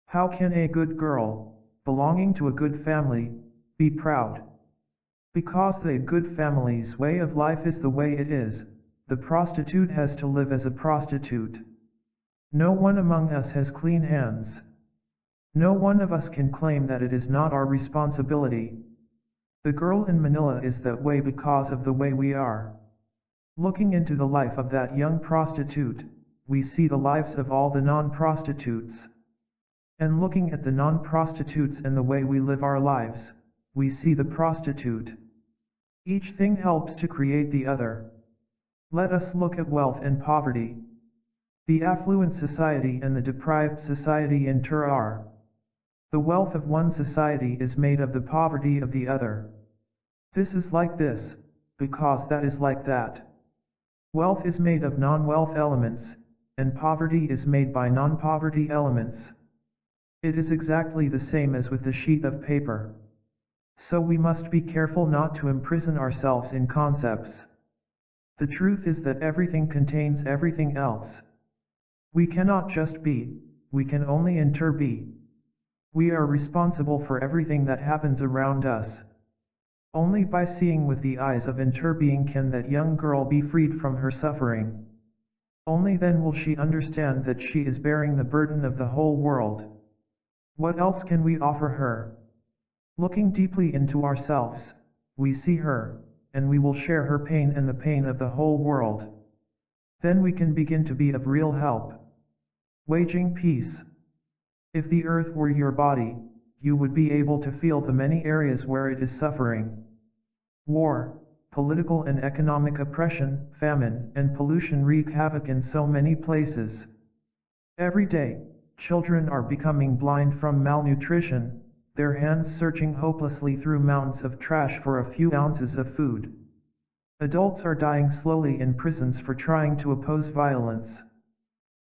How can a good girl, belonging to a good family, be proud? Because the good family's way of life is the way it is, the prostitute has to live as a prostitute. No one among us has clean hands. No one of us can claim that it is not our responsibility. The girl in Manila is that way because of the way we are. Looking into the life of that young prostitute, we see the lives of all the non-prostitutes. And looking at the non-prostitutes and the way we live our lives, we see the prostitute. Each thing helps to create the other. Let us look at wealth and poverty. The affluent society and the deprived society inter are. The wealth of one society is made of the poverty of the other. This is like this, because that is like that. Wealth is made of non-wealth elements, and poverty is made by non-poverty elements. It is exactly the same as with the sheet of paper. So we must be careful not to imprison ourselves in concepts. The truth is that everything contains everything else. We cannot just be, we can only interbe. We are responsible for everything that happens around us. Only by seeing with the eyes of interbeing can that young girl be freed from her suffering. Only then will she understand that she is bearing the burden of the whole world. What else can we offer her? Looking deeply into ourselves, we see her, and we will share her pain and the pain of the whole world. Then we can begin to be of real help. Waging peace. If the earth were your body, you would be able to feel the many areas where it is suffering. War, political and economic oppression, famine, and pollution wreak havoc in so many places. Every day, children are becoming blind from malnutrition, their hands searching hopelessly through mounds of trash for a few ounces of food. Adults are dying slowly in prisons for trying to oppose violence.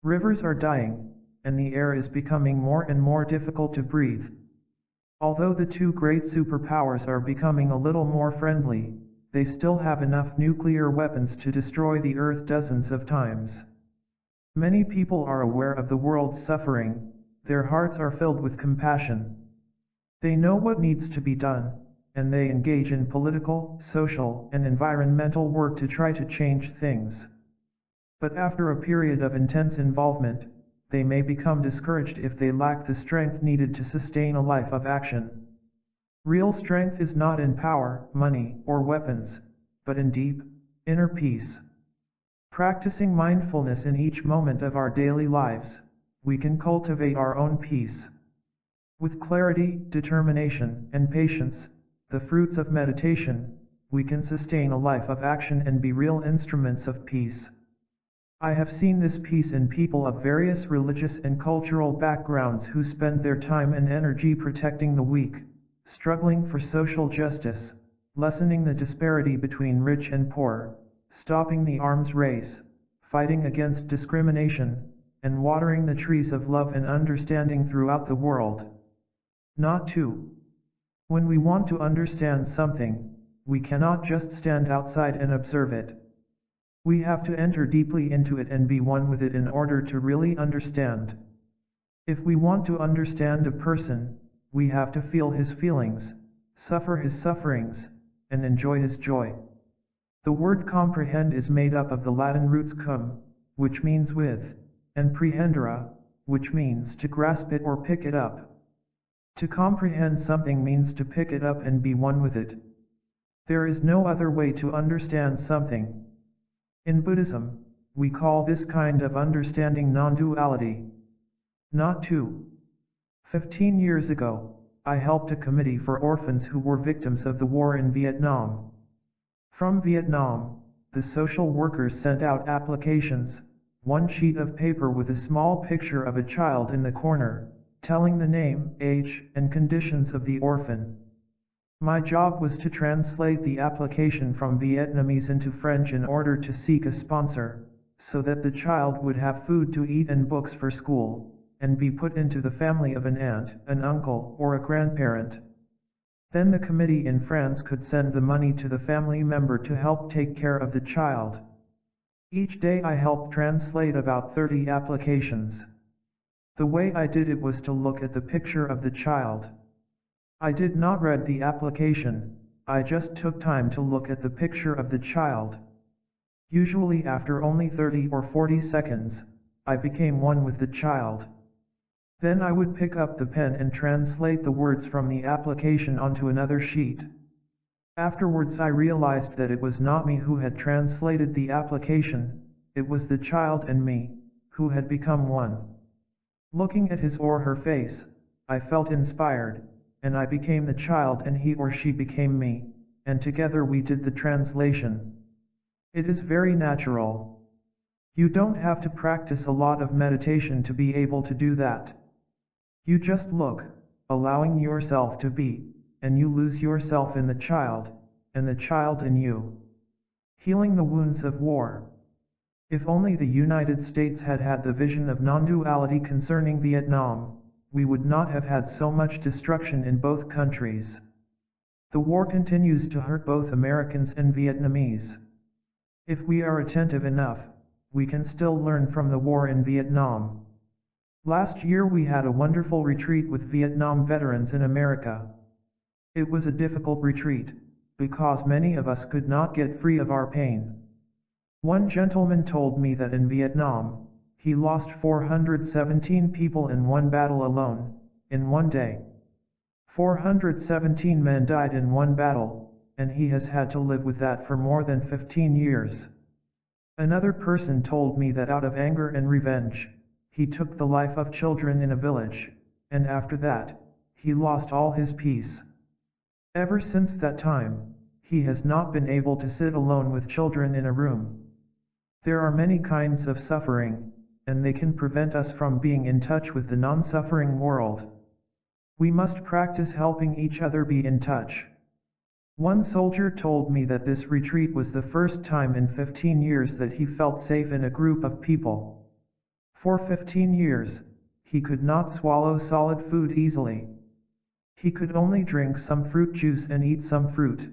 Rivers are dying, and the air is becoming more and more difficult to breathe. Although the two great superpowers are becoming a little more friendly, they still have enough nuclear weapons to destroy the earth dozens of times. Many people are aware of the world's suffering, their hearts are filled with compassion. They know what needs to be done, and they engage in political, social, and environmental work to try to change things. But after a period of intense involvement, they may become discouraged if they lack the strength needed to sustain a life of action. Real strength is not in power, money, or weapons, but in deep, inner peace. Practicing mindfulness in each moment of our daily lives, we can cultivate our own peace. With clarity, determination, and patience, the fruits of meditation, we can sustain a life of action and be real instruments of peace. I have seen this peace in people of various religious and cultural backgrounds who spend their time and energy protecting the weak, struggling for social justice, lessening the disparity between rich and poor, stopping the arms race, fighting against discrimination, and watering the trees of love and understanding throughout the world. Not to When we want to understand something, we cannot just stand outside and observe it. We have to enter deeply into it and be one with it in order to really understand. If we want to understand a person, we have to feel his feelings, suffer his sufferings, and enjoy his joy. The word comprehend is made up of the Latin roots cum, which means with, and prehendere, which means to grasp it or pick it up. To comprehend something means to pick it up and be one with it. There is no other way to understand something. In Buddhism, we call this kind of understanding non-duality. Not two. 15 years ago, I helped a committee for orphans who were victims of the war in Vietnam. From Vietnam, the social workers sent out applications, one sheet of paper with a small picture of a child in the corner, telling the name, age, and conditions of the orphan. My job was to translate the application from Vietnamese into French in order to seek a sponsor, so that the child would have food to eat and books for school, and be put into the family of an aunt, an uncle, or a grandparent. Then the committee in France could send the money to the family member to help take care of the child. Each day I helped translate about 30 applications. The way I did it was to look at the picture of the child. I did not read the application, I just took time to look at the picture of the child. Usually after only 30 or 40 seconds, I became one with the child. Then I would pick up the pen and translate the words from the application onto another sheet. Afterwards I realized that it was not me who had translated the application, it was the child and me, who had become one. Looking at his or her face, I felt inspired, and I became the child and he or she became me, and together we did the translation. It is very natural. You don't have to practice a lot of meditation to be able to do that. You just look, allowing yourself to be, and you lose yourself in the child, and the child in you. Healing the wounds of war. If only the United States had had the vision of non-duality concerning Vietnam, we would not have had so much destruction in both countries. The war continues to hurt both Americans and Vietnamese. If we are attentive enough, we can still learn from the war in Vietnam. Last year we had a wonderful retreat with Vietnam veterans in America. It was a difficult retreat, because many of us could not get free of our pain. One gentleman told me that in Vietnam, he lost 417 people in one battle alone, in one day. 417 men died in one battle, and he has had to live with that for more than 15 years. Another person told me that out of anger and revenge, he took the life of children in a village, and after that, he lost all his peace. Ever since that time, he has not been able to sit alone with children in a room. There are many kinds of suffering, and they can prevent us from being in touch with the non-suffering world. We must practice helping each other be in touch. One soldier told me that this retreat was the first time in 15 years that he felt safe in a group of people. For 15 years, he could not swallow solid food easily. He could only drink some fruit juice and eat some fruit.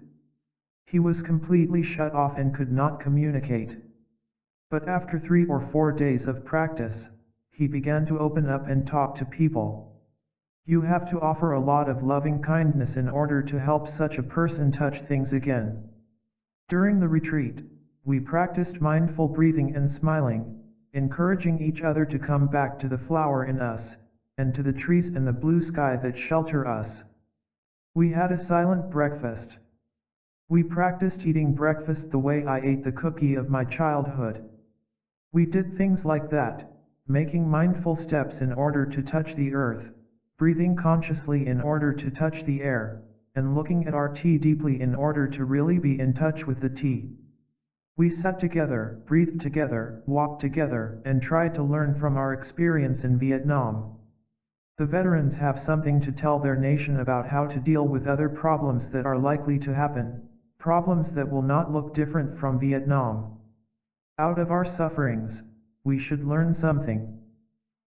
He was completely shut off and could not communicate. But after 3 or 4 days of practice, he began to open up and talk to people. You have to offer a lot of loving kindness in order to help such a person touch things again. During the retreat, we practiced mindful breathing and smiling, encouraging each other to come back to the flower in us, and to the trees and the blue sky that shelter us. We had a silent breakfast. We practiced eating breakfast the way I ate the cookie of my childhood. We did things like that, making mindful steps in order to touch the earth, breathing consciously in order to touch the air, and looking at our tea deeply in order to really be in touch with the tea. We sat together, breathed together, walked together, and tried to learn from our experience in Vietnam. The veterans have something to tell their nation about how to deal with other problems that are likely to happen, problems that will not look different from Vietnam. Out of our sufferings, we should learn something.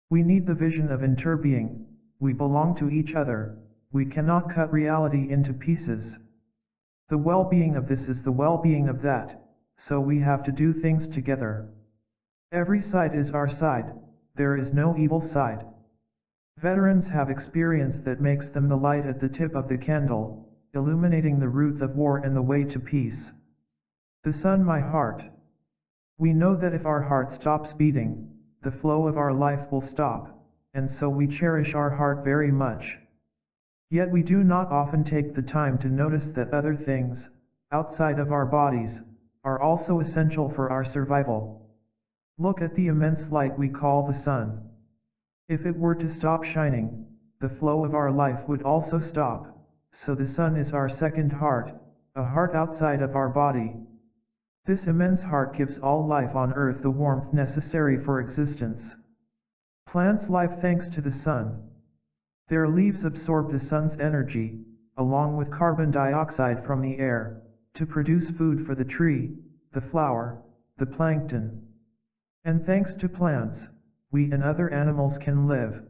We need the vision of interbeing, we belong to each other, we cannot cut reality into pieces. The well-being of this is the well-being of that, so we have to do things together. Every side is our side, there is no evil side. Veterans have experience that makes them the light at the tip of the candle, illuminating the roots of war and the way to peace. The sun, my heart. We know that if our heart stops beating, the flow of our life will stop, and so we cherish our heart very much. Yet we do not often take the time to notice that other things, outside of our bodies, are also essential for our survival. Look at the immense light we call the sun. If it were to stop shining, the flow of our life would also stop, so the sun is our second heart, a heart outside of our body. This immense heart gives all life on earth the warmth necessary for existence. Plants live thanks to the sun. Their leaves absorb the sun's energy, along with carbon dioxide from the air, to produce food for the tree, the flower, the plankton. And thanks to plants, we and other animals can live.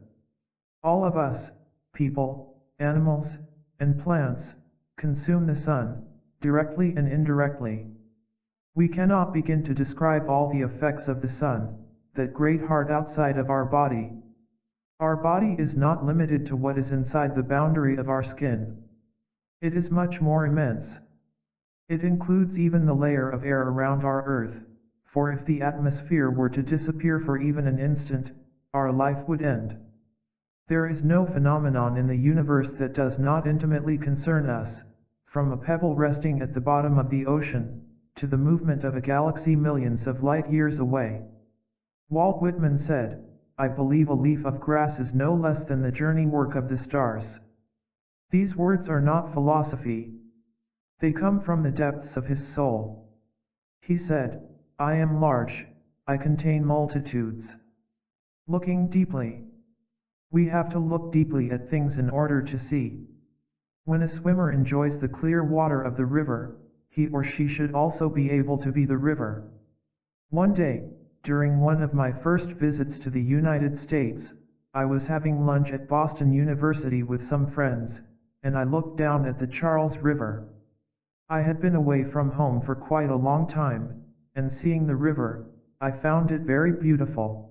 All of us, people, animals, and plants, consume the sun, directly and indirectly. We cannot begin to describe all the effects of the sun, that great heart outside of our body. Our body is not limited to what is inside the boundary of our skin. It is much more immense. It includes even the layer of air around our earth, for if the atmosphere were to disappear for even an instant, our life would end. There is no phenomenon in the universe that does not intimately concern us, from a pebble resting at the bottom of the ocean, to the movement of a galaxy millions of light years away. Walt Whitman said, "I believe a leaf of grass is no less than the journey work of the stars." These words are not philosophy. They come from the depths of his soul. He said, "I am large, I contain multitudes." Looking deeply. We have to look deeply at things in order to see. When a swimmer enjoys the clear water of the river, he or she should also be able to be the river. One day, during one of my first visits to the United States, I was having lunch at Boston University with some friends, and I looked down at the Charles River. I had been away from home for quite a long time, and seeing the river, I found it very beautiful.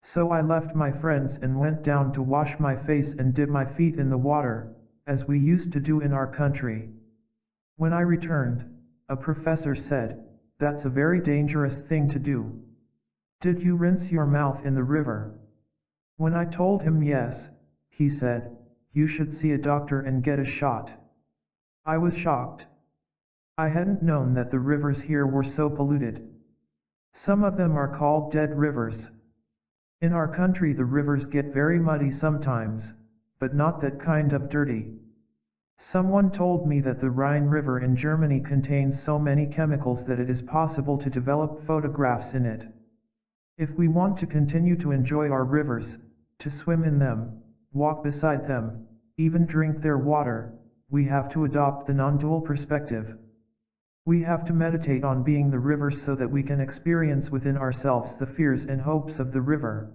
So I left my friends and went down to wash my face and dip my feet in the water, as we used to do in our country. When I returned, a professor said, "That's a very dangerous thing to do. Did you rinse your mouth in the river?" When I told him yes, he said, "You should see a doctor and get a shot." I was shocked. I hadn't known that the rivers here were so polluted. Some of them are called dead rivers. In our country the rivers get very muddy sometimes, but not that kind of dirty. Someone told me that the Rhine River in Germany contains so many chemicals that it is possible to develop photographs in it. If we want to continue to enjoy our rivers, to swim in them, walk beside them, even drink their water, we have to adopt the non-dual perspective. We have to meditate on being the river so that we can experience within ourselves the fears and hopes of the river.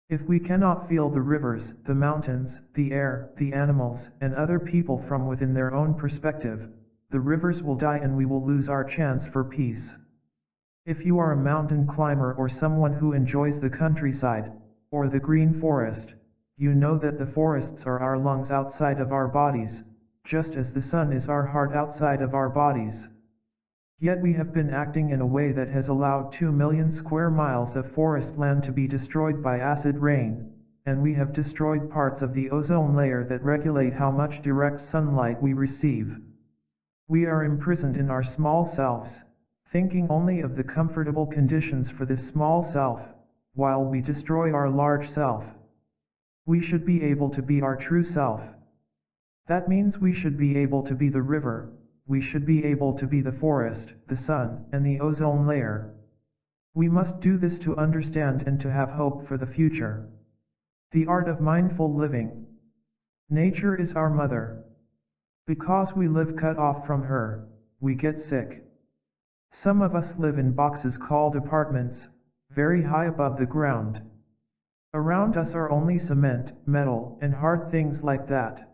If we cannot feel the rivers, the mountains, the air, the animals, and other people from within their own perspective, the rivers will die and we will lose our chance for peace. If you are a mountain climber or someone who enjoys the countryside, or the green forest, you know that the forests are our lungs outside of our bodies, just as the sun is our heart outside of our bodies. Yet we have been acting in a way that has allowed 2 million square miles of forest land to be destroyed by acid rain, and we have destroyed parts of the ozone layer that regulate how much direct sunlight we receive. We are imprisoned in our small selves, thinking only of the comfortable conditions for this small self, while we destroy our large self. We should be able to be our true self. That means we should be able to be the river. We should be able to be the forest, the sun, and the ozone layer. We must do this to understand and to have hope for the future. The art of mindful living. Nature is our mother. Because we live cut off from her, we get sick. Some of us live in boxes called apartments, very high above the ground. Around us are only cement, metal, and hard things like that.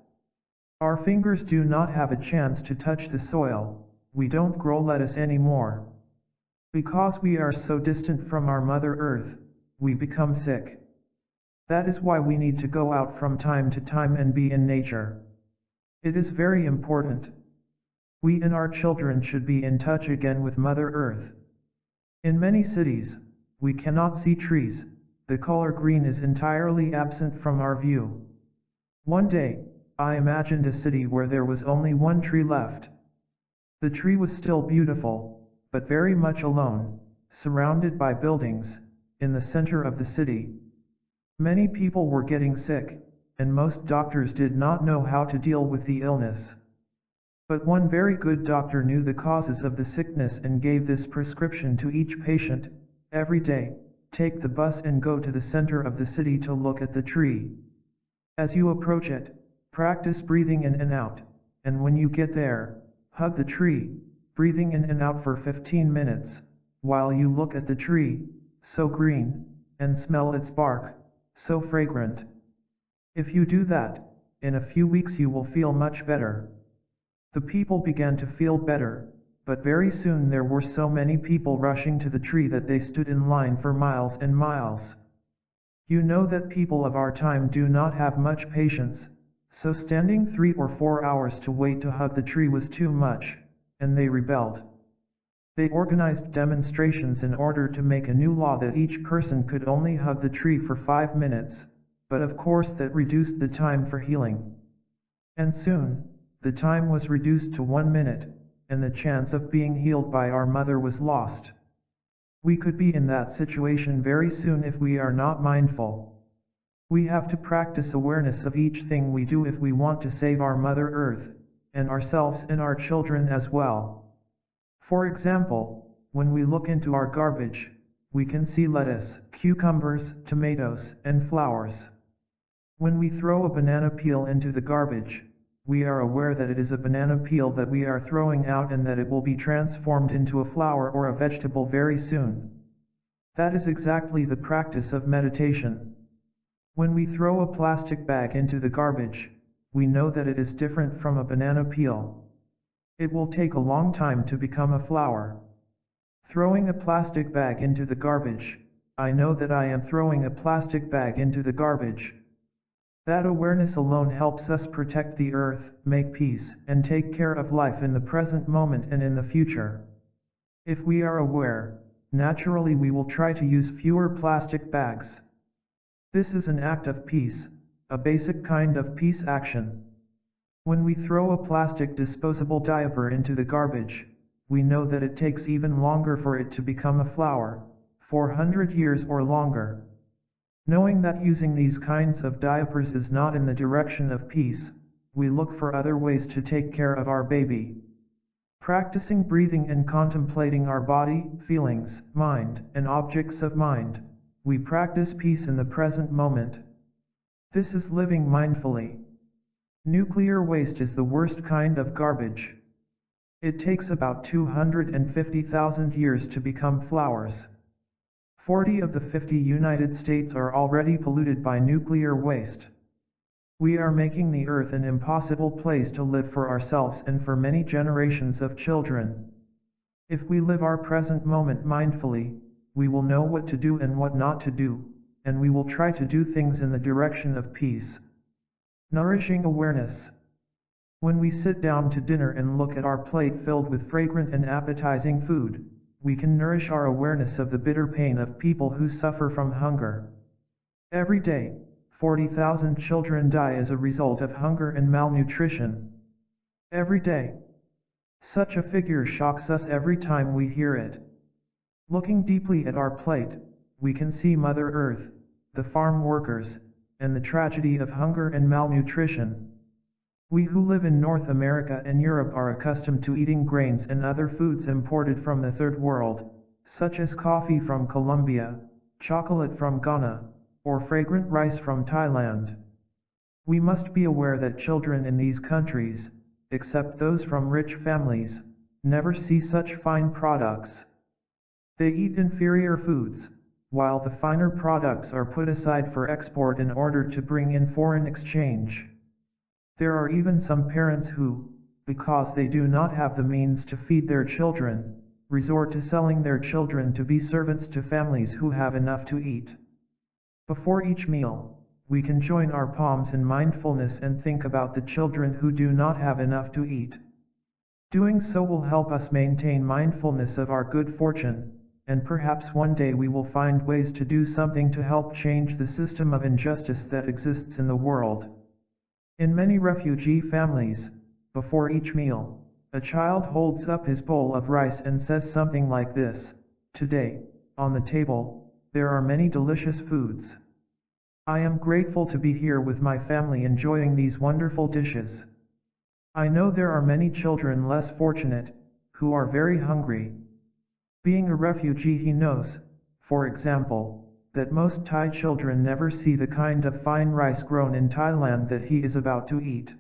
Our fingers do not have a chance to touch the soil, we don't grow lettuce anymore. Because we are so distant from our Mother Earth, we become sick. That is why we need to go out from time to time and be in nature. It is very important. We and our children should be in touch again with Mother Earth. In many cities, we cannot see trees, the color green is entirely absent from our view. One day, I imagined a city where there was only one tree left. The tree was still beautiful, but very much alone, surrounded by buildings, in the center of the city. Many people were getting sick, and most doctors did not know how to deal with the illness. But one very good doctor knew the causes of the sickness and gave this prescription to each patient: every day, take the bus and go to the center of the city to look at the tree. As you approach it, practice breathing in and out, and when you get there, hug the tree, breathing in and out for 15 minutes, while you look at the tree, so green, and smell its bark, so fragrant. If you do that, in a few weeks you will feel much better. The people began to feel better, but very soon there were so many people rushing to the tree that they stood in line for miles and miles. You know that people of our time do not have much patience, so standing 3 or 4 hours to wait to hug the tree was too much, and they rebelled. They organized demonstrations in order to make a new law that each person could only hug the tree for 5 minutes, but of course that reduced the time for healing. And soon, the time was reduced to 1 minute, and the chance of being healed by our mother was lost. We could be in that situation very soon if we are not mindful. We have to practice awareness of each thing we do if we want to save our Mother Earth, and ourselves and our children as well. For example, when we look into our garbage, we can see lettuce, cucumbers, tomatoes, and flowers. When we throw a banana peel into the garbage, we are aware that it is a banana peel that we are throwing out and that it will be transformed into a flower or a vegetable very soon. That is exactly the practice of meditation. When we throw a plastic bag into the garbage, we know that it is different from a banana peel. It will take a long time to become a flower. Throwing a plastic bag into the garbage, I know that I am throwing a plastic bag into the garbage. That awareness alone helps us protect the earth, make peace, and take care of life in the present moment and in the future. If we are aware, naturally we will try to use fewer plastic bags. This is an act of peace, a basic kind of peace action. When we throw a plastic disposable diaper into the garbage, we know that it takes even longer for it to become a flower, 400 years or longer. Knowing that using these kinds of diapers is not in the direction of peace, we look for other ways to take care of our baby. Practicing breathing and contemplating our body, feelings, mind, and objects of mind, we practice peace in the present moment. This is living mindfully. Nuclear waste is the worst kind of garbage. It takes about 250,000 years to become flowers. 40 of the 50 United States are already polluted by nuclear waste. We are making the earth an impossible place to live for ourselves and for many generations of children. If we live our present moment mindfully, we will know what to do and what not to do, and we will try to do things in the direction of peace. Nourishing awareness. When we sit down to dinner and look at our plate filled with fragrant and appetizing food, we can nourish our awareness of the bitter pain of people who suffer from hunger. Every day, 40,000 children die as a result of hunger and malnutrition. Every day. Such a figure shocks us every time we hear it. Looking deeply at our plate, we can see Mother Earth, the farm workers, and the tragedy of hunger and malnutrition. We who live in North America and Europe are accustomed to eating grains and other foods imported from the Third World, such as coffee from Colombia, chocolate from Ghana, or fragrant rice from Thailand. We must be aware that children in these countries, except those from rich families, never see such fine products. They eat inferior foods, while the finer products are put aside for export in order to bring in foreign exchange. There are even some parents who, because they do not have the means to feed their children, resort to selling their children to be servants to families who have enough to eat. Before each meal, we can join our palms in mindfulness and think about the children who do not have enough to eat. Doing so will help us maintain mindfulness of our good fortune, and perhaps one day we will find ways to do something to help change the system of injustice that exists in the world. In many refugee families, before each meal, a child holds up his bowl of rice and says something like this: "Today, on the table, there are many delicious foods. I am grateful to be here with my family enjoying these wonderful dishes. I know there are many children less fortunate, who are very hungry." Being a refugee, he knows, for example, that most Thai children never see the kind of fine rice grown in Thailand that he is about to eat.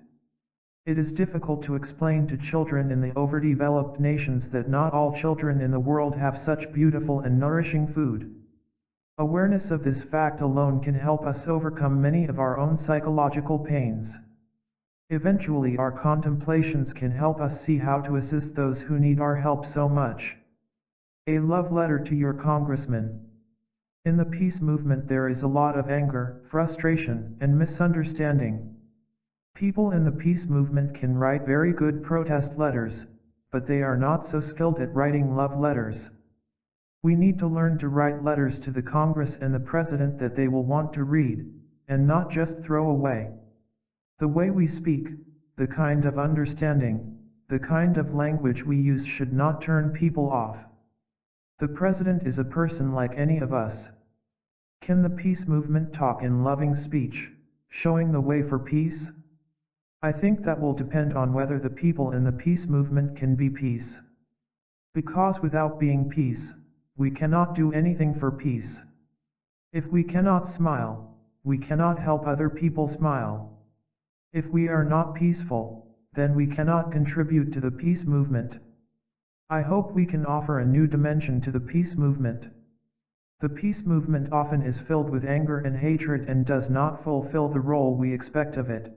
It is difficult to explain to children in the overdeveloped nations that not all children in the world have such beautiful and nourishing food. Awareness of this fact alone can help us overcome many of our own psychological pains. Eventually, our contemplations can help us see how to assist those who need our help so much. A love letter to your congressman. In the peace movement there is a lot of anger, frustration, and misunderstanding. People in the peace movement can write very good protest letters, but they are not so skilled at writing love letters. We need to learn to write letters to the Congress and the President that they will want to read, and not just throw away. The way we speak, the kind of understanding, the kind of language we use should not turn people off. The President is a person like any of us. Can the peace movement talk in loving speech, showing the way for peace? I think that will depend on whether the people in the peace movement can be peace. Because without being peace, we cannot do anything for peace. If we cannot smile, we cannot help other people smile. If we are not peaceful, then we cannot contribute to the peace movement. I hope we can offer a new dimension to the peace movement. The peace movement often is filled with anger and hatred and does not fulfill the role we expect of it.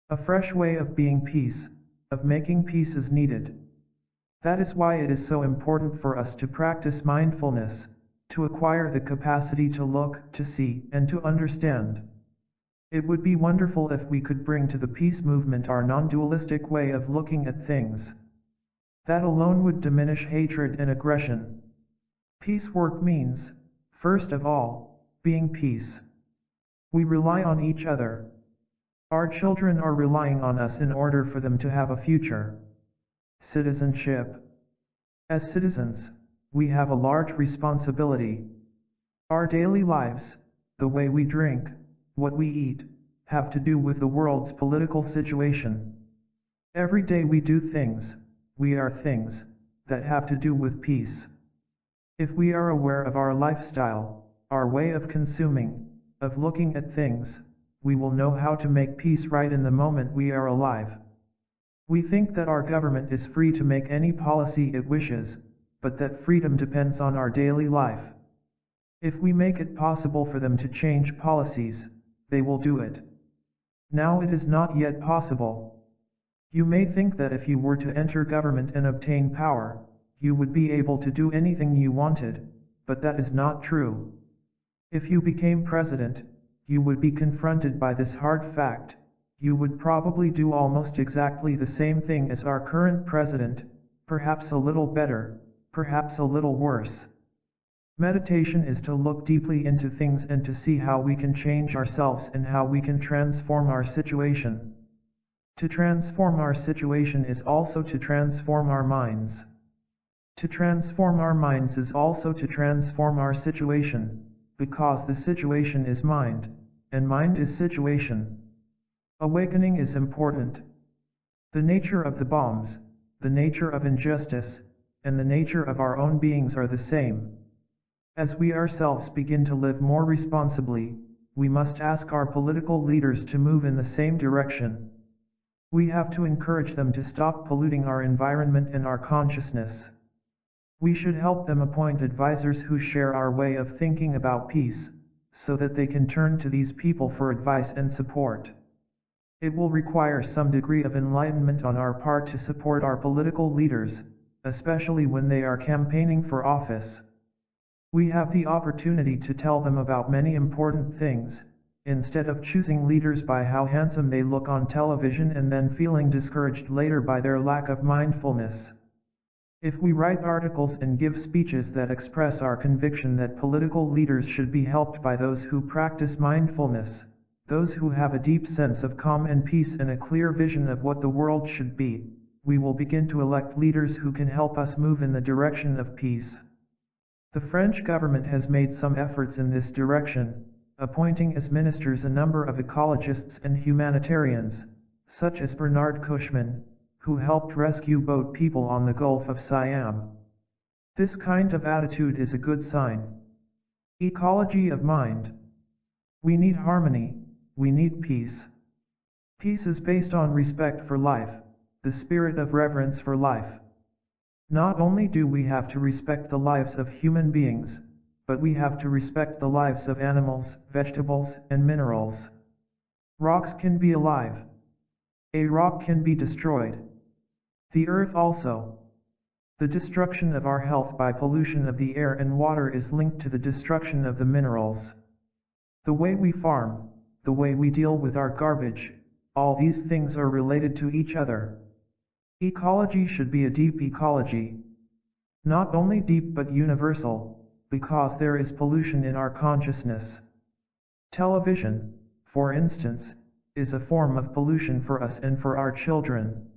A fresh way of being peace, of making peace is needed. That is why it is so important for us to practice mindfulness, to acquire the capacity to look, to see, and to understand. It would be wonderful if we could bring to the peace movement our non-dualistic way of looking at things. That alone would diminish hatred and aggression. Peace work means, first of all, being peace. We rely on each other. Our children are relying on us in order for them to have a future. Citizenship. As citizens, we have a large responsibility. Our daily lives, the way we drink, what we eat, have to do with the world's political situation. Every day we do things, we are things, that have to do with peace. If we are aware of our lifestyle, our way of consuming, of looking at things, we will know how to make peace right in the moment we are alive. We think that our government is free to make any policy it wishes, but that freedom depends on our daily life. If we make it possible for them to change policies, they will do it. Now it is not yet possible. You may think that if you were to enter government and obtain power, you would be able to do anything you wanted, but that is not true. If you became president, you would be confronted by this hard fact: you would probably do almost exactly the same thing as our current president, perhaps a little better, perhaps a little worse. Meditation is to look deeply into things and to see how we can change ourselves and how we can transform our situation. To transform our situation is also to transform our minds. To transform our minds is also to transform our situation, because the situation is mind, and mind is situation. Awakening is important. The nature of the bombs, the nature of injustice, and the nature of our own beings are the same. As we ourselves begin to live more responsibly, we must ask our political leaders to move in the same direction. We have to encourage them to stop polluting our environment and our consciousness. We should help them appoint advisors who share our way of thinking about peace, so that they can turn to these people for advice and support. It will require some degree of enlightenment on our part to support our political leaders, especially when they are campaigning for office. We have the opportunity to tell them about many important things, instead of choosing leaders by how handsome they look on television and then feeling discouraged later by their lack of mindfulness. If we write articles and give speeches that express our conviction that political leaders should be helped by those who practice mindfulness, those who have a deep sense of calm and peace and a clear vision of what the world should be, we will begin to elect leaders who can help us move in the direction of peace. The French government has made some efforts in this direction, appointing as ministers a number of ecologists and humanitarians, such as Bernard Cushman, who helped rescue boat people on the Gulf of Siam. This kind of attitude is a good sign. Ecology of mind. We need harmony. We need peace. Peace is based on respect for life, the spirit of reverence for life. Not only do we have to respect the lives of human beings, but we have to respect the lives of animals, vegetables, and minerals. Rocks can be alive. A rock can be destroyed. The earth also. The destruction of our health by pollution of the air and water is linked to the destruction of the minerals. The way we farm, the way we deal with our garbage, all these things are related to each other. Ecology should be a deep ecology. Not only deep but universal, because there is pollution in our consciousness. Television, for instance, is a form of pollution for us and for our children.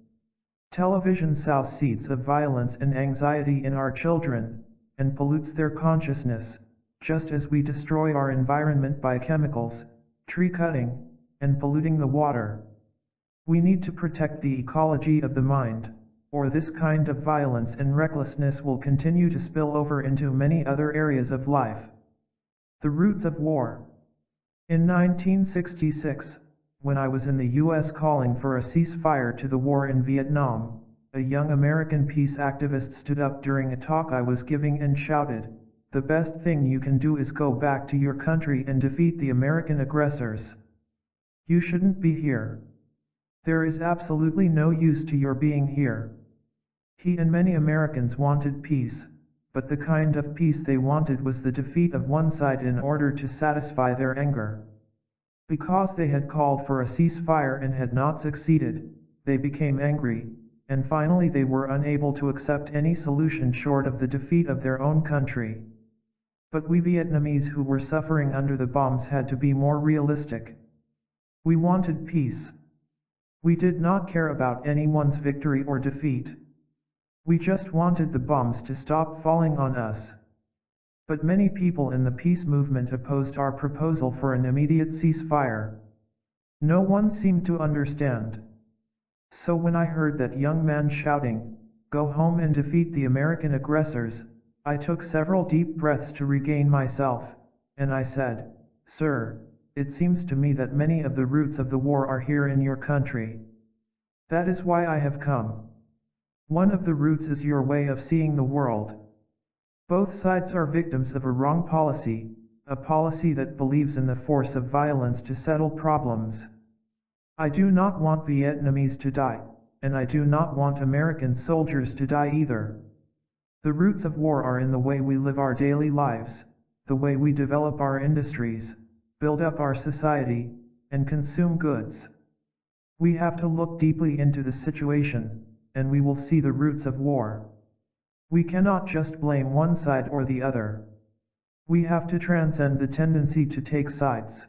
Television sows seeds of violence and anxiety in our children, and pollutes their consciousness, just as we destroy our environment by chemicals, tree cutting, and polluting the water. We need to protect the ecology of the mind, or this kind of violence and recklessness will continue to spill over into many other areas of life. The roots of war. In 1966, when I was in the U.S. calling for a ceasefire to the war in Vietnam, a young American peace activist stood up during a talk I was giving and shouted, "The best thing you can do is go back to your country and defeat the American aggressors. You shouldn't be here. There is absolutely no use to your being here." He and many Americans wanted peace, but the kind of peace they wanted was the defeat of one side in order to satisfy their anger. Because they had called for a ceasefire and had not succeeded, they became angry, and finally they were unable to accept any solution short of the defeat of their own country. But we Vietnamese who were suffering under the bombs had to be more realistic. We wanted peace. We did not care about anyone's victory or defeat. We just wanted the bombs to stop falling on us. But many people in the peace movement opposed our proposal for an immediate ceasefire. No one seemed to understand. So when I heard that young man shouting, "Go home and defeat the American aggressors," I took several deep breaths to regain myself, and I said, "Sir, it seems to me that many of the roots of the war are here in your country. That is why I have come. One of the roots is your way of seeing the world. Both sides are victims of a wrong policy, a policy that believes in the force of violence to settle problems. I do not want Vietnamese to die, and I do not want American soldiers to die either. The roots of war are in the way we live our daily lives, the way we develop our industries, build up our society, and consume goods. We have to look deeply into the situation, and we will see the roots of war. We cannot just blame one side or the other. We have to transcend the tendency to take sides.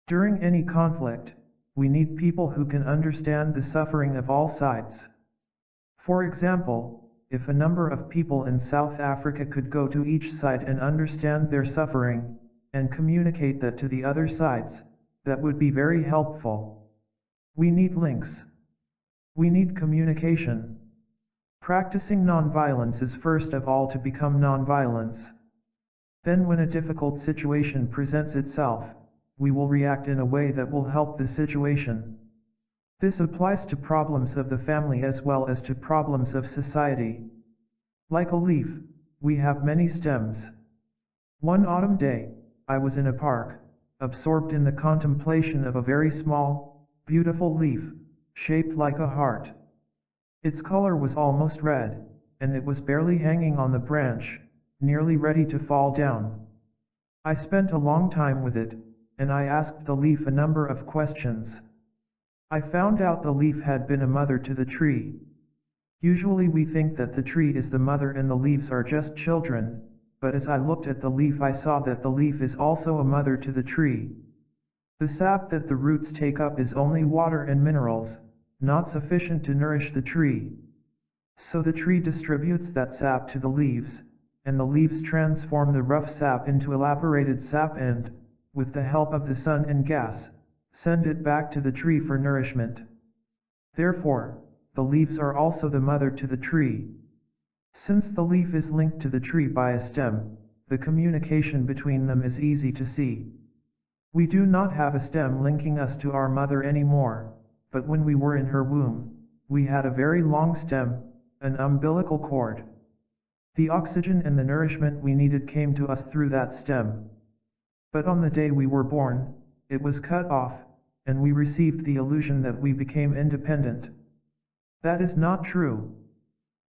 During any conflict, we need people who can understand the suffering of all sides. For example, if a number of people in South Africa could go to each side and understand their suffering, and communicate that to the other sides, that would be very helpful. We need links. We need communication. Practicing nonviolence is first of all to become nonviolence. Then when a difficult situation presents itself, we will react in a way that will help the situation. This applies to problems of the family as well as to problems of society. Like a leaf, we have many stems. One autumn day, I was in a park, absorbed in the contemplation of a very small, beautiful leaf, shaped like a heart. Its color was almost red, and it was barely hanging on the branch, nearly ready to fall down. I spent a long time with it, and I asked the leaf a number of questions. I found out the leaf had been a mother to the tree. Usually we think that the tree is the mother and the leaves are just children, but as I looked at the leaf I saw that the leaf is also a mother to the tree. The sap that the roots take up is only water and minerals, not sufficient to nourish the tree. So the tree distributes that sap to the leaves, and the leaves transform the rough sap into elaborated sap and, with the help of the sun and gas, send it back to the tree for nourishment. Therefore, the leaves are also the mother to the tree. Since the leaf is linked to the tree by a stem, the communication between them is easy to see. We do not have a stem linking us to our mother anymore, but when we were in her womb, we had a very long stem, an umbilical cord. The oxygen and the nourishment we needed came to us through that stem. But on the day we were born, it was cut off, and we received the illusion that we became independent. That is not true.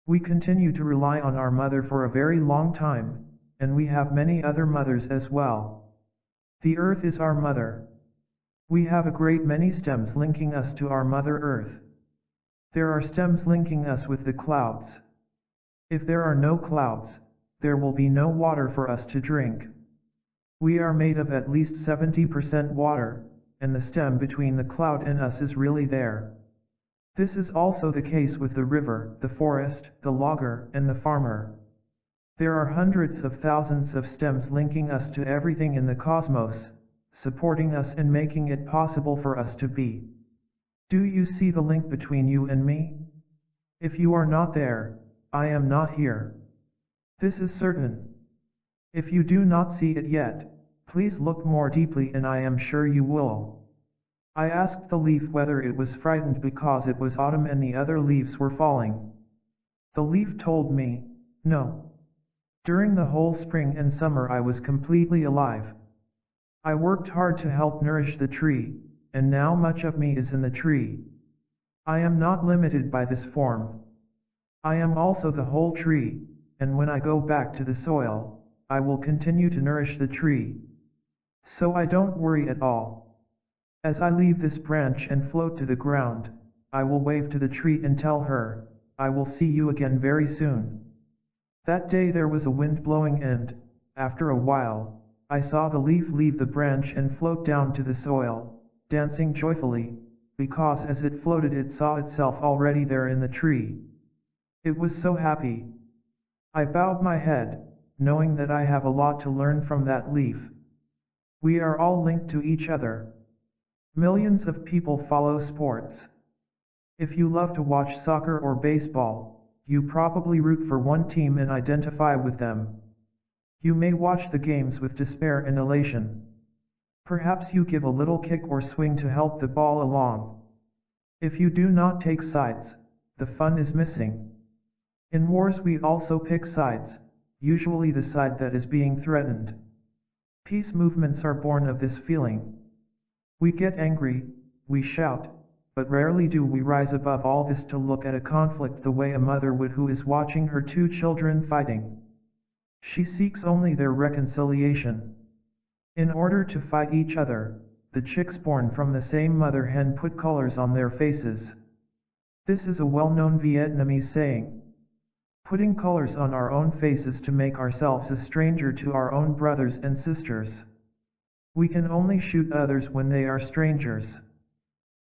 We continue to rely on our mother for a very long time, and we have many other mothers as well. The earth is our mother. We have a great many stems linking us to our Mother Earth. There are stems linking us with the clouds. If there are no clouds, there will be no water for us to drink. We are made of at least 70% water, and the stem between the cloud and us is really there. This is also the case with the river, the forest, the logger, and the farmer. There are hundreds of thousands of stems linking us to everything in the cosmos, supporting us and making it possible for us to be. Do you see the link between you and me? If you are not there, I am not here. This is certain. If you do not see it yet, please look more deeply and I am sure you will. I asked the leaf whether it was frightened because it was autumn and the other leaves were falling. The leaf told me, no. During the whole spring and summer I was completely alive. I worked hard to help nourish the tree, and now much of me is in the tree. I am not limited by this form. I am also the whole tree, and when I go back to the soil, I will continue to nourish the tree. So I don't worry at all. As I leave this branch and float to the ground, I will wave to the tree and tell her, I will see you again very soon. That day there was a wind blowing and, after a while, I saw the leaf leave the branch and float down to the soil, dancing joyfully, because as it floated it saw itself already there in the tree. It was so happy. I bowed my head, knowing that I have a lot to learn from that leaf. We are all linked to each other. Millions of people follow sports. If you love to watch soccer or baseball, you probably root for one team and identify with them. You may watch the games with despair and elation. Perhaps you give a little kick or swing to help the ball along. If you do not take sides, the fun is missing. In wars we also pick sides, usually the side that is being threatened. Peace movements are born of this feeling. We get angry, we shout, but rarely do we rise above all this to look at a conflict the way a mother would who is watching her two children fighting. She seeks only their reconciliation. In order to fight each other, the chicks born from the same mother hen put colors on their faces. This is a well-known Vietnamese saying. Putting colors on our own faces to make ourselves a stranger to our own brothers and sisters. We can only shoot others when they are strangers.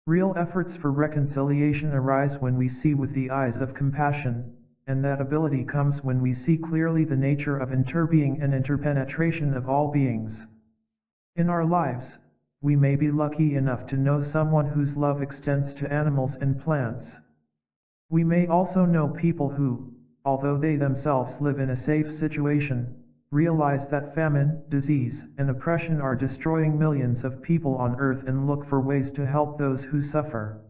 Real efforts for reconciliation arise when we see with the eyes of compassion, and that ability comes when we see clearly the nature of interbeing and interpenetration of all beings. In our lives, we may be lucky enough to know someone whose love extends to animals and plants. We may also know people who, although they themselves live in a safe situation, realize that famine, disease, and oppression are destroying millions of people on earth and look for ways to help those who suffer.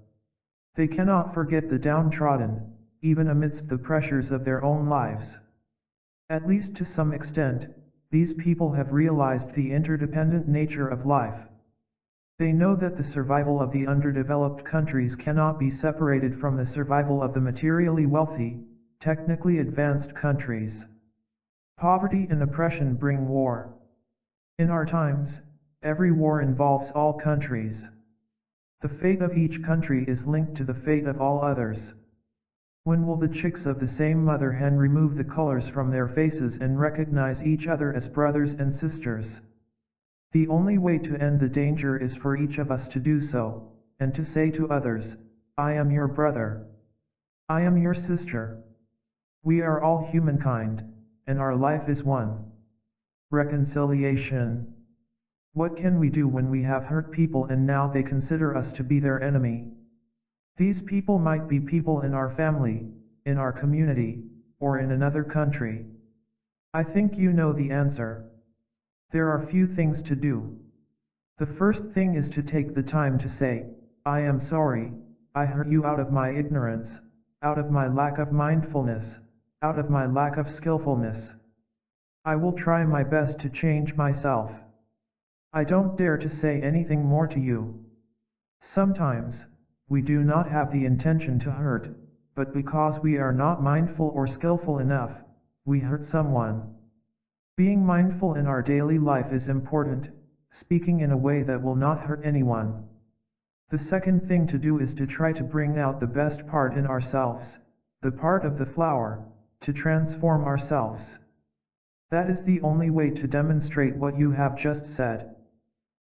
They cannot forget the downtrodden, even amidst the pressures of their own lives. At least to some extent, these people have realized the interdependent nature of life. They know that the survival of the underdeveloped countries cannot be separated from the survival of the materially wealthy, technically advanced countries. Poverty and oppression bring war. In our times, every war involves all countries. The fate of each country is linked to the fate of all others. When will the chicks of the same mother hen remove the colors from their faces and recognize each other as brothers and sisters? The only way to end the danger is for each of us to do so, and to say to others, I am your brother. I am your sister. We are all humankind, and our life is one. Reconciliation. What can we do when we have hurt people and now they consider us to be their enemy? These people might be people in our family, in our community, or in another country. I think you know the answer. There are few things to do. The first thing is to take the time to say, I am sorry, I hurt you out of my ignorance, out of my lack of mindfulness, out of my lack of skillfulness. I will try my best to change myself. I don't dare to say anything more to you. Sometimes, we do not have the intention to hurt, but because we are not mindful or skillful enough, we hurt someone. Being mindful in our daily life is important, speaking in a way that will not hurt anyone. The second thing to do is to try to bring out the best part in ourselves, the part of the flower, to transform ourselves. That is the only way to demonstrate what you have just said.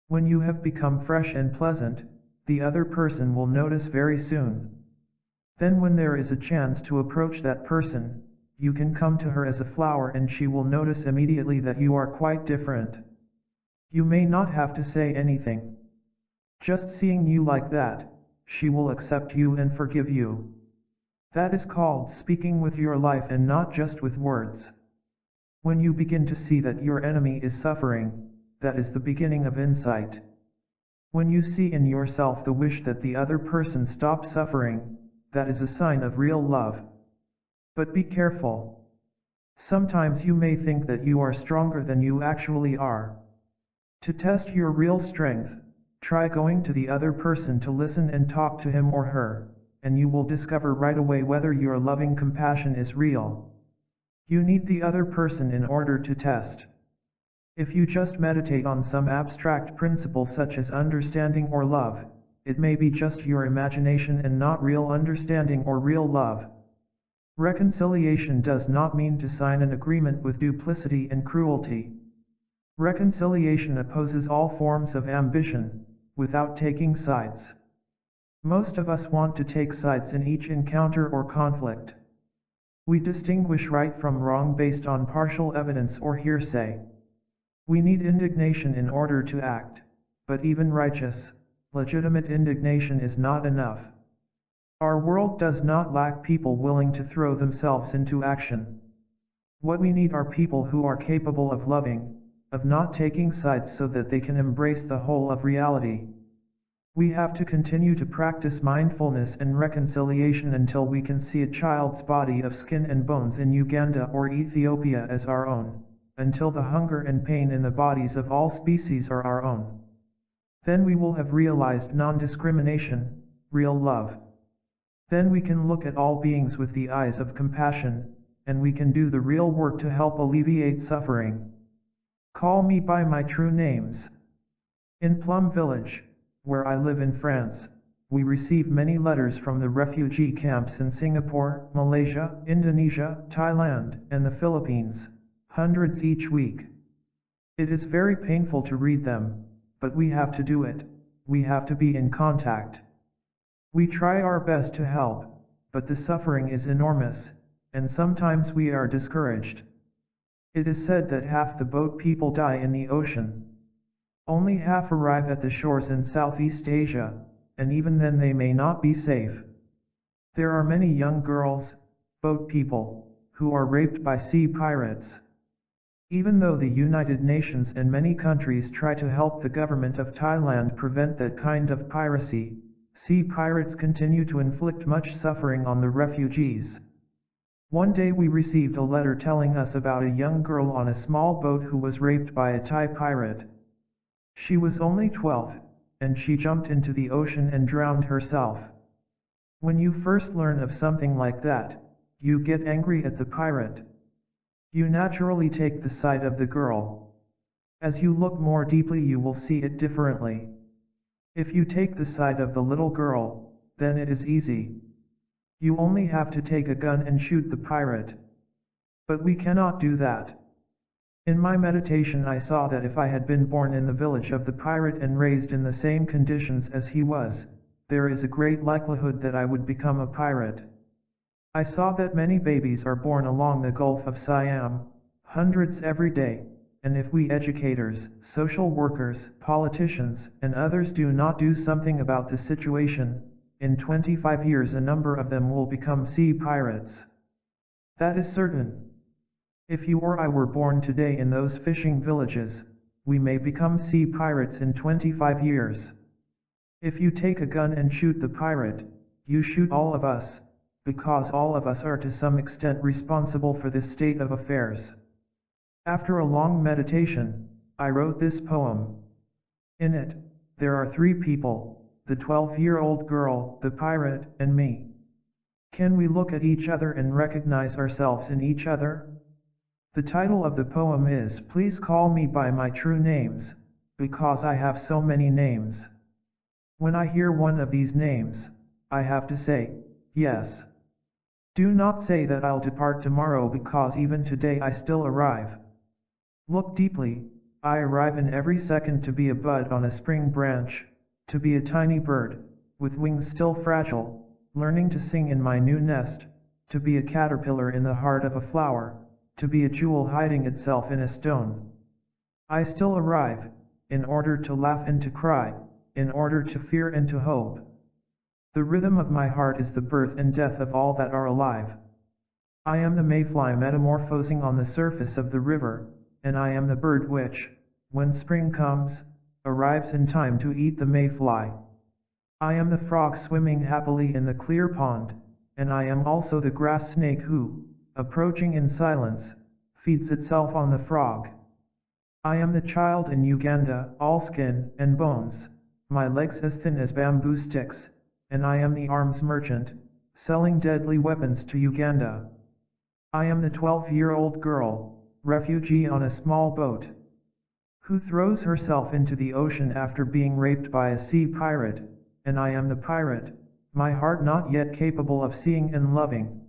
When you have become fresh and pleasant, the other person will notice very soon. Then when there is a chance to approach that person, you can come to her as a flower and she will notice immediately that you are quite different. You may not have to say anything. Just seeing you like that, she will accept you and forgive you. That is called speaking with your life and not just with words. When you begin to see that your enemy is suffering, that is the beginning of insight. When you see in yourself the wish that the other person stop suffering, that is a sign of real love. But be careful. Sometimes you may think that you are stronger than you actually are. To test your real strength, try going to the other person to listen and talk to him or her, and you will discover right away whether your loving compassion is real. You need the other person in order to test. If you just meditate on some abstract principle such as understanding or love, it may be just your imagination and not real understanding or real love. Reconciliation does not mean to sign an agreement with duplicity and cruelty. Reconciliation opposes all forms of ambition, without taking sides. Most of us want to take sides in each encounter or conflict. We distinguish right from wrong based on partial evidence or hearsay. We need indignation in order to act, but even righteous, legitimate indignation is not enough. Our world does not lack people willing to throw themselves into action. What we need are people who are capable of loving, of not taking sides so that they can embrace the whole of reality. We have to continue to practice mindfulness and reconciliation until we can see a child's body of skin and bones in Uganda or Ethiopia as our own, until the hunger and pain in the bodies of all species are our own. Then we will have realized non-discrimination, real love. Then we can look at all beings with the eyes of compassion, and we can do the real work to help alleviate suffering. Call me by my true names. In Plum Village, where I live in France, we receive many letters from the refugee camps in Singapore, Malaysia, Indonesia, Thailand, and the Philippines, hundreds each week. It is very painful to read them, but we have to do it. We have to be in contact. We try our best to help, but the suffering is enormous, and sometimes we are discouraged. It is said that half the boat people die in the ocean. Only half arrive at the shores in Southeast Asia, and even then they may not be safe. There are many young girls, boat people, who are raped by sea pirates. Even though the United Nations and many countries try to help the government of Thailand prevent that kind of piracy, sea pirates continue to inflict much suffering on the refugees. One day we received a letter telling us about a young girl on a small boat who was raped by a Thai pirate. She was only 12, and she jumped into the ocean and drowned herself. When you first learn of something like that, you get angry at the pirate. You naturally take the side of the girl. As you look more deeply, you will see it differently. If you take the side of the little girl, then it is easy. You only have to take a gun and shoot the pirate. But we cannot do that. In my meditation, I saw that if I had been born in the village of the pirate and raised in the same conditions as he was, there is a great likelihood that I would become a pirate. I saw that many babies are born along the Gulf of Siam, hundreds every day, and if we educators, social workers, politicians, and others do not do something about the situation, in 25 years a number of them will become sea pirates. That is certain. If you or I were born today in those fishing villages, we may become sea pirates in 25 years. If you take a gun and shoot the pirate, you shoot all of us, because all of us are to some extent responsible for this state of affairs. After a long meditation, I wrote this poem. In it, there are three people, the 12-year-old girl, the pirate, and me. Can we look at each other and recognize ourselves in each other? The title of the poem is Please Call Me by My True Names, because I have so many names. When I hear one of these names, I have to say, yes. Do not say that I'll depart tomorrow, because even today I still arrive. Look deeply, I arrive in every second to be a bud on a spring branch, to be a tiny bird, with wings still fragile, learning to sing in my new nest, to be a caterpillar in the heart of a flower, to be a jewel hiding itself in a stone. I still arrive, in order to laugh and to cry, in order to fear and to hope. The rhythm of my heart is the birth and death of all that are alive. I am the mayfly metamorphosing on the surface of the river, and I am the bird which, when spring comes, arrives in time to eat the mayfly. I am the frog swimming happily in the clear pond, and I am also the grass snake who, approaching in silence, feeds itself on the frog. I am the child in Uganda, all skin and bones, my legs as thin as bamboo sticks, and I am the arms merchant, selling deadly weapons to Uganda. I am the 12-year-old girl, refugee on a small boat, who throws herself into the ocean after being raped by a sea pirate, and I am the pirate, my heart not yet capable of seeing and loving.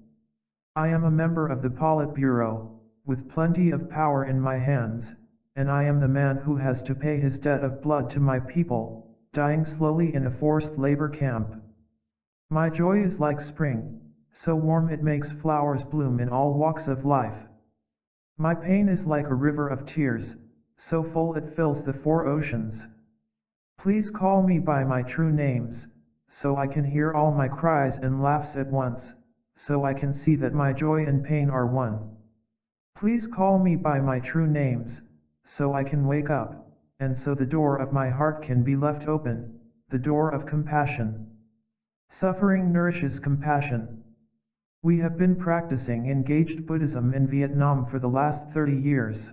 I am a member of the Politburo, with plenty of power in my hands, and I am the man who has to pay his debt of blood to my people, dying slowly in a forced labor camp. My joy is like spring, so warm it makes flowers bloom in all walks of life. My pain is like a river of tears, so full it fills the four oceans. Please call me by my true names, so I can hear all my cries and laughs at once, so I can see that my joy and pain are one. Please call me by my true names, so I can wake up, and so the door of my heart can be left open, the door of compassion. Suffering nourishes compassion. We have been practicing engaged Buddhism in Vietnam for the last 30 years.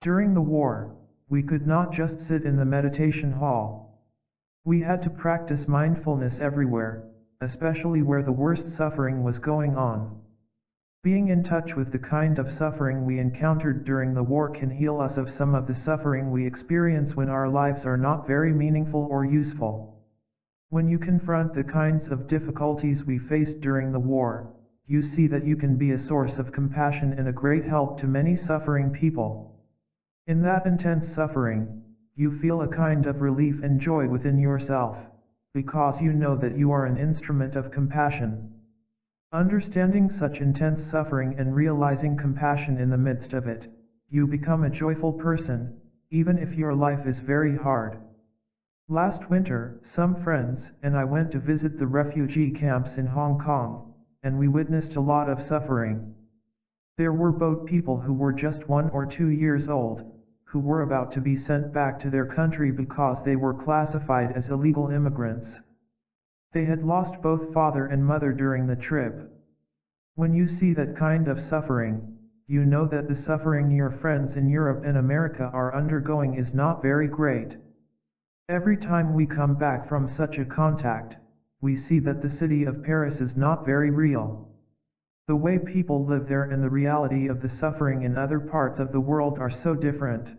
During the war, we could not just sit in the meditation hall. We had to practice mindfulness everywhere, especially where the worst suffering was going on. Being in touch with the kind of suffering we encountered during the war can heal us of some of the suffering we experience when our lives are not very meaningful or useful. When you confront the kinds of difficulties we faced during the war, you see that you can be a source of compassion and a great help to many suffering people. In that intense suffering, you feel a kind of relief and joy within yourself, because you know that you are an instrument of compassion. Understanding such intense suffering and realizing compassion in the midst of it, you become a joyful person, even if your life is very hard. Last winter, some friends and I went to visit the refugee camps in Hong Kong, and we witnessed a lot of suffering. There were boat people who were just 1 or 2 years old, who were about to be sent back to their country because they were classified as illegal immigrants. They had lost both father and mother during the trip. When you see that kind of suffering, you know that the suffering your friends in Europe and America are undergoing is not very great. Every time we come back from such a contact, we see that the city of Paris is not very real. The way people live there and the reality of the suffering in other parts of the world are so different.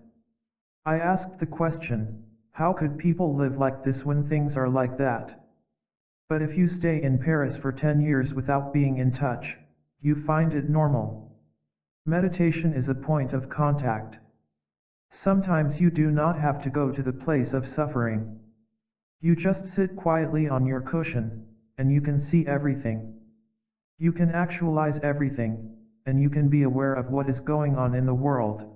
I asked the question, how could people live like this when things are like that? But if you stay in Paris for 10 years without being in touch, you find it normal. Meditation is a point of contact. Sometimes you do not have to go to the place of suffering. You just sit quietly on your cushion, and you can see everything. You can actualize everything, and you can be aware of what is going on in the world.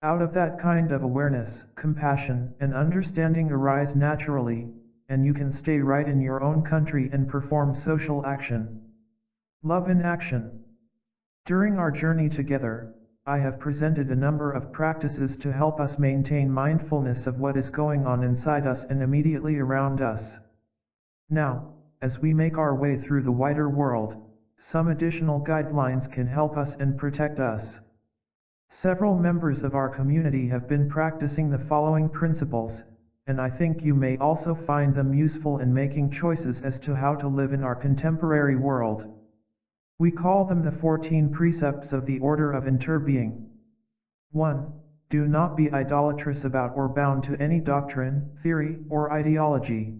Out of that kind of awareness, compassion and understanding arise naturally, and you can stay right in your own country and perform social action. Love in action. During our journey together, I have presented a number of practices to help us maintain mindfulness of what is going on inside us and immediately around us. Now, as we make our way through the wider world, some additional guidelines can help us and protect us. Several members of our community have been practicing the following principles, and I think you may also find them useful in making choices as to how to live in our contemporary world. We call them the 14 precepts of the order of interbeing. 1. Do not be idolatrous about or bound to any doctrine, theory, or ideology.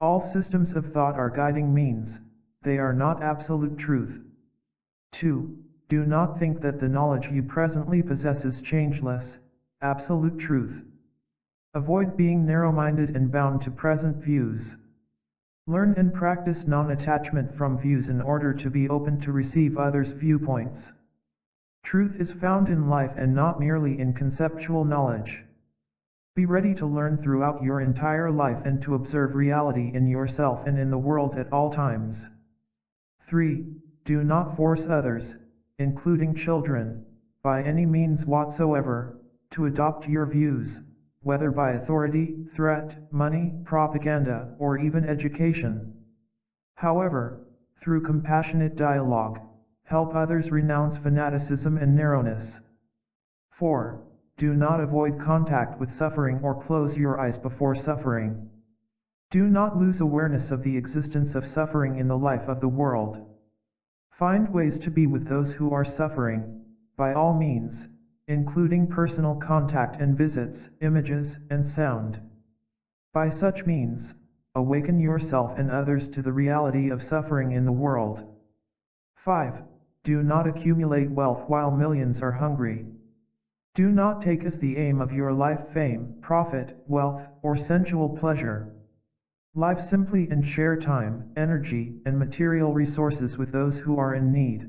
All systems of thought are guiding means, they are not absolute truth. 2. Do not think that the knowledge you presently possess is changeless, absolute truth. Avoid being narrow-minded and bound to present views. Learn and practice non-attachment from views in order to be open to receive others' viewpoints. Truth is found in life and not merely in conceptual knowledge. Be ready to learn throughout your entire life and to observe reality in yourself and in the world at all times. 3. Do not force others, including children, by any means whatsoever, to adopt your views, whether by authority, threat, money, propaganda, or even education. However, through compassionate dialogue, help others renounce fanaticism and narrowness. 4. Do not avoid contact with suffering or close your eyes before suffering. Do not lose awareness of the existence of suffering in the life of the world. Find ways to be with those who are suffering, by all means, including personal contact and visits, images, and sound. By such means, awaken yourself and others to the reality of suffering in the world. 5. Do not accumulate wealth while millions are hungry. Do not take as the aim of your life fame, profit, wealth, or sensual pleasure. Live simply and share time, energy, and material resources with those who are in need.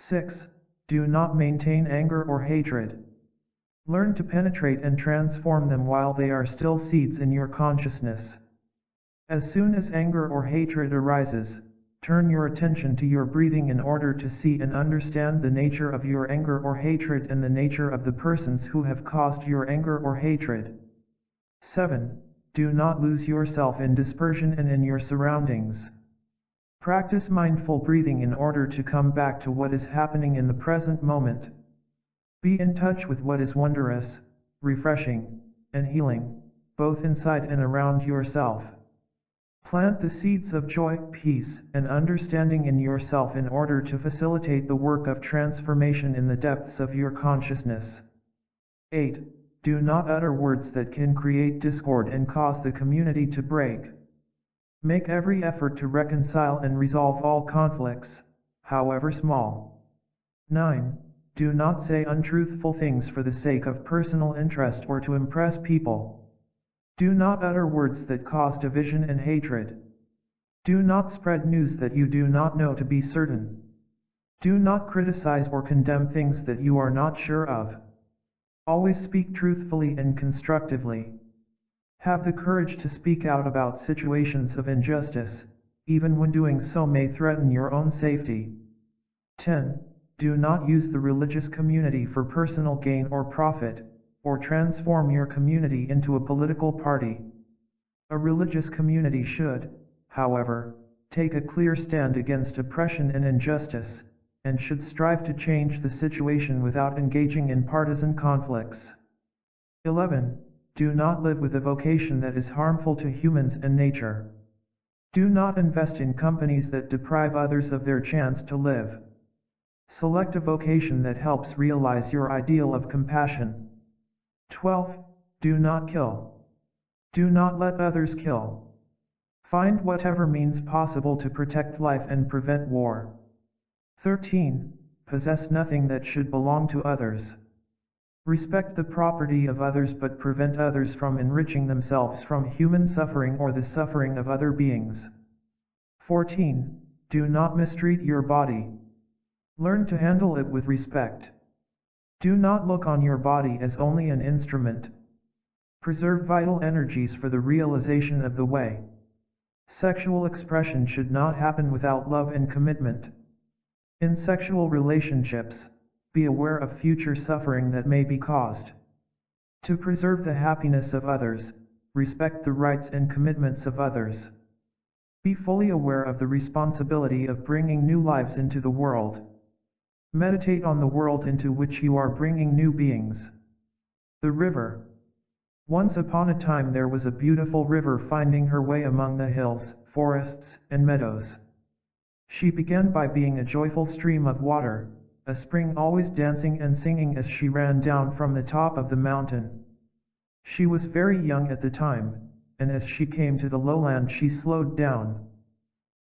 6. Do not maintain anger or hatred. Learn to penetrate and transform them while they are still seeds in your consciousness. As soon as anger or hatred arises, turn your attention to your breathing in order to see and understand the nature of your anger or hatred and the nature of the persons who have caused your anger or hatred. 7. Do not lose yourself in dispersion and in your surroundings. Practice mindful breathing in order to come back to what is happening in the present moment. Be in touch with what is wondrous, refreshing, and healing, both inside and around yourself. Plant the seeds of joy, peace, and understanding in yourself in order to facilitate the work of transformation in the depths of your consciousness. 8. Do not utter words that can create discord and cause the community to break. Make every effort to reconcile and resolve all conflicts, however small. 9. Do not say untruthful things for the sake of personal interest or to impress people. Do not utter words that cause division and hatred. Do not spread news that you do not know to be certain. Do not criticize or condemn things that you are not sure of. Always speak truthfully and constructively. Have the courage to speak out about situations of injustice, even when doing so may threaten your own safety. 10. Do not use the religious community for personal gain or profit, or transform your community into a political party. A religious community should, however, take a clear stand against oppression and injustice, and should strive to change the situation without engaging in partisan conflicts. 11. do not live with a vocation that is harmful to humans and nature. Do not invest in companies that deprive others of their chance to live. Select a vocation that helps realize your ideal of compassion. 12. Do not kill. Do not let others kill. Find whatever means possible to protect life and prevent war. 13. Possess nothing that should belong to others. Respect the property of others but prevent others from enriching themselves from human suffering or the suffering of other beings. 14. Do not mistreat your body. Learn to handle it with respect. Do not look on your body as only an instrument. Preserve vital energies for the realization of the way. Sexual expression should not happen without love and commitment. In sexual relationships, be aware of future suffering that may be caused. To preserve the happiness of others, respect the rights and commitments of others. Be fully aware of the responsibility of bringing new lives into the world. Meditate on the world into which you are bringing new beings. The river. Once upon a time there was a beautiful river finding her way among the hills, forests, and meadows. She began by being a joyful stream of water, a spring always dancing and singing as she ran down from the top of the mountain. She was very young at the time, and as she came to the lowland she slowed down.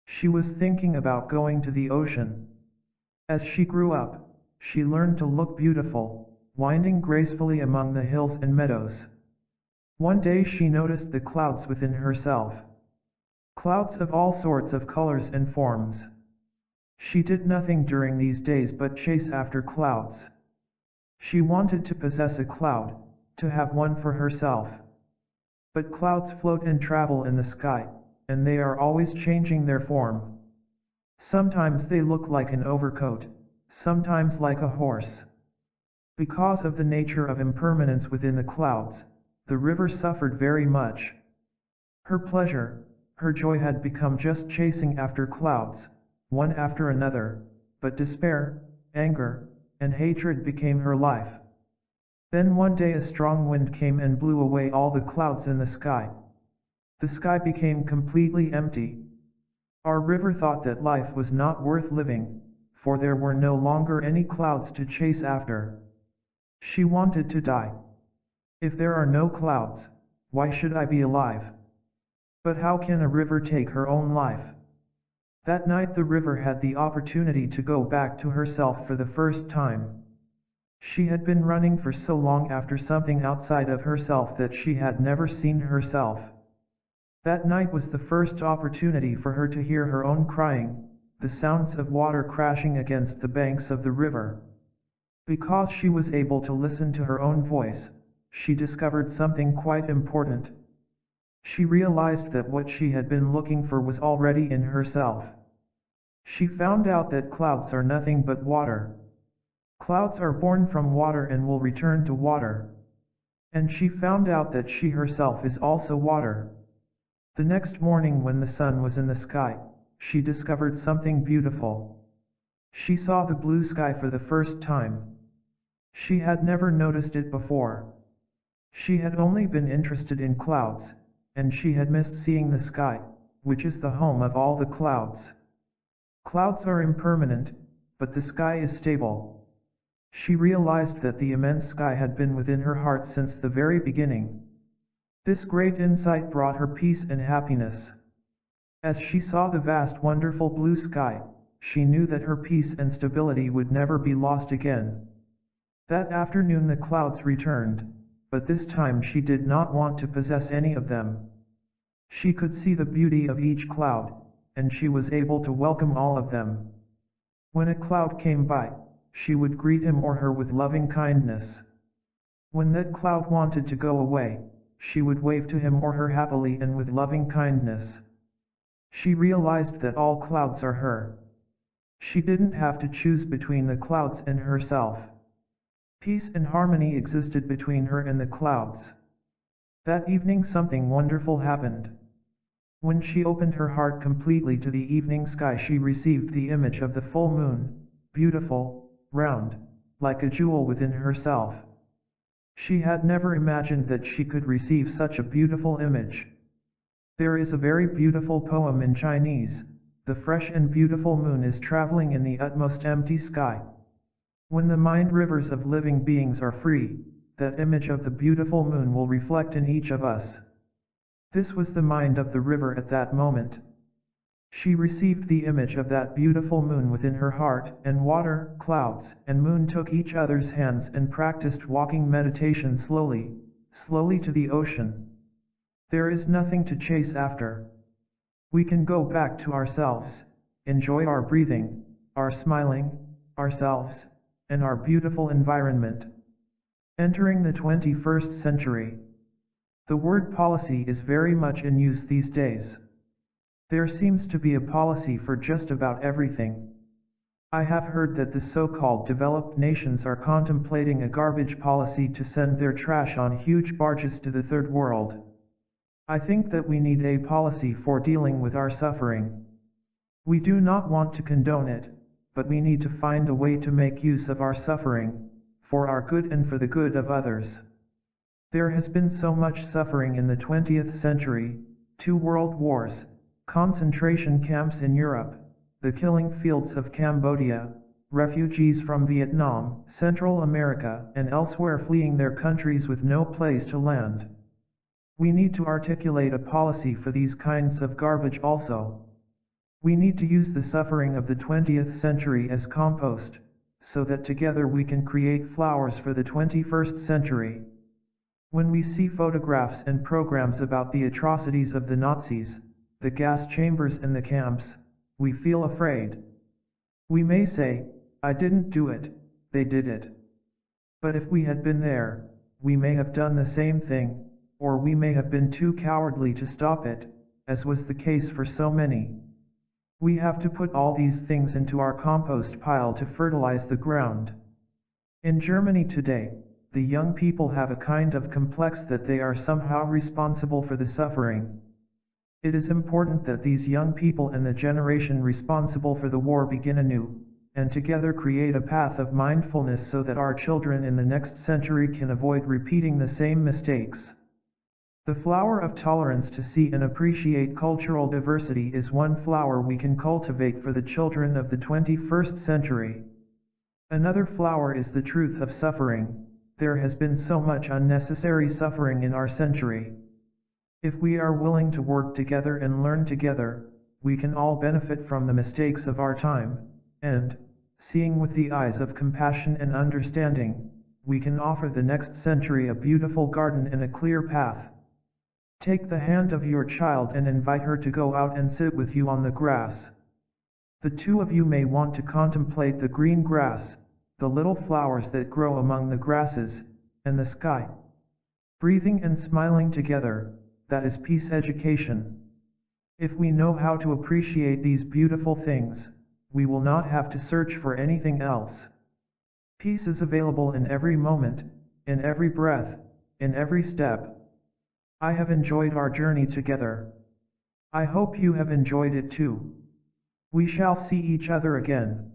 She was thinking about going to the ocean. As she grew up, she learned to look beautiful, winding gracefully among the hills and meadows. One day she noticed the clouds within herself. Clouds of all sorts of colors and forms. She did nothing during these days but chase after clouds. She wanted to possess a cloud, to have one for herself. But clouds float and travel in the sky, and they are always changing their form. Sometimes they look like an overcoat, sometimes like a horse. Because of the nature of impermanence within the clouds, the river suffered very much. Her pleasure, her joy had become just chasing after clouds, one after another, but despair, anger, and hatred became her life. Then one day a strong wind came and blew away all the clouds in the sky. The sky became completely empty. Our river thought that life was not worth living, for there were no longer any clouds to chase after. She wanted to die. If there are no clouds, why should I be alive? But how can a river take her own life? That night the river had the opportunity to go back to herself for the first time. She had been running for so long after something outside of herself that she had never seen herself. That night was the first opportunity for her to hear her own crying, the sounds of water crashing against the banks of the river. Because she was able to listen to her own voice, she discovered something quite important. She realized that what she had been looking for was already in herself. She found out that clouds are nothing but water. Clouds are born from water and will return to water. And she found out that she herself is also water. The next morning when the sun was in the sky, she discovered something beautiful. She saw the blue sky for the first time. She had never noticed it before. She had only been interested in clouds, and she had missed seeing the sky, which is the home of all the clouds. Clouds are impermanent, but the sky is stable. She realized that the immense sky had been within her heart since the very beginning. This great insight brought her peace and happiness. As she saw the vast wonderful blue sky, she knew that her peace and stability would never be lost again. That afternoon the clouds returned, but this time she did not want to possess any of them. She could see the beauty of each cloud, and she was able to welcome all of them. When a cloud came by, she would greet him or her with loving kindness. When that cloud wanted to go away, she would wave to him or her happily and with loving kindness. She realized that all clouds are her. She didn't have to choose between the clouds and herself. Peace and harmony existed between her and the clouds. That evening something wonderful happened. When she opened her heart completely to the evening sky, she received the image of the full moon, beautiful, round, like a jewel within herself. She had never imagined that she could receive such a beautiful image. There is a very beautiful poem in Chinese, "The fresh and beautiful moon is traveling in the utmost empty sky." When the mind rivers of living beings are free, that image of the beautiful moon will reflect in each of us. This was the mind of the river at that moment. She received the image of that beautiful moon within her heart, and water, clouds, and moon took each other's hands and practiced walking meditation slowly, slowly to the ocean. There is nothing to chase after. We can go back to ourselves, enjoy our breathing, our smiling, ourselves, and our beautiful environment. Entering the 21st century. The word policy is very much in use these days. There seems to be a policy for just about everything. I have heard that the so-called developed nations are contemplating a garbage policy to send their trash on huge barges to the third world. I think that we need a policy for dealing with our suffering. We do not want to condone it, but we need to find a way to make use of our suffering, for our good and for the good of others. There has been so much suffering in the 20th century, 2 world wars, concentration camps in Europe, the killing fields of Cambodia, refugees from Vietnam, Central America, and elsewhere fleeing their countries with no place to land. We need to articulate a policy for these kinds of garbage also. We need to use the suffering of the 20th century as compost, so that together we can create flowers for the 21st century. When we see photographs and programs about the atrocities of the Nazis, the gas chambers and the camps, we feel afraid. We may say, "I didn't do it, they did it." But if we had been there, we may have done the same thing, or we may have been too cowardly to stop it, as was the case for so many. We have to put all these things into our compost pile to fertilize the ground. In Germany today, the young people have a kind of complex that they are somehow responsible for the suffering. It is important that these young people and the generation responsible for the war begin anew, and together create a path of mindfulness so that our children in the next century can avoid repeating the same mistakes. The flower of tolerance to see and appreciate cultural diversity is one flower we can cultivate for the children of the 21st century. Another flower is the truth of suffering. There has been so much unnecessary suffering in our century. If we are willing to work together and learn together, we can all benefit from the mistakes of our time, and, seeing with the eyes of compassion and understanding, we can offer the next century a beautiful garden and a clear path. Take the hand of your child and invite her to go out and sit with you on the grass. The two of you may want to contemplate the green grass, the little flowers that grow among the grasses, and the sky. Breathing and smiling together, that is peace education. If we know how to appreciate these beautiful things, we will not have to search for anything else. Peace is available in every moment, in every breath, in every step. I have enjoyed our journey together. I hope you have enjoyed it too. We shall see each other again.